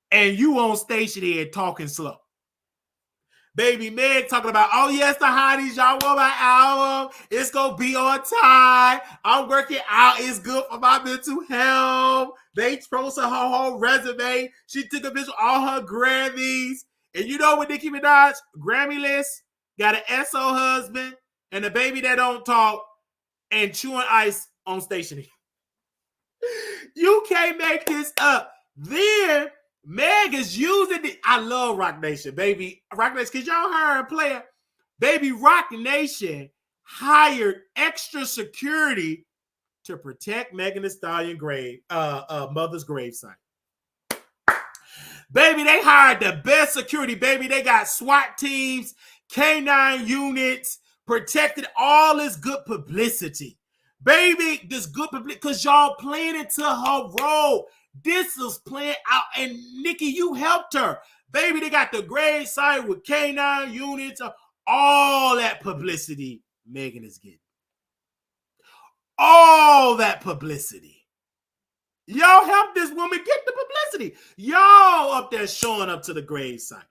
And you on station head talking slow. Baby Meg talking about, oh yes, the hotties, y'all want my album. It's gonna be on time. I'm working out. It's good for my mental health. They posted her whole resume. She took a picture of all her Grammys. And you know what Nicki Minaj? Grammy list, got an SO husband, and a baby that don't talk, and chewing ice on station. You can't make this up. Then Meg is using it. I love Rock Nation, baby. Rock Nation, because y'all heard her play it. Baby, Rock Nation hired extra security to protect Megan Thee Stallion mother's gravesite. Baby, they hired the best security, baby. They got SWAT teams, K9 units, protected all this good publicity. Baby, this good publicity, because y'all playing into her role. This is playing out, and Nicki, you helped her. Baby, they got the grave site with K9 units, all that publicity Megan is getting. All that publicity. Y'all helped this woman get the publicity. Y'all up there showing up to the grave site.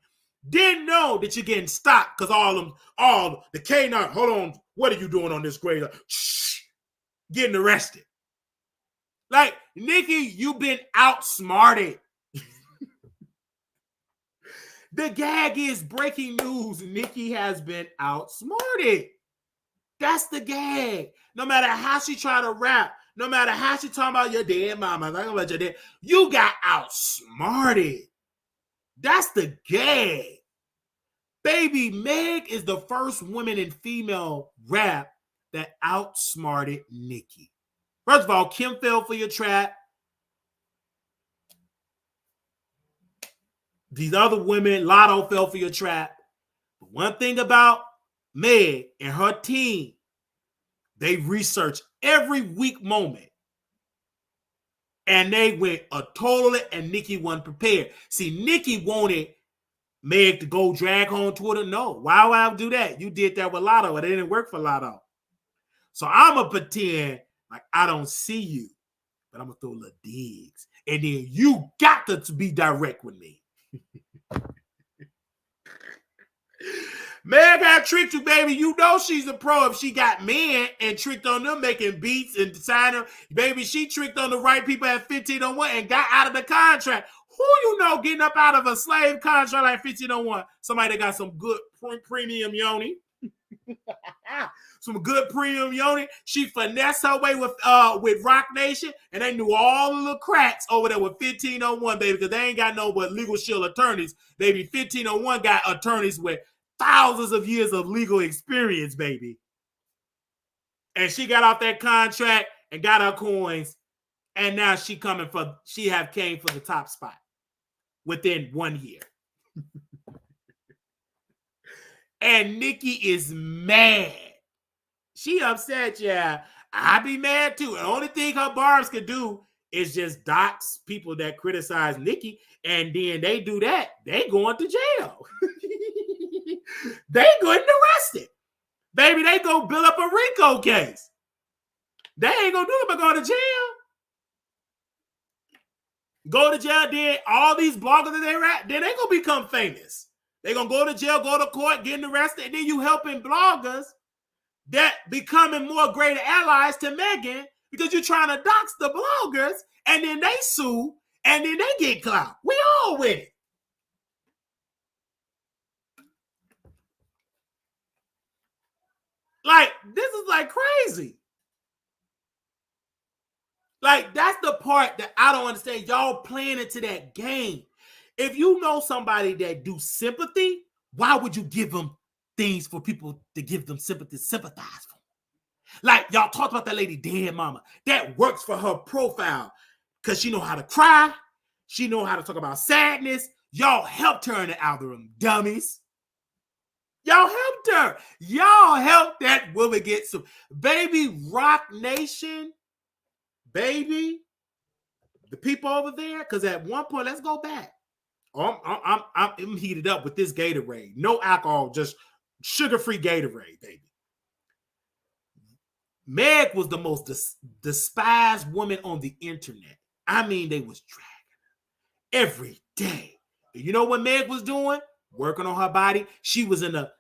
Didn't know that you're getting stopped because all the K9, hold on, what are you doing on this grave? Shh, getting arrested. Like, Nicki, you've been outsmarted. The gag is breaking news. Nicki has been outsmarted. That's the gag. No matter how she try to rap, no matter how she talking about your dead mama, like about your dad, you got outsmarted. That's the gag. Baby, Meg is the first woman in female rap that outsmarted Nicki. First of all, Kim fell for your trap. These other women, Lotto fell for your trap. But one thing about Meg and her team, they research every weak moment. And they went a totally, and Nicki wasn't prepared. See, Nicki wanted Meg to go drag home Twitter. No, why would I do that? You did that with Lotto, and it didn't work for Lotto. So I'm going to pretend like I don't see you, but I'm going to throw little digs. And then you got to be direct with me. Meg got tricked you, baby. You know she's a pro if she got men and tricked on them making beats and designer. Baby, she tricked on the right people at 1501 and got out of the contract. Who you know getting up out of a slave contract like 1501? Somebody that got some good premium yoni. Some good premium yoni. She finessed her way with Rock Nation, and they knew all the little cracks over there with 1501, baby, because they ain't got no but legal shield attorneys. Baby, 1501 got attorneys with thousands of years of legal experience, baby. And she got off that contract and got her coins, and now she came for the top spot within 1 year. And Nicki is mad. She upset, yeah. I be mad too. The only thing her barbs could do is just dox people that criticize Nicki, and then they do that. They going to jail. They getting arrested. Baby, they go build up a RICO case. They ain't gonna do it but go to jail. Go to jail, then all these bloggers that they rap, then they gonna become famous. They gonna go to jail, go to court, getting arrested, and then you helping bloggers that becoming more greater allies to Megan because you're trying to dox the bloggers, and then they sue, and then they get clout. We all with it. Like, this is like crazy. Like, that's the part that I don't understand. Y'all playing into that game. If you know somebody that do sympathy, why would you give them things for people to give them sympathy, sympathize for? Like, y'all talked about that lady, dead mama. That works for her profile because she know how to cry. She know how to talk about sadness. Y'all helped her in the algorithm, dummies. Y'all helped her. Y'all helped that woman get some. Baby, Rock Nation baby, the people over there, because at one point, let's go back. I'm heated up with this Gatorade. No alcohol, just sugar-free Gatorade, baby. Meg was the most despised woman on the internet. I mean, they was dragging her every day. And you know what Meg was doing? Working on her body. She was in the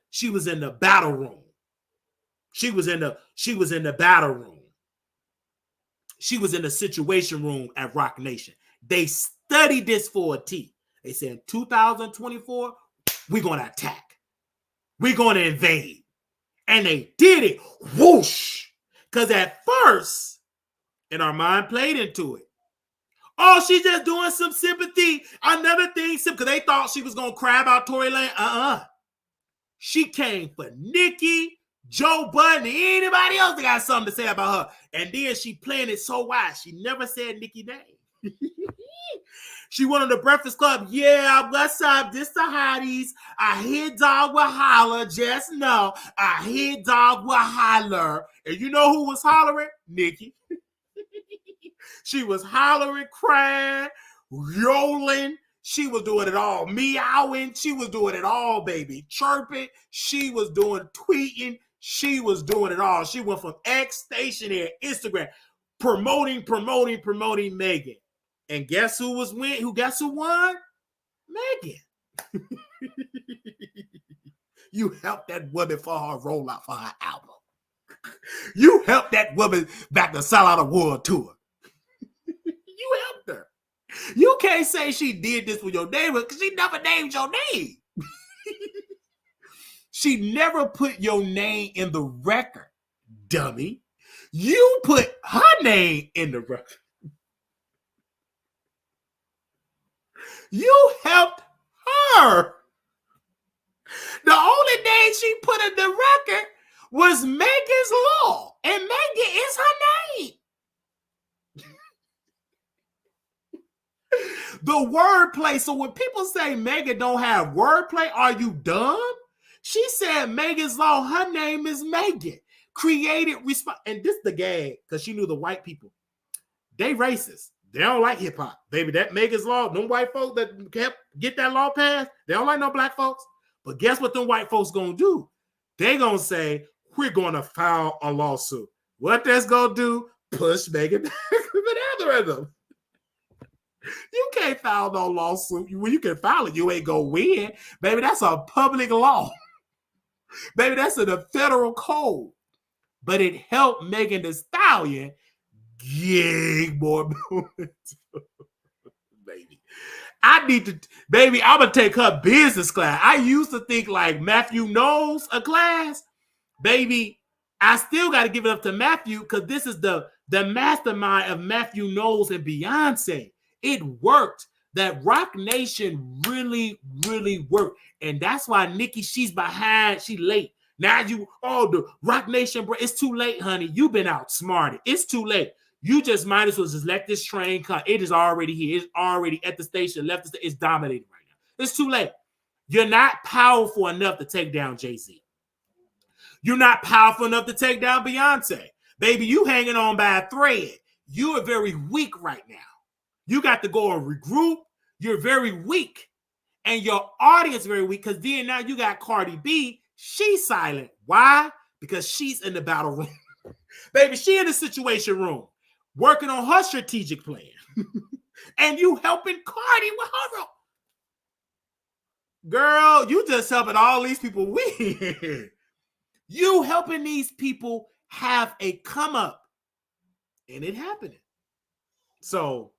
battle room. She was in the battle room. She was in the situation room at Rock Nation. They studied this for a T. They said in 2024, we're going to attack. We're going to invade. And they did it. Whoosh. Because at first, and our mind played into it. Oh, she's just doing some sympathy. Another thing, because they thought she was going to cry about Tory Lanez. She came for Nicki, Joe Budden, and anybody else that got something to say about her. And then she playing it so wise. She never said Nicki's name. She went on the Breakfast Club. Yeah, what's up? This the hotties. I hear dog will holler. Just know I hear dog will holler. And you know who was hollering? Nicki. She was hollering, crying, yodeling. She was doing it all. Meowing. She was doing it all, baby. Chirping. She was doing tweeting. She was doing it all. She went from X, stationary, Instagram, promoting Megan. And guess who was win? Guess who won? Megan. You helped that woman for her rollout for her album. You helped that woman back to sell out a world tour. You helped her. You can't say she did this with your neighbor because she never named your name. She never put your name in the record, dummy. You put her name in the record. You helped her. The only name she put in the record was Megan's Law, and Megan is her name. The wordplay. So when people say Megan don't have wordplay, are you dumb? She said Megan's Law. Her name is Megan. Created response, and this the gag because she knew the white people. They racist. They don't like hip hop, baby. That Megan's Law. Them white folks that kept get that law passed. They don't like no black folks. But guess what them white folks gonna do? They gonna say we're gonna file a lawsuit. What that's gonna do? Push Megan back with an algorithm. You can't file no lawsuit. When you can file it, you ain't gonna win. Baby, that's a public law. Baby, that's in the federal code. But it helped Megan Thee Stallion get more momentum. Baby. Baby, I'm gonna take her business class. I used to think like Matthew knows a class. Baby, I still got to give it up to Matthew because this is the mastermind of Matthew Knowles and Beyonce. It worked. That Rock Nation really, really worked. And that's why Nicki, she's behind. She late. Now the Rock Nation, bro, it's too late, honey. You've been outsmarted. It's too late. You just might as well just let this train come. It is already here. It's already at the station, left the station. It's dominating right now. It's too late. You're not powerful enough to take down Jay-Z. You're not powerful enough to take down Beyonce. Baby, you hanging on by a thread. You are very weak right now. You got to go and regroup. You're very weak. And your audience very weak because then now you got Cardi B. She's silent. Why? Because she's in the battle room. Baby, she in the situation room working on her strategic plan. And you helping Cardi with her role. Girl, you just helping all these people win. You helping these people have a come up. And it happening. So,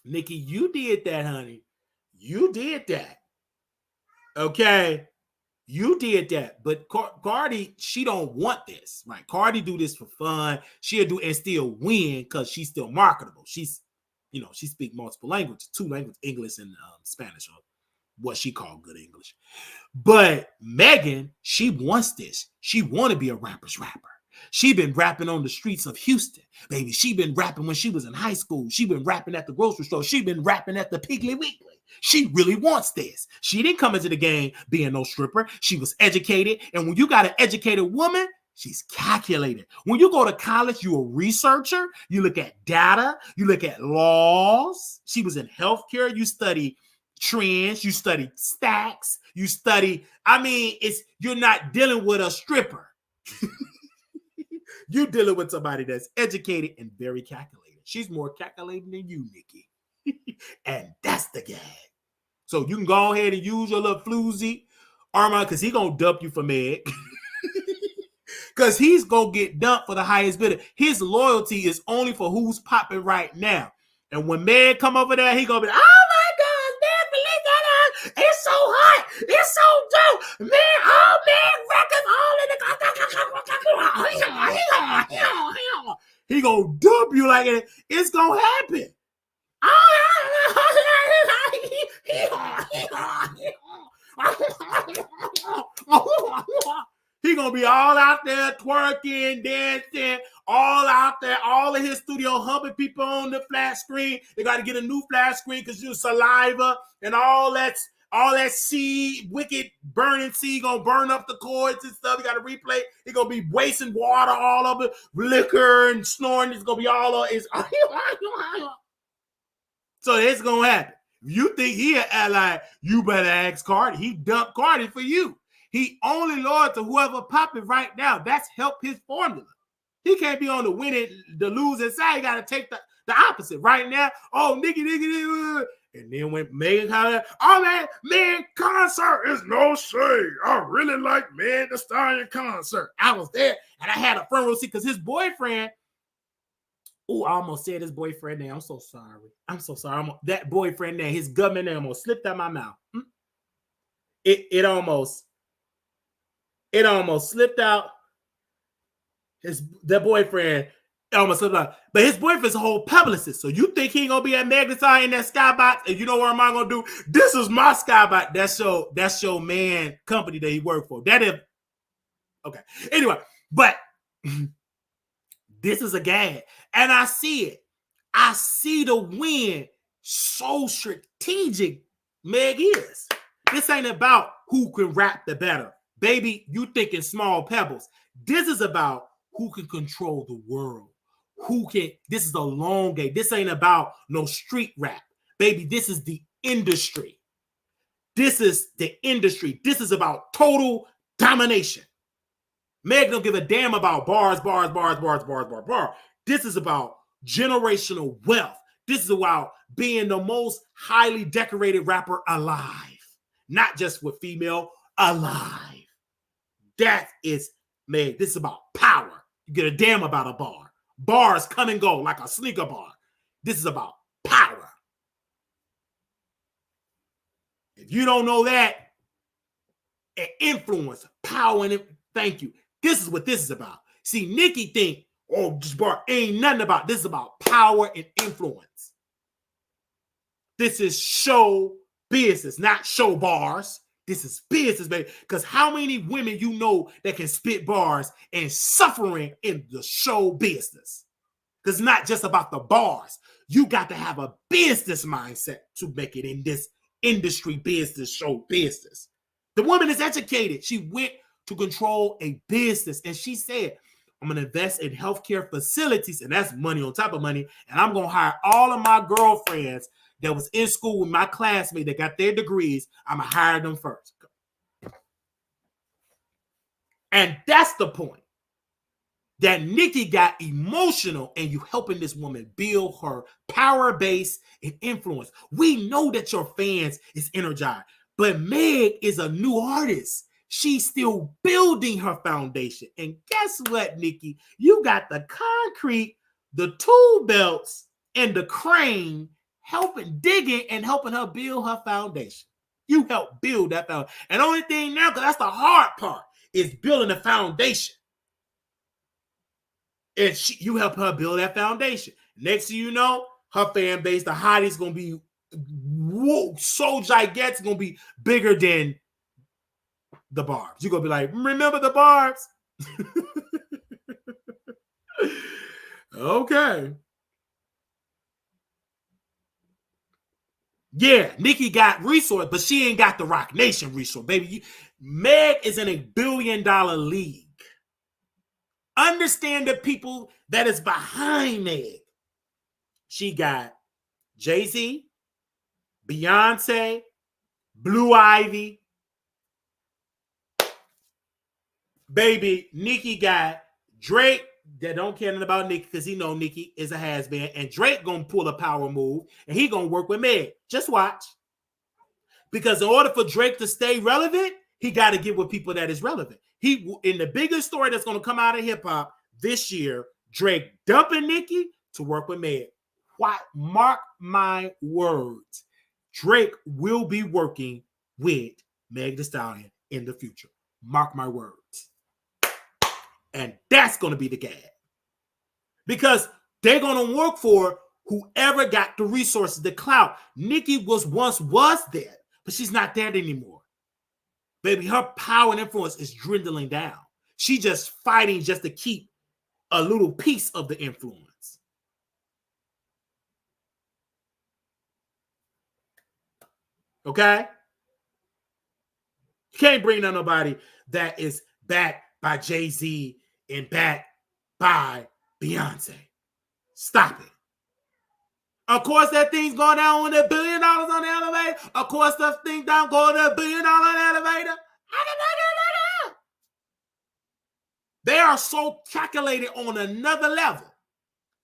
Nicki, you did that, honey. You did that. Okay? You did that. But Cardi, she don't want this. Right? Cardi do this for fun. She'll do and still win because she's still marketable. She's, she speaks multiple languages, 2 languages, English and Spanish, or what she called good English. But Megan, she wants this. She want to be a rapper's rapper. She been rapping on the streets of Houston, baby. She been rapping when she was in high school. She been rapping at the grocery store. She been rapping at the Piggly Wiggly. She really wants this. She didn't come into the game being no stripper. She was educated. And when you got an educated woman, She's calculated. When you go to college, you're a researcher. You look at data. You look at laws. She was in healthcare. You study trends. You study stacks. You study. I mean, you're not dealing with a stripper. You're dealing with somebody that's educated and very calculated. She's more calculated than you, Nicki. And that's the gag. So you can go ahead and use your little floozy Armand, because he's going to dump you for Meg. Because he's going to get dumped for the highest bidder. His loyalty is only for who's popping right now. And when Meg come over there, he going to be, oh my God, man, it's so hot. It's so dope. Man, all Meg records, all in the... He going to dump you like it. It's going to happen. He gonna be all out there twerking, dancing, all out there, all in his studio, humping people on the flat screen. They got to get a new flat screen because your saliva and all that seed, wicked burning seed, gonna burn up the cords and stuff. You got to replay. He gonna be wasting water all over, liquor and snoring. It's gonna be all over. So it's gonna happen. If you think he an ally, you better ask Cardi. He dumped Cardi for you. He only loyal to whoever popping right now. That's helped his formula. He can't be on the winning, the losing side. He got to take the opposite right now. Oh, Nicki. And then when Megan hollered, oh, man, concert is no shade. I really like Man the Stallion concert. I was there, and I had a front row seat because his boyfriend, oh, I almost said his boyfriend name. I'm so sorry. That boyfriend name, his government name almost slipped out my mouth. It almost slipped out. That boyfriend almost slipped out. But his boyfriend's a whole publicist. So you think he ain't gonna be at Magnify in that skybox? And you know what am I gonna do? This is my skybox. That's your man company that he worked for. That is okay. Anyway, but this is a gag. And I see it. I see the win. So strategic Meg is. This ain't about who can rap the better. Baby, you thinking small pebbles. This is about who can control the world. This is a long game. This ain't about no street rap. Baby, this is the industry. This is the industry. This is about total domination. Meg don't give a damn about bars. This is about generational wealth. This is about being the most highly decorated rapper alive. Not just with female, alive. That is Meg. This is about power. You get a damn about a bar. Bars come and go like a sneaker bar. This is about power. If you don't know that, and influence, power, and thank you. This is what this is about. See, Nicki think, oh, this bar ain't nothing about. This is about power and influence. This is show business, not show bars. This is business, baby. Because how many women you know that can spit bars and suffering in the show business? Because it's not just about the bars. You got to have a business mindset to make it in this industry business, show business. The woman is educated. She went to control a business. And she said, I'm going to invest in healthcare facilities. And that's money on top of money. And I'm going to hire all of my girlfriends that was in school with my classmates that got their degrees. I'm going to hire them first. And that's the point. That Nicki got emotional and you helping this woman build her power base and influence. We know that your fans is energized. But Meg is a new artist. She's still building her foundation. And guess what, Nicki? You got the concrete, the tool belts, and the crane digging and helping her build her foundation. You help build that foundation. And the only thing now, because that's the hard part, is building the foundation. And you help her build that foundation. Next thing you know, her fan base, the hottie's going to be so gigantic, going to be bigger than the Barbs. You're going to be like, remember the Barbs? Okay. Yeah, Nicki got resource, but she ain't got the Roc Nation resource, baby. Meg is in $1 billion league. Understand the people that is behind Meg. She got Jay-Z, Beyonce, Blue Ivy. Baby, Nicki got Drake that don't care about Nicki because he know Nicki is a has-been. And Drake gonna pull a power move and he gonna work with Meg. Just watch. Because in order for Drake to stay relevant, he got to get with people that is relevant. He in the biggest story that's going to come out of hip-hop this year, Drake dumping Nicki to work with Meg. Why? Mark my words. Drake will be working with Meg Thee Stallion in the future. Mark my words. And that's going to be the gag. Because they're going to work for whoever got the resources, the clout. Nicki was there, but she's not there anymore. Baby, her power and influence is dwindling down. She just fighting just to keep a little piece of the influence. Okay? You can't bring down nobody that is backed by Jay-Z and backed by Beyonce. Stop it. Of course, that thing's going down with $1 billion on the elevator. Of course, that thing down going to $1 billion on the elevator. They are so calculated on another level.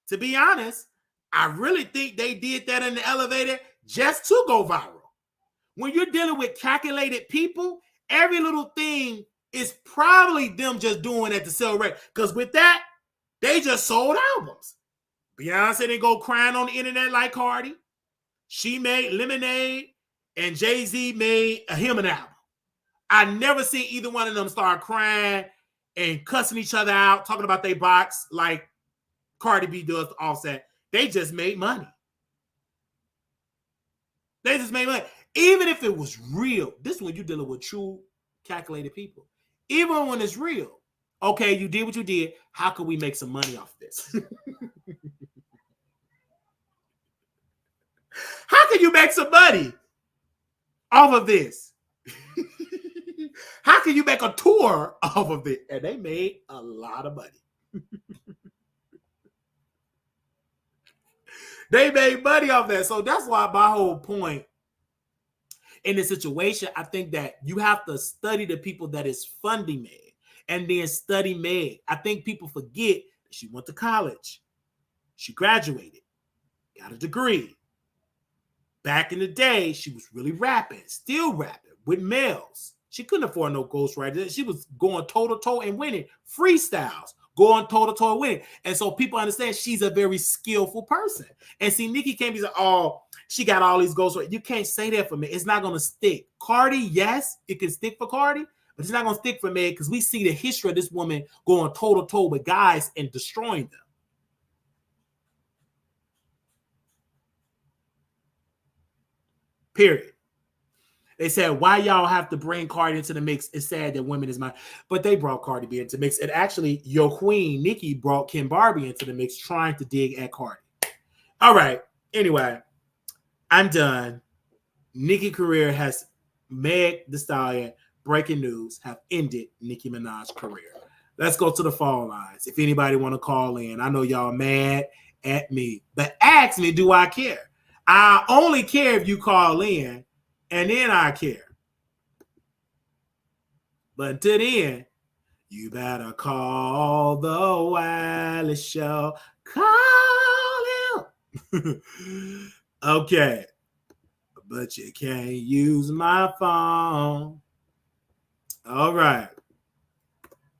To be honest, I really think they did that in the elevator just to go viral. When you're dealing with calculated people, every little thing is probably them just doing at the sell rate. Because with that, they just sold albums. Beyonce didn't go crying on the internet like Cardi. She made Lemonade, and Jay-Z made him an album. I never seen either one of them start crying and cussing each other out, talking about their box like Cardi B does to Offset. They just made money. They just made money. Even if it was real, this is when you're dealing with true calculated people. Even when it's real, okay, you did what you did. How can we make some money off this? How can you make some money off of this? How can you make a tour off of it? And they made a lot of money. They made money off that. So that's why my whole point in this situation, I think that you have to study the people that is funding Meg and then study Meg. I think people forget that she went to college. She graduated, got a degree. Back in the day, she was really rapping, still rapping with males. She couldn't afford no ghostwriter. She was going toe-to-toe and winning. Freestyles, going toe-to-toe and winning. And so people understand she's a very skillful person. And see, Nicki can't be like, oh, she got all these ghostwriters. You can't say that for me. It's not going to stick. Cardi, yes, it can stick for Cardi, but it's not going to stick for me because we see the history of this woman going toe-to-toe with guys and destroying them. Period. They said, why y'all have to bring Cardi into the mix? It's sad that women is mine. But they brought Cardi B into the mix. And actually, your queen, Nicki, brought Kim Barbie into the mix trying to dig at Cardi. All right. Anyway, I'm done. Nicki career has Meg Thee Stallion, breaking news, have ended Nicki Minaj's career. Let's go to the phone lines. If anybody want to call in, I know y'all mad at me. But ask me, do I care? I only care if you call in, and then I care. But until then, you better call the Wireless Show. Call him. Okay. But you can't use my phone. All right.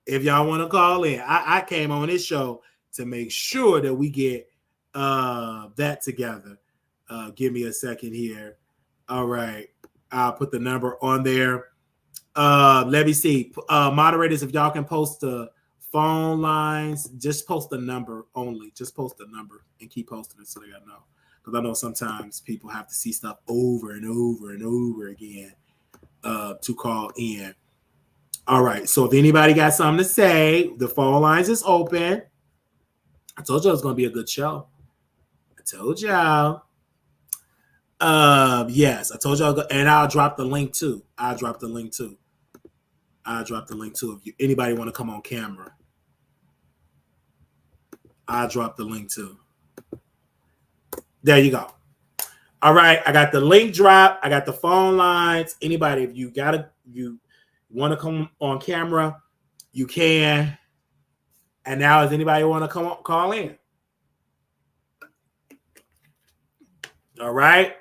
If y'all want to call in, I came on this show to make sure that we get that together. Give me a second here. All right. I'll put the number on there. Let me see. Moderators, if y'all can post the phone lines, just post the number only. Just post the number and keep posting it so they gotta know. Because I know sometimes people have to see stuff over and over and over again to call in. All right. So if anybody got something to say, the phone lines is open. I told you it was going to be a good show. I told y'all. Yes, I told y'all, and I'll drop the link too. If anybody want to come on camera. I'll drop the link too. There you go. All right, I got the link drop. I got the phone lines. Anybody, if you want to come on camera, you can. And now, does anybody want to call in? All right.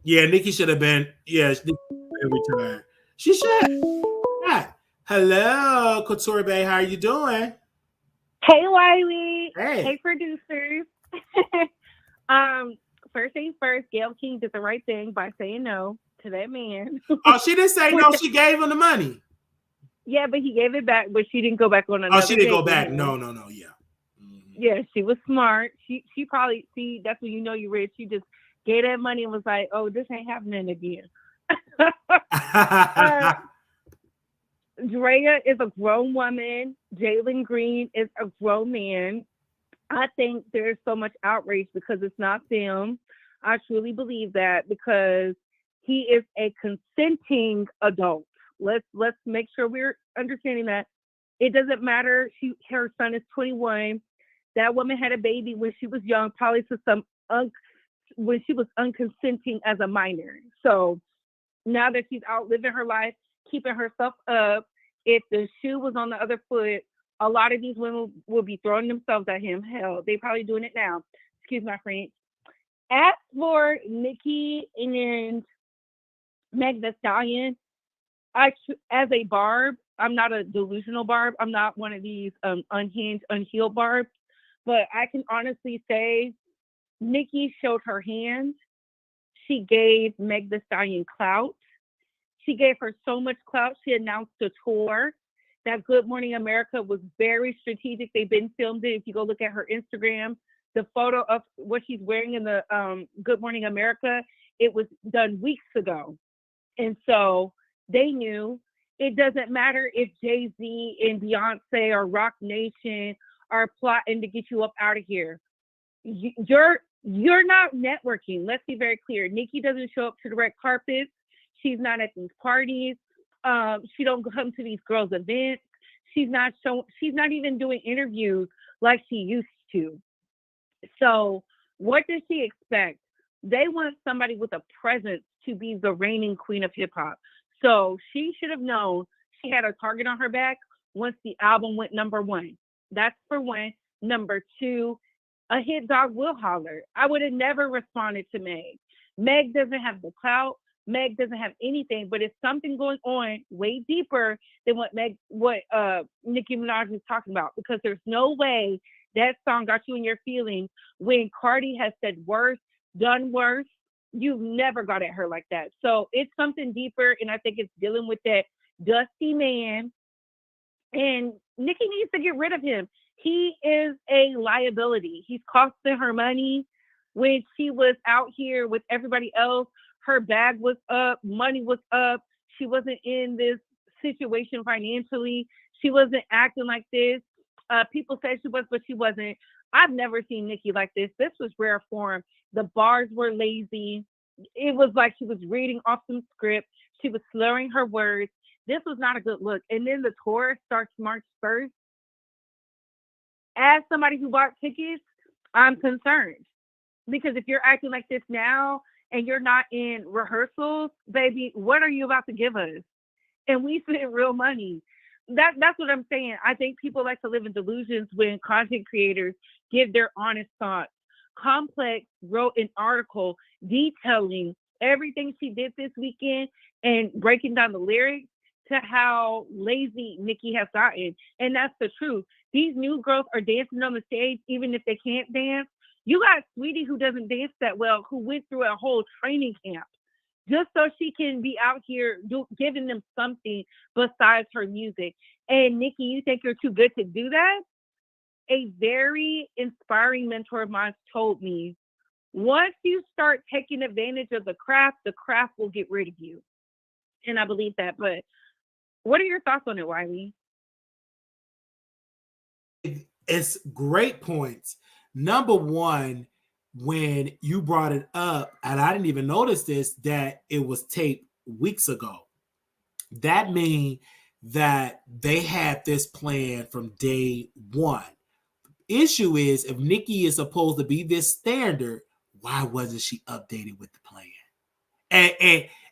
Yeah, Nicki should have been. Yeah, every time she should. Yeah. Hello, Couture Bay. How are you doing? Hey, Wiley. Hey. Hey, producers. First things first, Gayle King did the right thing by saying no to that man. Oh, she didn't say no. She gave him the money. Yeah, but he gave it back, but she didn't go back on another. Oh, she didn't date go back. with him. No. Yeah. Mm-hmm. Yeah, she was smart. She probably that's when you know you're rich. She just gave that money and was like, "Oh, this ain't happening again." Draya is a grown woman. Jalen Green is a grown man. I think there's so much outrage because it's not them. I truly believe that because he is a consenting adult. Let's make sure we're understanding that. It doesn't matter. Her son is 21. That woman had a baby when she was young, probably to some when she was unconsenting as a minor. So now that she's out living her life, keeping herself up, if the shoe was on the other foot, a lot of these women will be throwing themselves at him. Hell, they probably doing it now. Excuse my French. As for Nicki and Meg Thee Stallion, as a barb, I'm not a delusional barb. I'm not one of these unhinged, unhealed barbs. But I can honestly say Nicki showed her hand. She gave Meg Thee Stallion clout. She gave her so much clout. She announced a tour. That Good Morning America was very strategic. They've been filmed it. If you go look at her Instagram, the photo of what she's wearing in the Good Morning America, it was done weeks ago. And so they knew it doesn't matter if Jay-Z and Beyonce or Rock Nation are plotting to get you up out of here. You're not networking. Let's be very clear. Nicki doesn't show up to the red carpets. She's not at these parties. She don't come to these girls' events. She's not even doing interviews like she used to. So what does she expect? They want somebody with a presence to be the reigning queen of hip hop. So she should have known she had a target on her back once the album went #1. That's for one. Number two, a hit dog will holler. I would have never responded to Meg. Meg doesn't have the clout. Meg doesn't have anything, but it's something going on way deeper than what Nicki Minaj is talking about, because there's no way that song got you in your feelings when Cardi has said worse, done worse. You've never got at her like that. So it's something deeper, and I think it's dealing with that dusty man. And Nicki needs to get rid of him. He is a liability. He's costing her money. When she was out here with everybody else, her bag was up, money was up. She wasn't in this situation financially. She wasn't acting like this. People said she was, but she wasn't. I've never seen Nicki like this. This was rare form. The bars were lazy. It was like she was reading off some script. She was slurring her words. This was not a good look. And then the tour starts March 1st. As somebody who bought tickets, I'm concerned. Because if you're acting like this now and you're not in rehearsals, baby, what are you about to give us? And we spent real money. That's what I'm saying. I think people like to live in delusions when content creators give their honest thoughts. Complex wrote an article detailing everything she did this weekend and breaking down the lyrics to how lazy Nicki has gotten. And that's the truth. These new girls are dancing on the stage even if they can't dance. You got Sweetie, who doesn't dance that well, who went through a whole training camp just so she can be out here giving them something besides her music. And Nicki, you think you're too good to do that? A very inspiring mentor of mine told me, once you start taking advantage of the craft will get rid of you. And I believe that. But what are your thoughts on it, Wiley? It's great points. Number one, when you brought it up, and I didn't even notice this, that it was taped weeks ago. That means that they had this plan from day one. issue is, if Nicki is supposed to be this standard, why wasn't she updated with the plan?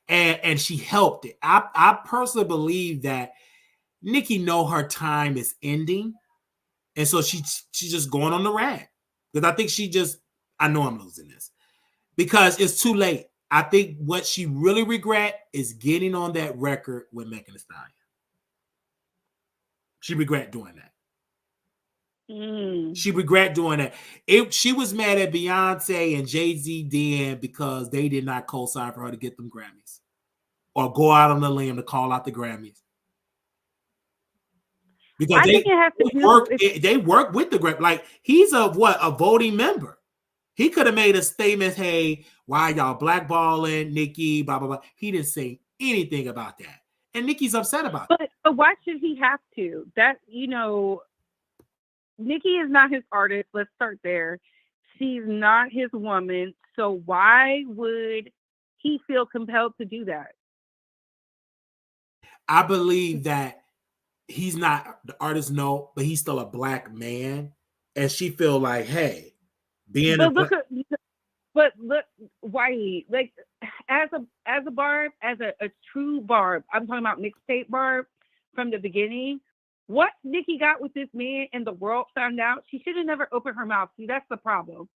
And she helped it. I personally believe that Nicki know her time is ending, and so she's just going on the rant. Because I think I know I'm losing this because it's too late. I think what she really regret is getting on that record with Megan Thee Stallion. She regret doing that. She regret doing that. She was mad at Beyonce and Jay-Z then because they did not co-sign for her to get them Grammys or go out on the limb to call out the Grammys. Because they work with the Grammy. Like, he's a voting member. He could have made a statement, hey, why y'all blackballing Nicki, blah, blah, blah. He didn't say anything about that. And Nicki's upset about it. But why should he have to? Nicki is not his artist. Let's start there. She's not his woman. So why would he feel compelled to do that? I believe that he's not the artist, no, but he's still a black man. And she feel like, hey, look, Wiley, like as a Barb, as a true Barb, I'm talking about mixtape Barb from the beginning. What Nicki got with this man and the world found out, she should have never opened her mouth. See, that's the problem.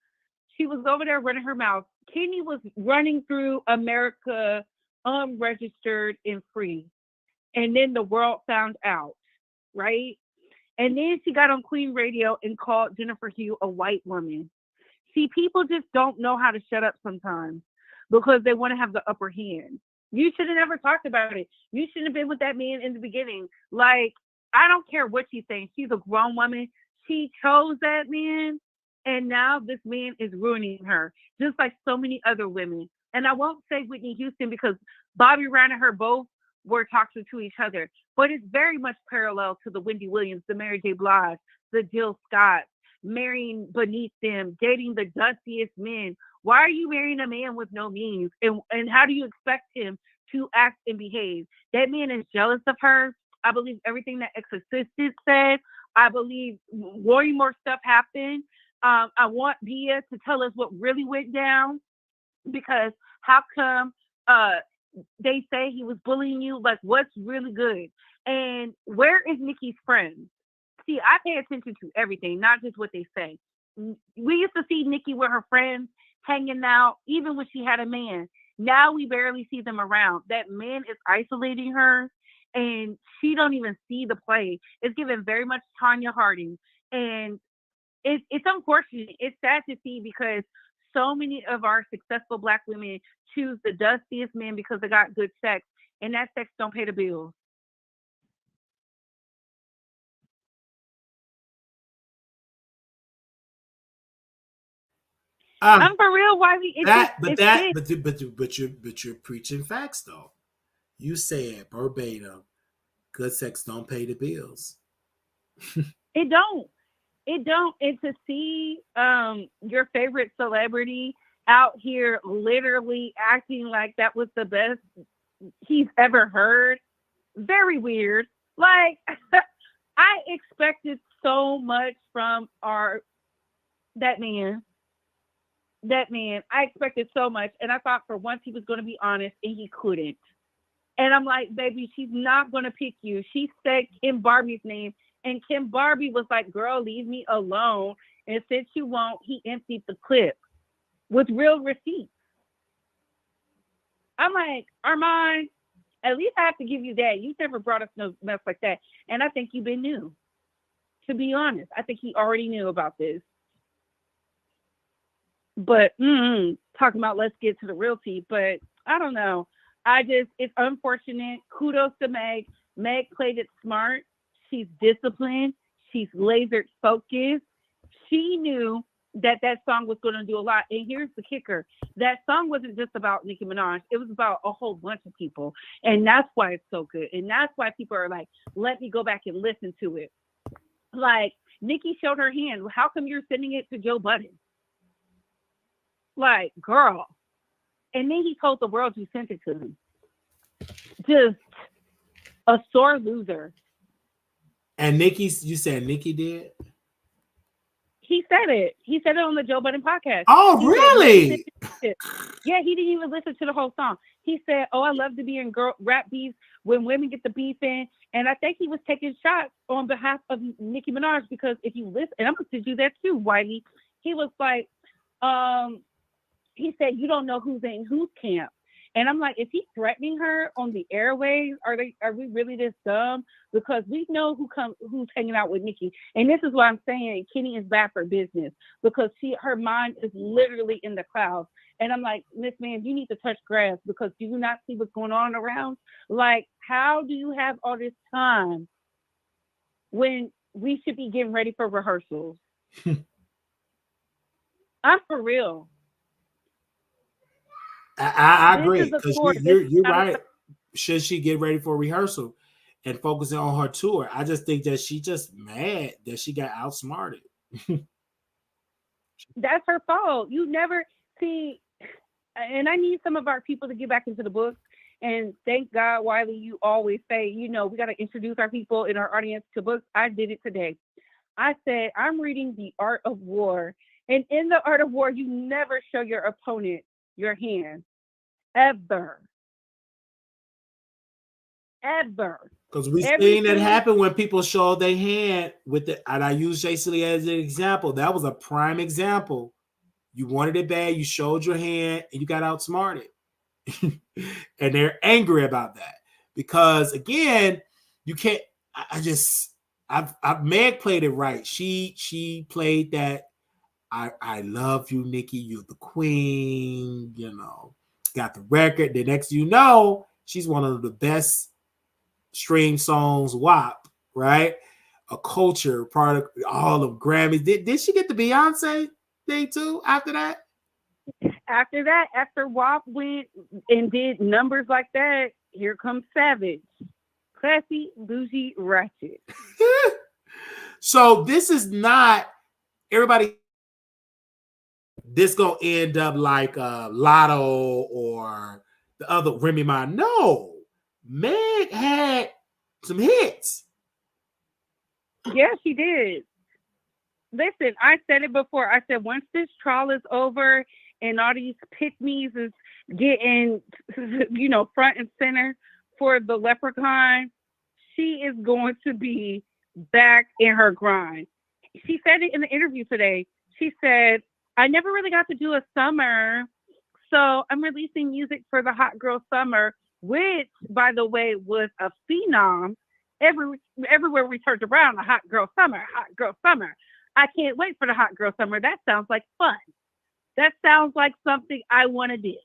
She was over there running her mouth. Kenny was running through America unregistered and free. And then the world found out, right? And then she got on Queen Radio and called Jennifer Hugh a white woman. See, people just don't know how to shut up sometimes because they want to have the upper hand. You should have never talked about it. You shouldn't have been with that man in the beginning. Like, I don't care what she's saying. She's a grown woman. She chose that man. And now this man is ruining her, just like so many other women. And I won't say Whitney Houston because Bobby Brown and her both were toxic to each other. But it's very much parallel to the Wendy Williams, the Mary J. Blige, the Jill Scott, marrying beneath them, dating the dustiest men. Why are you marrying a man with no means? And how do you expect him to act and behave? That man is jealous of her. I believe everything that ex-assistant said. I believe way more stuff happened. I want Bia to tell us what really went down, because how come they say he was bullying you? Like, what's really good? And where is Nicki's friends? See, I pay attention to everything, not just what they say. We used to see Nicki with her friends hanging out, even when she had a man. Now we barely see them around. That man is isolating her, and she don't even see the play. It's given very much Tanya Harding, and it's unfortunate. It's sad to see because so many of our successful Black women choose the dustiest men because they got good sex, and that sex don't pay the bills. I'm for real, Wiley. But you're preaching facts though. You said verbatim, good sex don't pay the bills. It don't. And to see your favorite celebrity out here literally acting like that was the best he's ever heard, very weird. Like, I expected so much from that man. I expected so much, and I thought for once he was going to be honest, and he couldn't. And I'm like, baby, she's not going to pick you. She said Kim Barbie's name, and Kim Barbie was like, girl, leave me alone. And since you won't, he emptied the clip with real receipts. I'm like, Armand, at least I have to give you that. You never brought us no mess like that. And I think you've been new. To be honest, I think he already knew about this. But talking about let's get to the real tea. But I don't know. It's unfortunate. Kudos to Meg. Meg played it smart. She's disciplined. She's laser focused. She knew that song was going to do a lot. And here's the kicker. That song wasn't just about Nicki Minaj. It was about a whole bunch of people. And that's why it's so good. And that's why people are like, let me go back and listen to it. Like, Nicki showed her hand. How come you're sending it to Joe Budden? Like, girl. And then he told the world you sent it to him. Just a sore loser. And you said Nicki did? He said it. He said it on the Joe Budden podcast. Oh, He really? said, yeah, he didn't even listen to the whole song. He said, "Oh, I love to be in rap beefs when women get the beef in." And I think he was taking shots on behalf of Nicki Minaj because if you listen, and I'm gonna do that too, Wiley. He was like, he said, "You don't know who's in whose camp." And I'm like, is he threatening her on the airways? Are we really this dumb? Because we know who's hanging out with Nicki. And this is why I'm saying Kenny is bad for business because her mind is literally in the clouds. And I'm like, Miss Man, you need to touch grass because do you not see what's going on around? Like, how do you have all this time when we should be getting ready for rehearsals? I'm for real. I agree because you're right. Should she get ready for rehearsal and focusing on her tour? I just think that she just mad that she got outsmarted. That's her fault. You never see, and I need some of our people to get back into the books. And thank God, Wiley, you always say, we got to introduce our people in our audience to books. I did it today. I said, I'm reading The Art of War. And in The Art of War, you never show your opponent your hand. Ever. Because we've seen that happen when people show their hand with it. And I use Jason Lee as an example. That was a prime example. You wanted it bad, you showed your hand, and you got outsmarted. And they're angry about that. Because again, you can't. Meg played it right. She played that. I love you, Nicki. You're the queen. Got the record. The next she's one of the best stream songs. WAP, right? A culture part of all of Grammys. Did she get the Beyonce thing too? After that, after WAP went and did numbers like that, here comes Savage, classy, bougie, ratchet. So this is not everybody. This gonna end up like Lotto or the other Remy Ma. No, Meg had some hits. Yeah, she did. Listen, I said it before. I said once this trial is over and all these pick-me's is getting, front and center for the Leprechaun, she is going to be back in her grind. She said it in the interview today. She said, I never really got to do a summer, so I'm releasing music for the Hot Girl Summer, which, by the way, was a phenom. Everywhere we turned around, a Hot Girl Summer. I can't wait for the Hot Girl Summer. That sounds like fun. That sounds like something I want to do.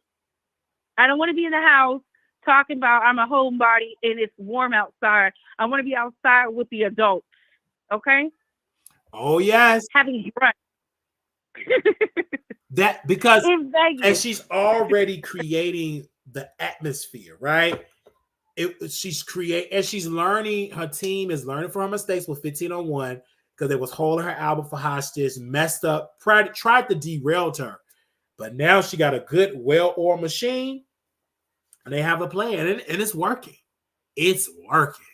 I don't want to be in the house talking about I'm a homebody and it's warm outside. I want to be outside with the adults. Okay? Oh, yes. Having brunch. That because and she's already creating the atmosphere, right? She's learning. Her team is learning from her mistakes with 1501 because they was holding her album for hostage, messed up, tried to derail her, but now she got a good, well-oiled machine, and they have a plan, and it's working. It's working.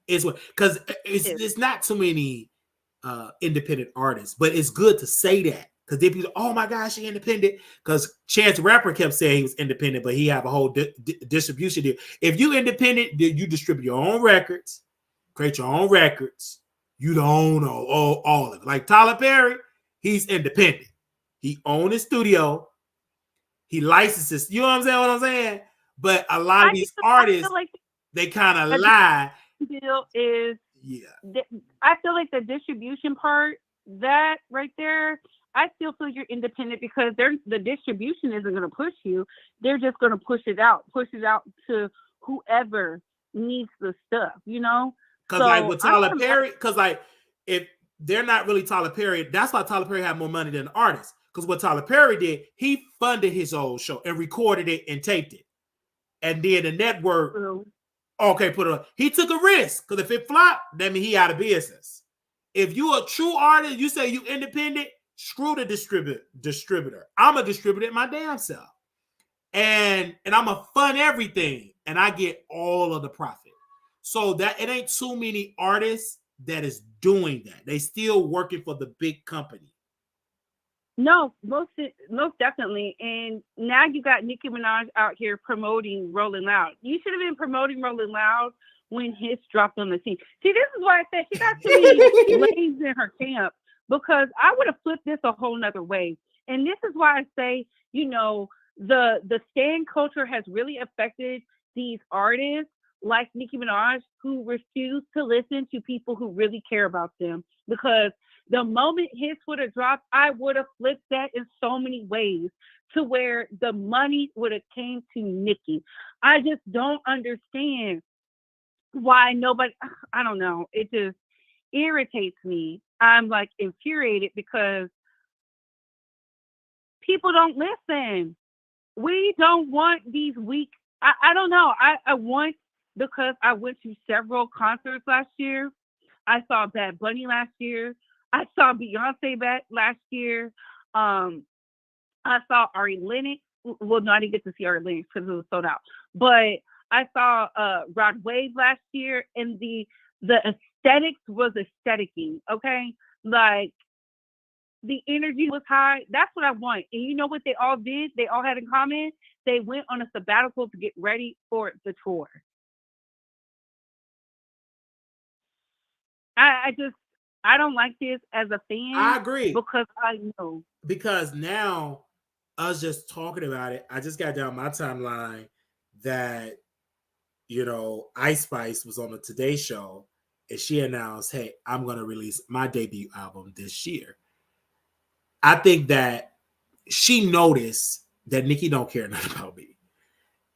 It's because it's not too many independent artists, but it's good to say that because they be like, oh my gosh, she independent. Because Chance the Rapper kept saying he was independent, but he have a whole distribution deal. If you independent, you distribute your own records, create your own records. You don't own all of it. Like Tyler Perry, he's independent. He owns his studio. He licenses. You know what I'm saying? But a lot of these artists, they kind of lie. Deal is I feel like the distribution part, that right there, I still feel you're independent because the distribution isn't going to push you. They're just going to push it out to whoever needs the stuff, Because like with Tyler Perry, because like if they're not really Tyler Perry, that's why Tyler Perry had more money than the artist. Because what Tyler Perry did, he funded his own show and recorded it and taped it, and then the network. Okay, put it on. He took a risk because if it flopped, that means he out of business. If you a true artist, you say you independent, screw the distributor. I'm a distributor my damn self. And I'm going to fund everything. And I get all of the profit. So that it ain't too many artists that is doing that. They still working for the big company. No, most definitely. And now you got Nicki Minaj out here promoting Rolling Loud. You should have been promoting Rolling Loud when Hits dropped on the scene. See, this is why I said she got too many lanes in her camp, because I would have flipped this a whole nother way. And this is why I say, the stan culture has really affected these artists like Nicki Minaj, who refuse to listen to people who really care about them. Because the moment Hits would have dropped, I would have flipped that in so many ways to where the money would have came to Nicki. I just don't understand why nobody, I don't know. It just irritates me. I'm like infuriated because people don't listen. We don't want these weak. I don't know. I want, because I went to several concerts last year. I saw Bad Bunny last year. I saw Beyonce back last year. I saw Ari Lennox. Well, no, I didn't get to see Ari Lennox because it was sold out. But I saw Rod Wave last year, and the aesthetics was aestheticing. Okay, like the energy was high. That's what I want. And you know what they all did? They all had in common. They went on a sabbatical to get ready for the tour. I don't like this as a I fan agree. because I know. Because now us just talking about it, I just got down my timeline that Ice Spice was on the Today Show and she announced, "Hey, I'm going to release my debut album this year." I think that she noticed that Nicki don't care nothing about me,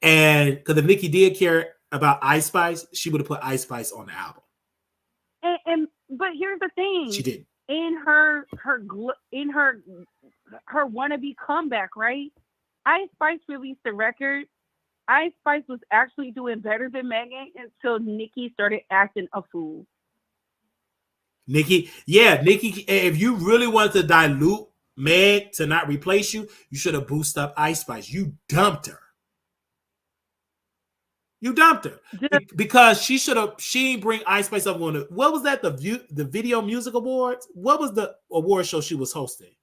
and because if Nicki did care about Ice Spice, she would have put Ice Spice on the album. And but here's the She thing: didn't. in her wannabe comeback, right? Ice Spice released a record. Ice Spice was actually doing better than Megan until Nicki started acting a fool. Nicki, if you really wanted to dilute Meg to not replace you, you should have boosted up Ice Spice. You dumped her. You dumped her because she didn't bring Ice Spice up on the, what was that, the Video Music Awards? What was the award show she was hosting?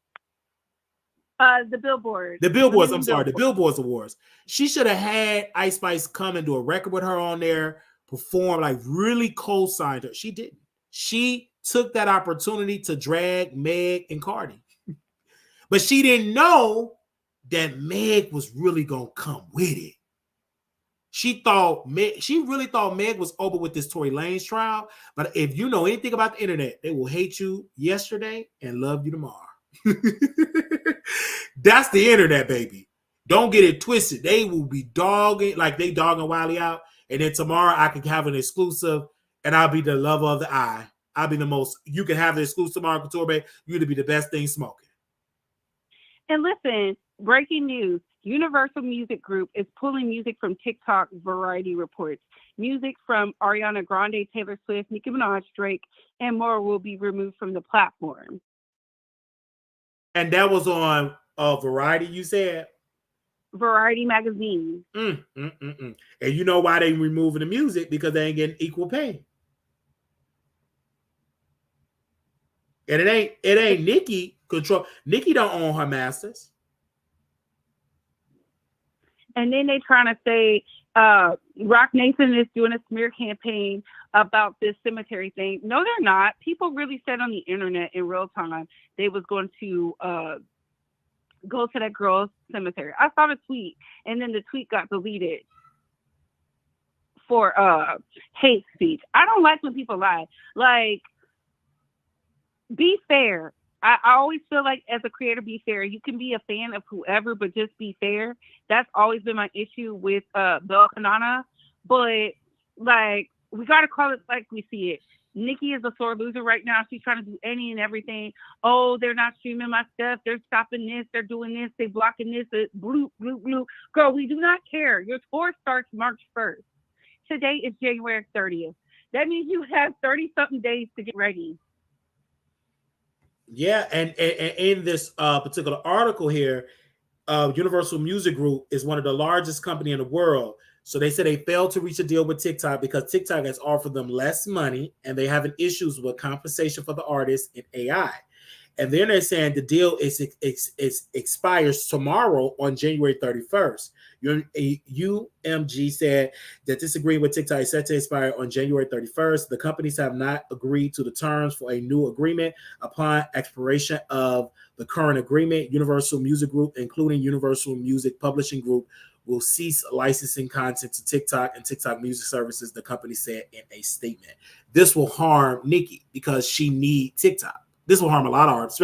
The Billboard. The Billboards. I'm sorry, the Billboards Awards. She should have had Ice Spice come and do a record with her on there, perform, like really co-signed her. She didn't. She took that opportunity to drag Meg and Cardi, but she didn't know that Meg was really gonna come with it. She really thought Meg was over with this Tory Lanez trial. But if you know anything about the internet, they will hate you yesterday and love you tomorrow. That's the internet, baby. Don't get it twisted. They will be dogging, like they dogging Wiley out. And then tomorrow I can have an exclusive and I'll be the lover of the eye. I'll be the most, you can have the exclusive tomorrow, Couture. You to be the best thing smoking. And listen, breaking news. Universal Music Group is pulling music from TikTok, Variety reports. Music from Ariana Grande, Taylor Swift, Nicki Minaj, Drake, and more will be removed from the platform. And that was on Variety, you said? Variety magazine. And you know why they removing the music? Because they ain't getting equal pay. And it ain't Nicki control. Nicki don't own her masters. And then they trying to say Rock Nation is doing a smear campaign about this cemetery thing. No, they're not. People really said on the internet in real time they was going to go to that girl's cemetery. I saw the tweet, and then the tweet got deleted for hate speech. I don't like when people lie. Like, be fair. I always feel like as a creator, be fair. You can be a fan of whoever, but just be fair. That's always been my issue with Bel Kanana. But like, we gotta call it like we see it. Nicki is a sore loser right now. She's trying to do any and everything. Oh, they're not streaming my stuff. They're stopping this. They're doing this. They're blocking this. Blue. Girl, we do not care. Your tour starts March 1st. Today is January 30th. That means you have 30-something days to get ready. Yeah, and in this particular article here, Universal Music Group is one of the largest company in the world. So they said they failed to reach a deal with TikTok because TikTok has offered them less money and they having issues with compensation for the artists and AI. And then they're saying the deal is expires tomorrow on January 31st. UMG said that this agreement with TikTok is set to expire on January 31st. The companies have not agreed to the terms for a new agreement upon expiration of the current agreement. Universal Music Group, including Universal Music Publishing Group, will cease licensing content to TikTok and TikTok music services, the company said in a statement. This will harm Nicki because she needs TikTok. This will harm a lot of artists.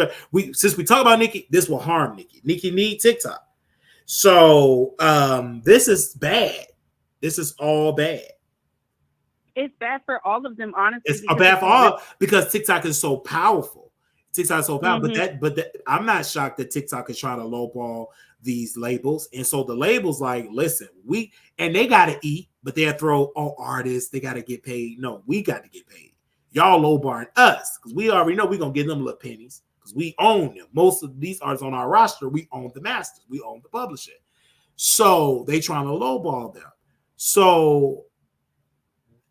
Since we talk about Nicki, this will harm Nicki. Nicki needs TikTok. So this is bad. This is all bad. It's bad for all of them, honestly. It's bad for all because TikTok is so powerful. TikTok is so powerful. But I'm not shocked that TikTok is trying to lowball these labels. And so the labels like, listen, they gotta eat, but they'll throw all artists, they gotta get paid. No, we got to get paid. Y'all lowballing us because we already know we're gonna give them little pennies because we own them. Most of these artists on our roster, we own the masters, we own the publisher. So they trying to lowball them. So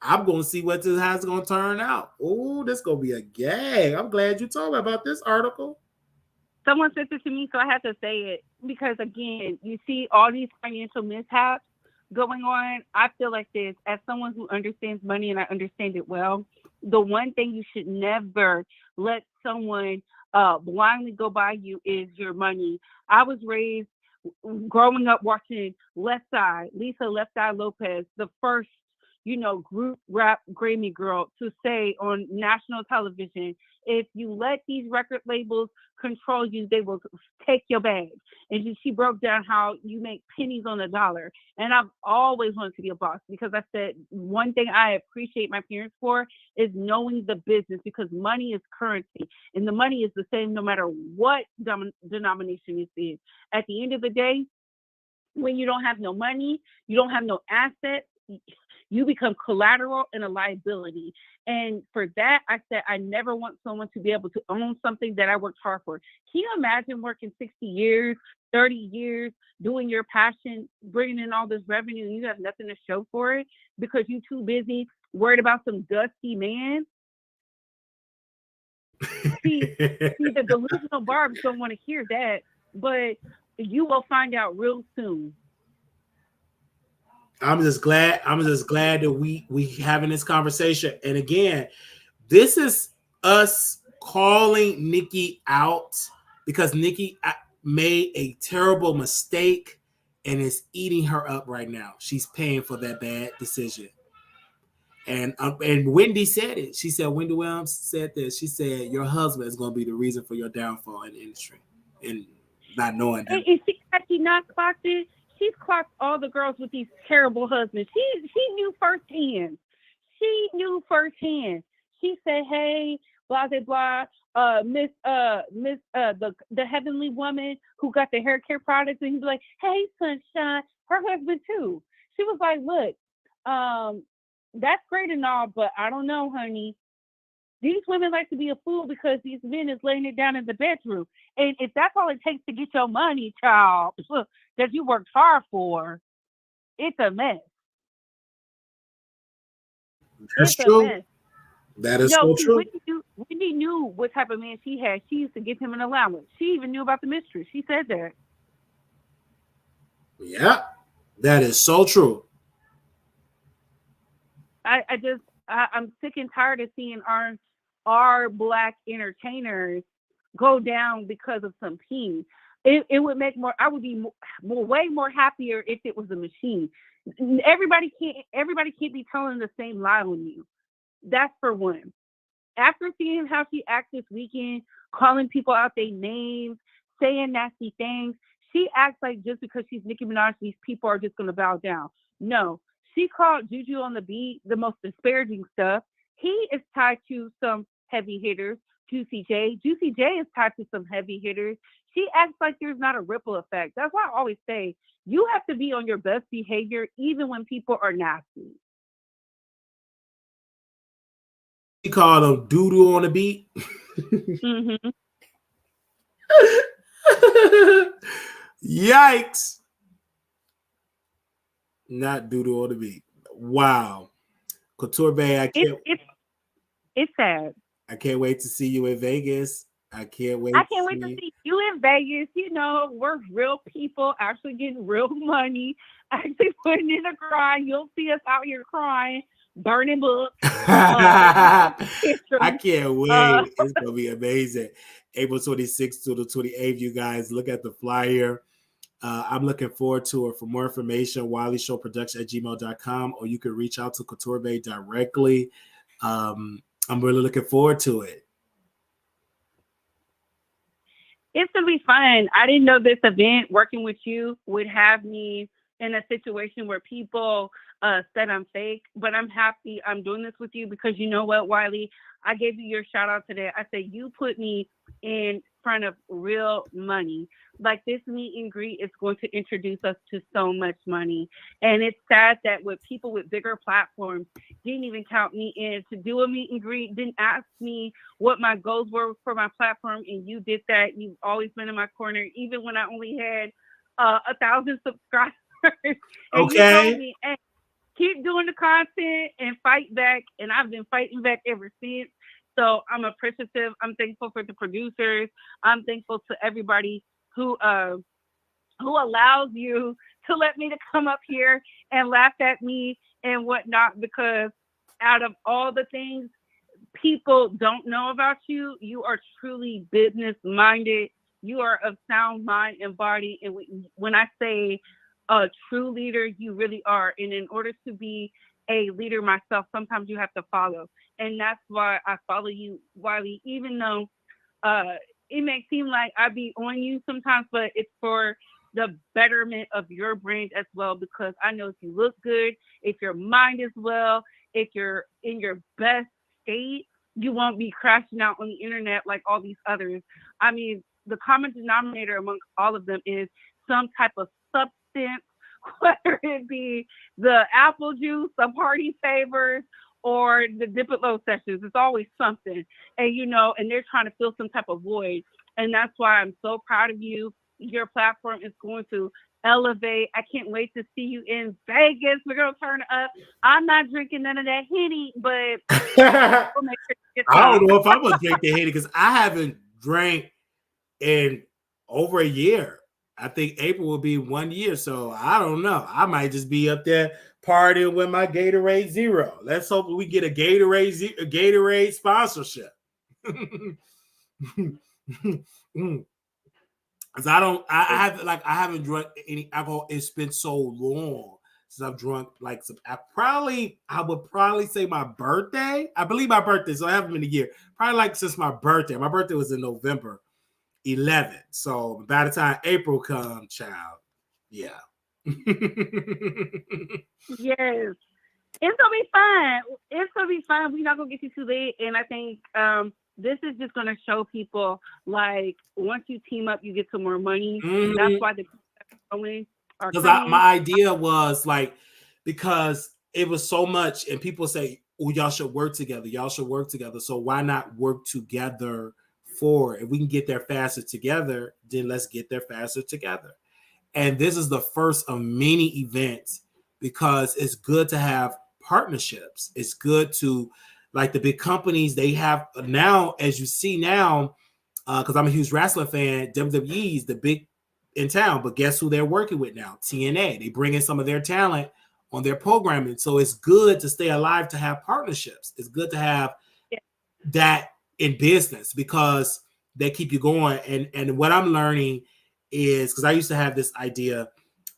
I'm gonna see how it's gonna turn out. Oh, this gonna be a gag. I'm glad you told me about this article. Someone sent it to me, so I had to say it because again, you see all these financial mishaps going on. I feel like this, as someone who understands money and I understand it well, the one thing you should never let someone blindly go by you is your money. I was raised growing up watching Left Eye, Lisa Left Eye Lopez, the first, group rap Grammy girl to say on national television, if you let these record labels control you, they will take your bag. And she broke down how you make pennies on the dollar. And I've always wanted to be a boss because I said one thing I appreciate my parents for is knowing the business because money is currency and the money is the same no matter what denomination it is. At the end of the day, when you don't have no money, you don't have no assets, you become collateral and a liability. And for that, I said, I never want someone to be able to own something that I worked hard for. Can you imagine working 60 years, 30 years, doing your passion, bringing in all this revenue, and you have nothing to show for it because you're too busy worried about some dusty man? see, the delusional barbs don't want to hear that, but you will find out real soon. I'm just glad that we having this conversation. And again, this is us calling Nicki out because Nicki made a terrible mistake and is eating her up right now. She's paying for that bad decision. And Wendy said it. She said, Wendy Williams said this. She said, your husband is going to be the reason for your downfall in the industry. And not knowing that. And she not clocked it. She's clocked all the girls with these terrible husbands. She knew firsthand. She said, "Hey, blah blah blah, Miss the heavenly woman who got the hair care products," and he'd be like, "Hey, sunshine," her husband too. She was like, "Look, that's great and all, but I don't know, honey. These women like to be a fool because these men is laying it down in the bedroom. And if that's all it takes to get your money, child, that you worked hard for, it's a mess." That's true. That is so true. Wendy knew what type of man she had. She used to give him an allowance. She even knew about the mistress. She said that. Yeah, that is so true. I'm sick and tired of seeing our Black entertainers go down because of some pee. It would make more. I would be way more happier if it was a machine. Everybody can't be telling the same lie on you. That's for one. After seeing how she acted this weekend, calling people out their names, saying nasty things, she acts like just because she's Nicki Minaj, these people are just going to bow down. No. She called Juju on the beat the most disparaging stuff. He is tied to some heavy hitters. Juicy J is tied to some heavy hitters. She acts like there's not a ripple effect. That's why I always say you have to be on your best behavior even when people are nasty. She called him doo-doo on the beat. Mm-hmm. Yikes. Not doodle on the beat. Wow. Couture Bay, It's sad. I can't wait to see you in Vegas. I can't wait I to can't see wait to you. see you in Vegas. You know, we're real people actually getting real money, actually putting in a grind. You'll see us out here crying, burning books, I pictures. can't Uh, wait. It's gonna be amazing. April 26th to the 28th, you guys look at the flyer. I'm looking forward to it. For more information, wileyshowproduction@gmail.com, or you can reach out to Couture Bay directly. I'm really looking forward to it. it's gonna be fun. I didn't know this event working with you would have me in a situation where people said I'm fake, but I'm happy I'm doing this with you because you know what, Wiley? I gave you your shout out today. I said you put me in front of real money. Like this meet and greet is going to introduce us to so much money. And it's sad that with people with bigger platforms didn't even count me in to do a meet and greet, didn't ask me what my goals were for my platform, and you did that. You've always been in my corner, even when I only had 1,000 subscribers. And you told Okay. me, hey, keep doing the content and fight back. And I've been fighting back ever since. So I'm appreciative. I'm thankful for the producers. I'm thankful to everybody who allows you to let me to come up here and laugh at me and whatnot, because out of all the things people don't know about you, you are truly business minded. You are of sound mind and body. And when I say a true leader, you really are. And in order to be a leader myself, sometimes you have to follow. And that's why I follow you, Wiley, even though it may seem like I be on you sometimes, but it's for the betterment of your brand as well, because I know if you look good, if your mind is well, if you're in your best state, you won't be crashing out on the internet like all these others. I mean, the common denominator amongst all of them is some type of substance, whether it be the apple juice, the party favors, or the dip it low sessions. It's always something. And and they're trying to fill some type of void. And that's why I'm so proud of you. Your platform is going to elevate. I can't wait to see you in Vegas. We're gonna turn it up. I'm not drinking none of that Henny, but we'll make sure you get I don't some. know if I'm gonna drink the Henny because I haven't drank in over a year. I think April will be 1 year, so I don't know. I might just be up there partying with my Gatorade Zero. Let's hope we get a Gatorade sponsorship. Because I haven't drunk any alcohol. It's been so long since I've drunk I would probably say my birthday. I believe my birthday, so I haven't been a year. Probably like since my birthday. My birthday was in November 11th. So by the time April comes, child, yeah. Yes. It's gonna be fun. It's gonna be fun. We're not gonna get you too late. And I think this is just gonna show people, like, once you team up, you get some more money. Mm-hmm. That's why the people that are going are Because coming. my idea was like, because it was so much, and people say, "Oh, y'all should work together. Y'all should work together." So why not work together for? If we can get there faster together, then let's get there faster together. And this is the first of many events because it's good to have partnerships. It's good to, like, the big companies they have now, as you see now, because I'm a huge wrestling fan. WWE is the big in town, but guess who they're working with now? TNA. They bring in some of their talent on their programming. So it's good to stay alive, to have partnerships. It's good to have that in business because they keep you going. And what I'm learning is, because I used to have this idea,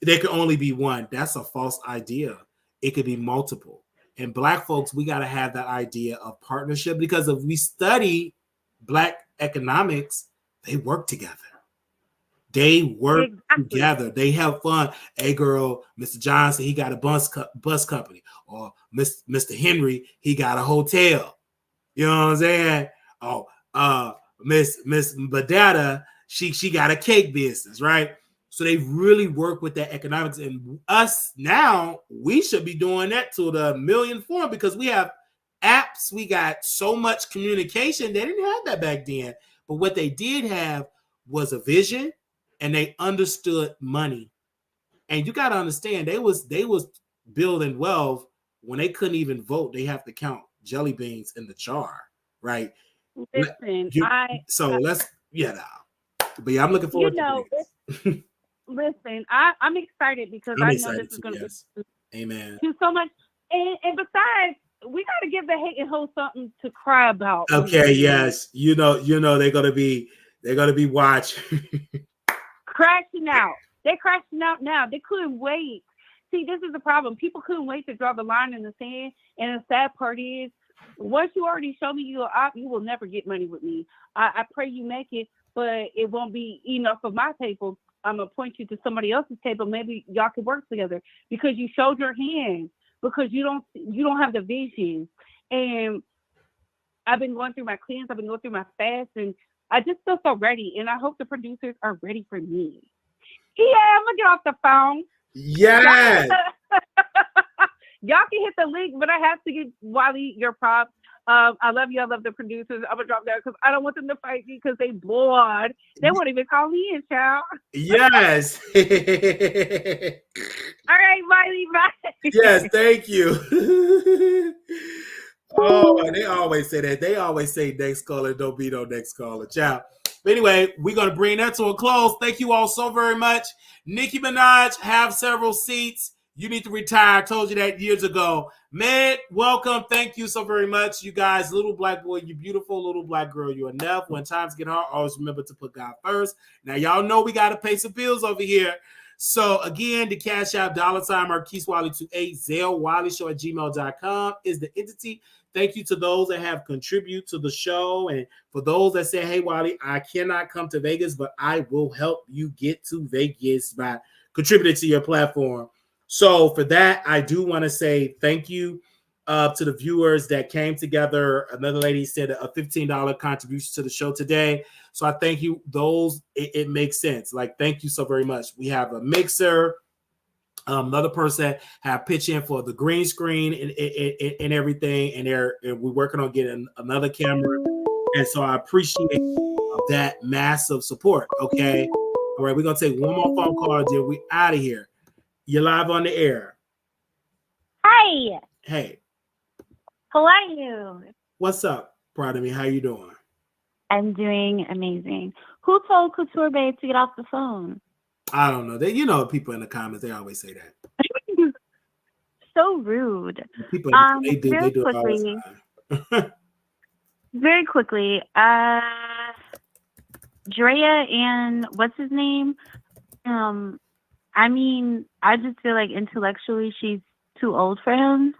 there could only be one. That's a false idea. It could be multiple. And Black folks, we got to have that idea of partnership, because if we study Black economics, they work together. They work together. They have fun. Hey, girl, Mr. Johnson, he got a bus company. Or Mr. Henry, he got a hotel. You know what I'm saying? Oh, Miss Badata, she got a cake business, right? So they really work with that economics. And us now, we should be doing that to the million form, because we have apps. We got so much communication. They didn't have that back then. But what they did have was a vision, and they understood money. And you got to understand, they was building wealth when they couldn't even vote. They have to count jelly beans in the jar, right? Listen, But yeah, I'm looking forward to this. Listen, I'm excited because I'm I know excited this is too, going to yes. Amen. do so much. And besides, we got to give the hating hoes something to cry about. Okay, yes, you know, they're gonna be watching. Crashing out. They're crashing out now. They couldn't wait. See, this is the problem. People couldn't wait to draw the line in the sand. And the sad part is, once you already show me you're op, you will never get money with me. I pray you make it, but it won't be enough for my table. I'm gonna point you to somebody else's table. Maybe y'all can work together because you showed your hand. Because you don't have the vision. And I've been going through my cleanse. I've been going through my fast, and I just feel so ready. And I hope the producers are ready for me. Yeah, I'm gonna get off the phone. Yes. Y'all can hit the link, but I have to give Wally your props. I love you. I love the producers. I'm gonna drop that because I don't want them to fight me because they bored. They won't even call me in, child. Yes. All right, Wiley, bye. Yes, thank you. Oh, they always say that. They always say next caller, don't be no next caller. Ciao. But anyway, we're going to bring that to a close. Thank you all so very much. Nicki Minaj, have several seats. You need to retire. I told you that years ago. Man, welcome. Thank you so very much. You guys, little black boy, you beautiful little black girl. You're enough. When times get hard, always remember to put God first. Now, y'all know we got to pay some bills over here. So again, the Cash App $ Marquise Wiley 28 Zelle WileyShow at gmail.com is the entity. Thank you to those that have contributed to the show. And for those that say, hey, Wiley, I cannot come to Vegas, but I will help you get to Vegas by contributing to your platform. So for that, I do want to say thank you to the viewers that came together. Another lady said a $15 contribution to the show today. So I thank you. Those, it makes sense. Like, thank you so very much. We have a mixer. Another person have pitched in for the green screen and everything. And we're working on getting another camera. And so I appreciate that massive support. Okay. All right. We're going to take one more phone call. Then we out of here. You're live on the air. Hi. Hey. How are you? What's up, Proud of Me? How you doing? I'm doing amazing. Who told Couture Babe to get off the phone? I don't know. People in the comments, they always say that. So rude. People, they do it all the time. Very quickly, Draya and what's his name? I mean, I just feel like intellectually she's too old for him.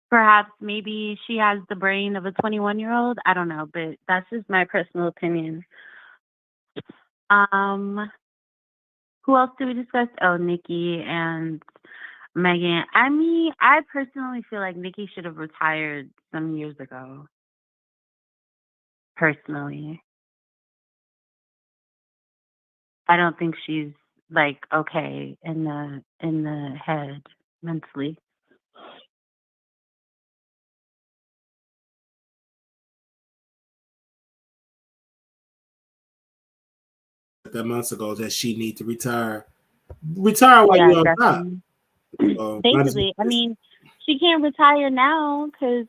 Perhaps maybe she has the brain of a 21-year-old. I don't know, but that's just my personal opinion. Who else did we discuss? Oh, Nicki and Megan. I mean, I personally feel like Nicki should have retired some years ago. Personally. I don't think she's like okay in the head mentally. That months ago that she need to retire while you're on top. So, basically, I mean, she can't retire now because,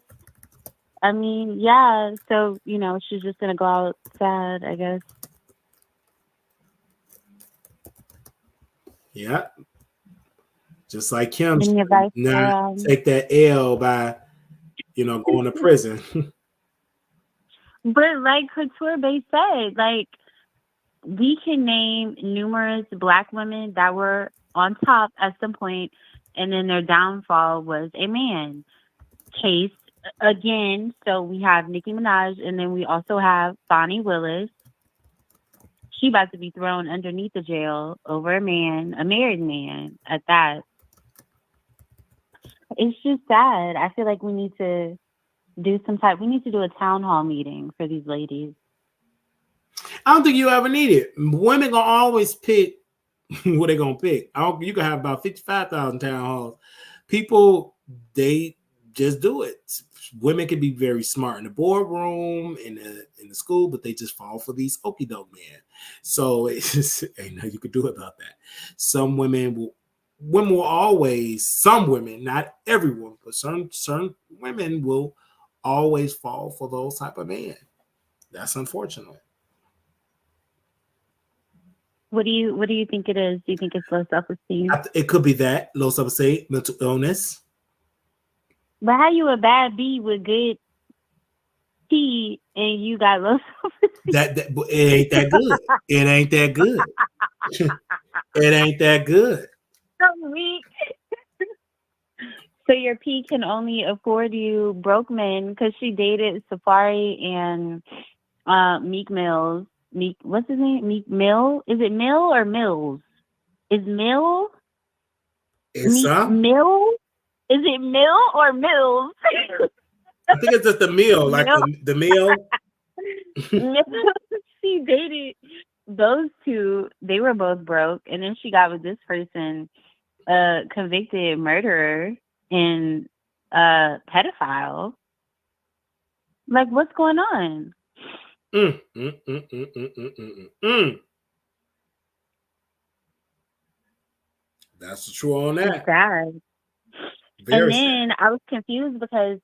I mean, yeah. So she's just gonna go out sad, I guess. Yeah, just like Kim. Now take that L by going to prison. But like Couture Babe said, like, we can name numerous Black women that were on top at some point, and then their downfall was a man. Case again, so we have Nicki Minaj, and then we also have Bonnie Willis. She about to be thrown underneath the jail over a married man at that. It's just sad. I feel like we need to do a town hall meeting for these ladies. I don't think you ever need it. Women gonna always pick what they gonna pick. You can have about 55,000 town halls. People, they just do it. Women can be very smart in the boardroom, in the school, but they just fall for these okie doke men. So it's just ain't nothing you could do about that. Some women will always, some women, not everyone, but certain women will always fall for those type of men. That's unfortunate. What do you think it is? Do you think it's low self-esteem? It could be that low self-esteem, mental illness. But how you a bad B with good T and you got low self-esteem? That it ain't that good. It ain't that good. It ain't that good. So weak. So your P can only afford you broke men because she dated Safari and Meek Mills. What's his name? Meek Mill? Is it Mill or Mills? Is Mill? It's Mill? Is it Mill or Mills? I think it's just the meal, like the meal. She dated those two. They were both broke, and then she got with this person, convicted murderer and pedophile. Like, what's going on? That's the truth on that. It's sad. Very and then I was confused because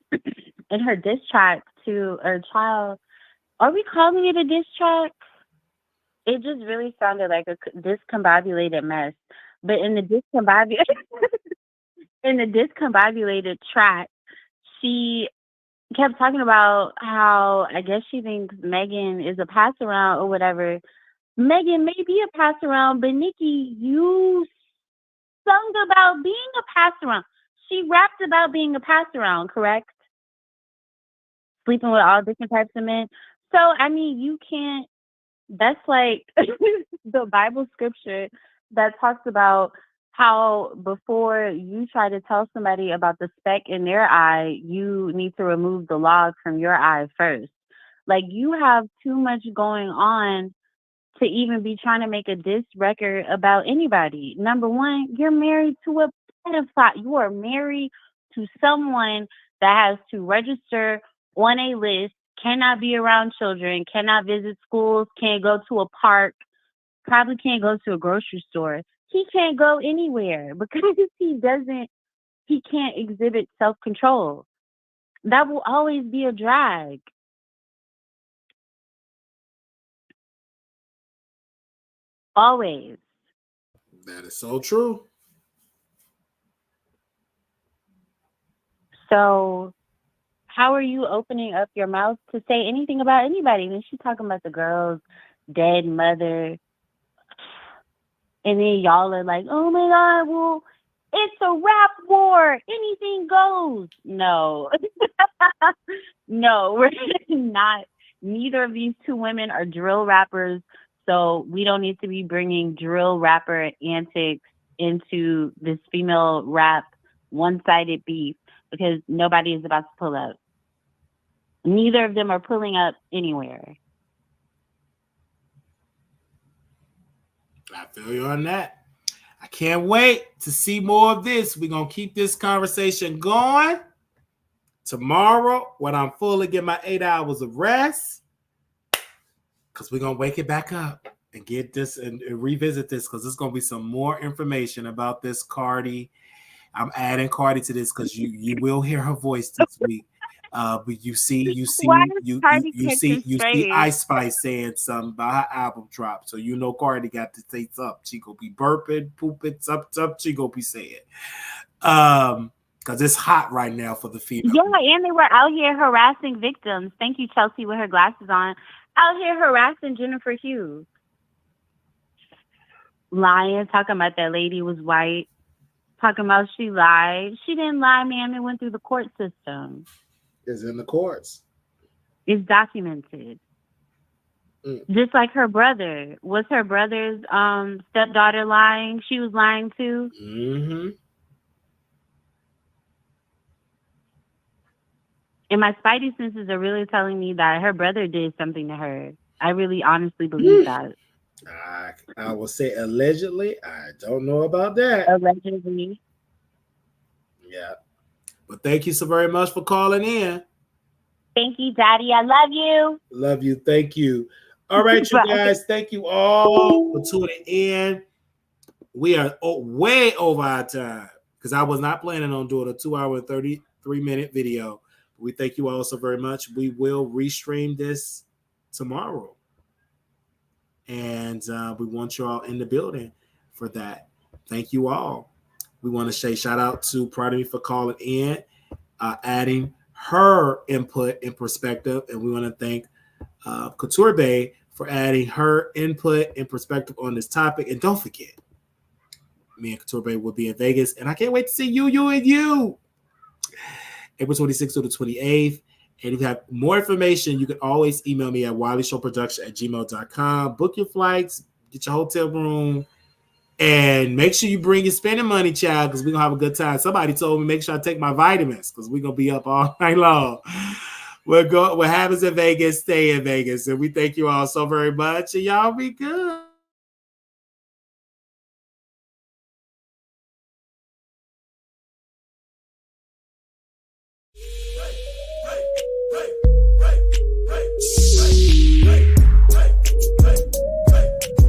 in her diss track to her child, are we calling it a diss track? It just really sounded like a discombobulated mess. But in the discombobulated track, she kept talking about how I guess she thinks Megan is a pass around or whatever. Megan may be a pass around, but Nicki, you sung about being a pass around. She rapped about being a pass around, correct? Sleeping with all different types of men. So, I mean, you can't, that's like the Bible scripture that talks about how before you try to tell somebody about the speck in their eye, you need to remove the log from your eye first. Like, you have too much going on to even be trying to make a diss record about anybody. Number one, you're married to a pedophile. You are married to someone that has to register on a list, cannot be around children, cannot visit schools, can't go to a park, probably can't go to a grocery store. He can't go anywhere because he can't exhibit self-control. That will always be a drag. Always. That is so true. So how are you opening up your mouth to say anything about anybody? And she's talking about the girl's dead mother. And then y'all are like, oh my God, well, it's a rap war. Anything goes. No. No, we're not. Neither of these two women are drill rappers. So we don't need to be bringing drill rapper antics into this female rap one-sided beef because nobody is about to pull up. Neither of them are pulling up anywhere. I feel you on that. I can't wait to see more of this. We're going to keep this conversation going. Tomorrow, when I'm fully get my 8 hours of rest, because we're going to wake it back up and get this and revisit this because there's going to be some more information about this Cardi. I'm adding Cardi to this because you will hear her voice this week. But you see Ice Spice saying something about her album drop. So you know Cardi got to say something. She gonna be burping, pooping, something she gonna be saying. Because it's hot right now for the female. Yeah, and they were out here harassing victims. Thank you, Chelsea, with her glasses on. Out here harassing Jennifer Hughes. Lying, talking about that lady was white. Talking about she lied. She didn't lie, ma'am. It went through the court system. It's in the courts. It's documented. Just like her brother. Was her brother's stepdaughter lying? She was lying too? Mm-hmm. And my spidey senses are really telling me that her brother did something to her. I really honestly believe that. I will say allegedly. I don't know about that. Allegedly. Yeah. But thank you so very much for calling in. Thank you, Daddy. I love you. Love you. Thank you. All right, you guys. Thank you all for tuning in. We are way over our time because I was not planning on doing a 2-hour and 33-minute video. We thank you all so very much. We will restream this tomorrow. And we want you all in the building for that. Thank you all. We want to say shout out to Pardon Me for calling in, adding her input and perspective. And we want to thank Couture Bay for adding her input and perspective on this topic. And don't forget, me and Couture Bay will be in Vegas. And I can't wait to see you. April 26th to the 28th. And if you have more information, you can always email me at wileyshowproduction@gmail.com. Book your flights, get your hotel room, and make sure you bring your spending money, child, because we're going to have a good time. Somebody told me make sure I take my vitamins because we're going to be up all night long. What happens in Vegas, stay in Vegas. And we thank you all so very much. And y'all be good.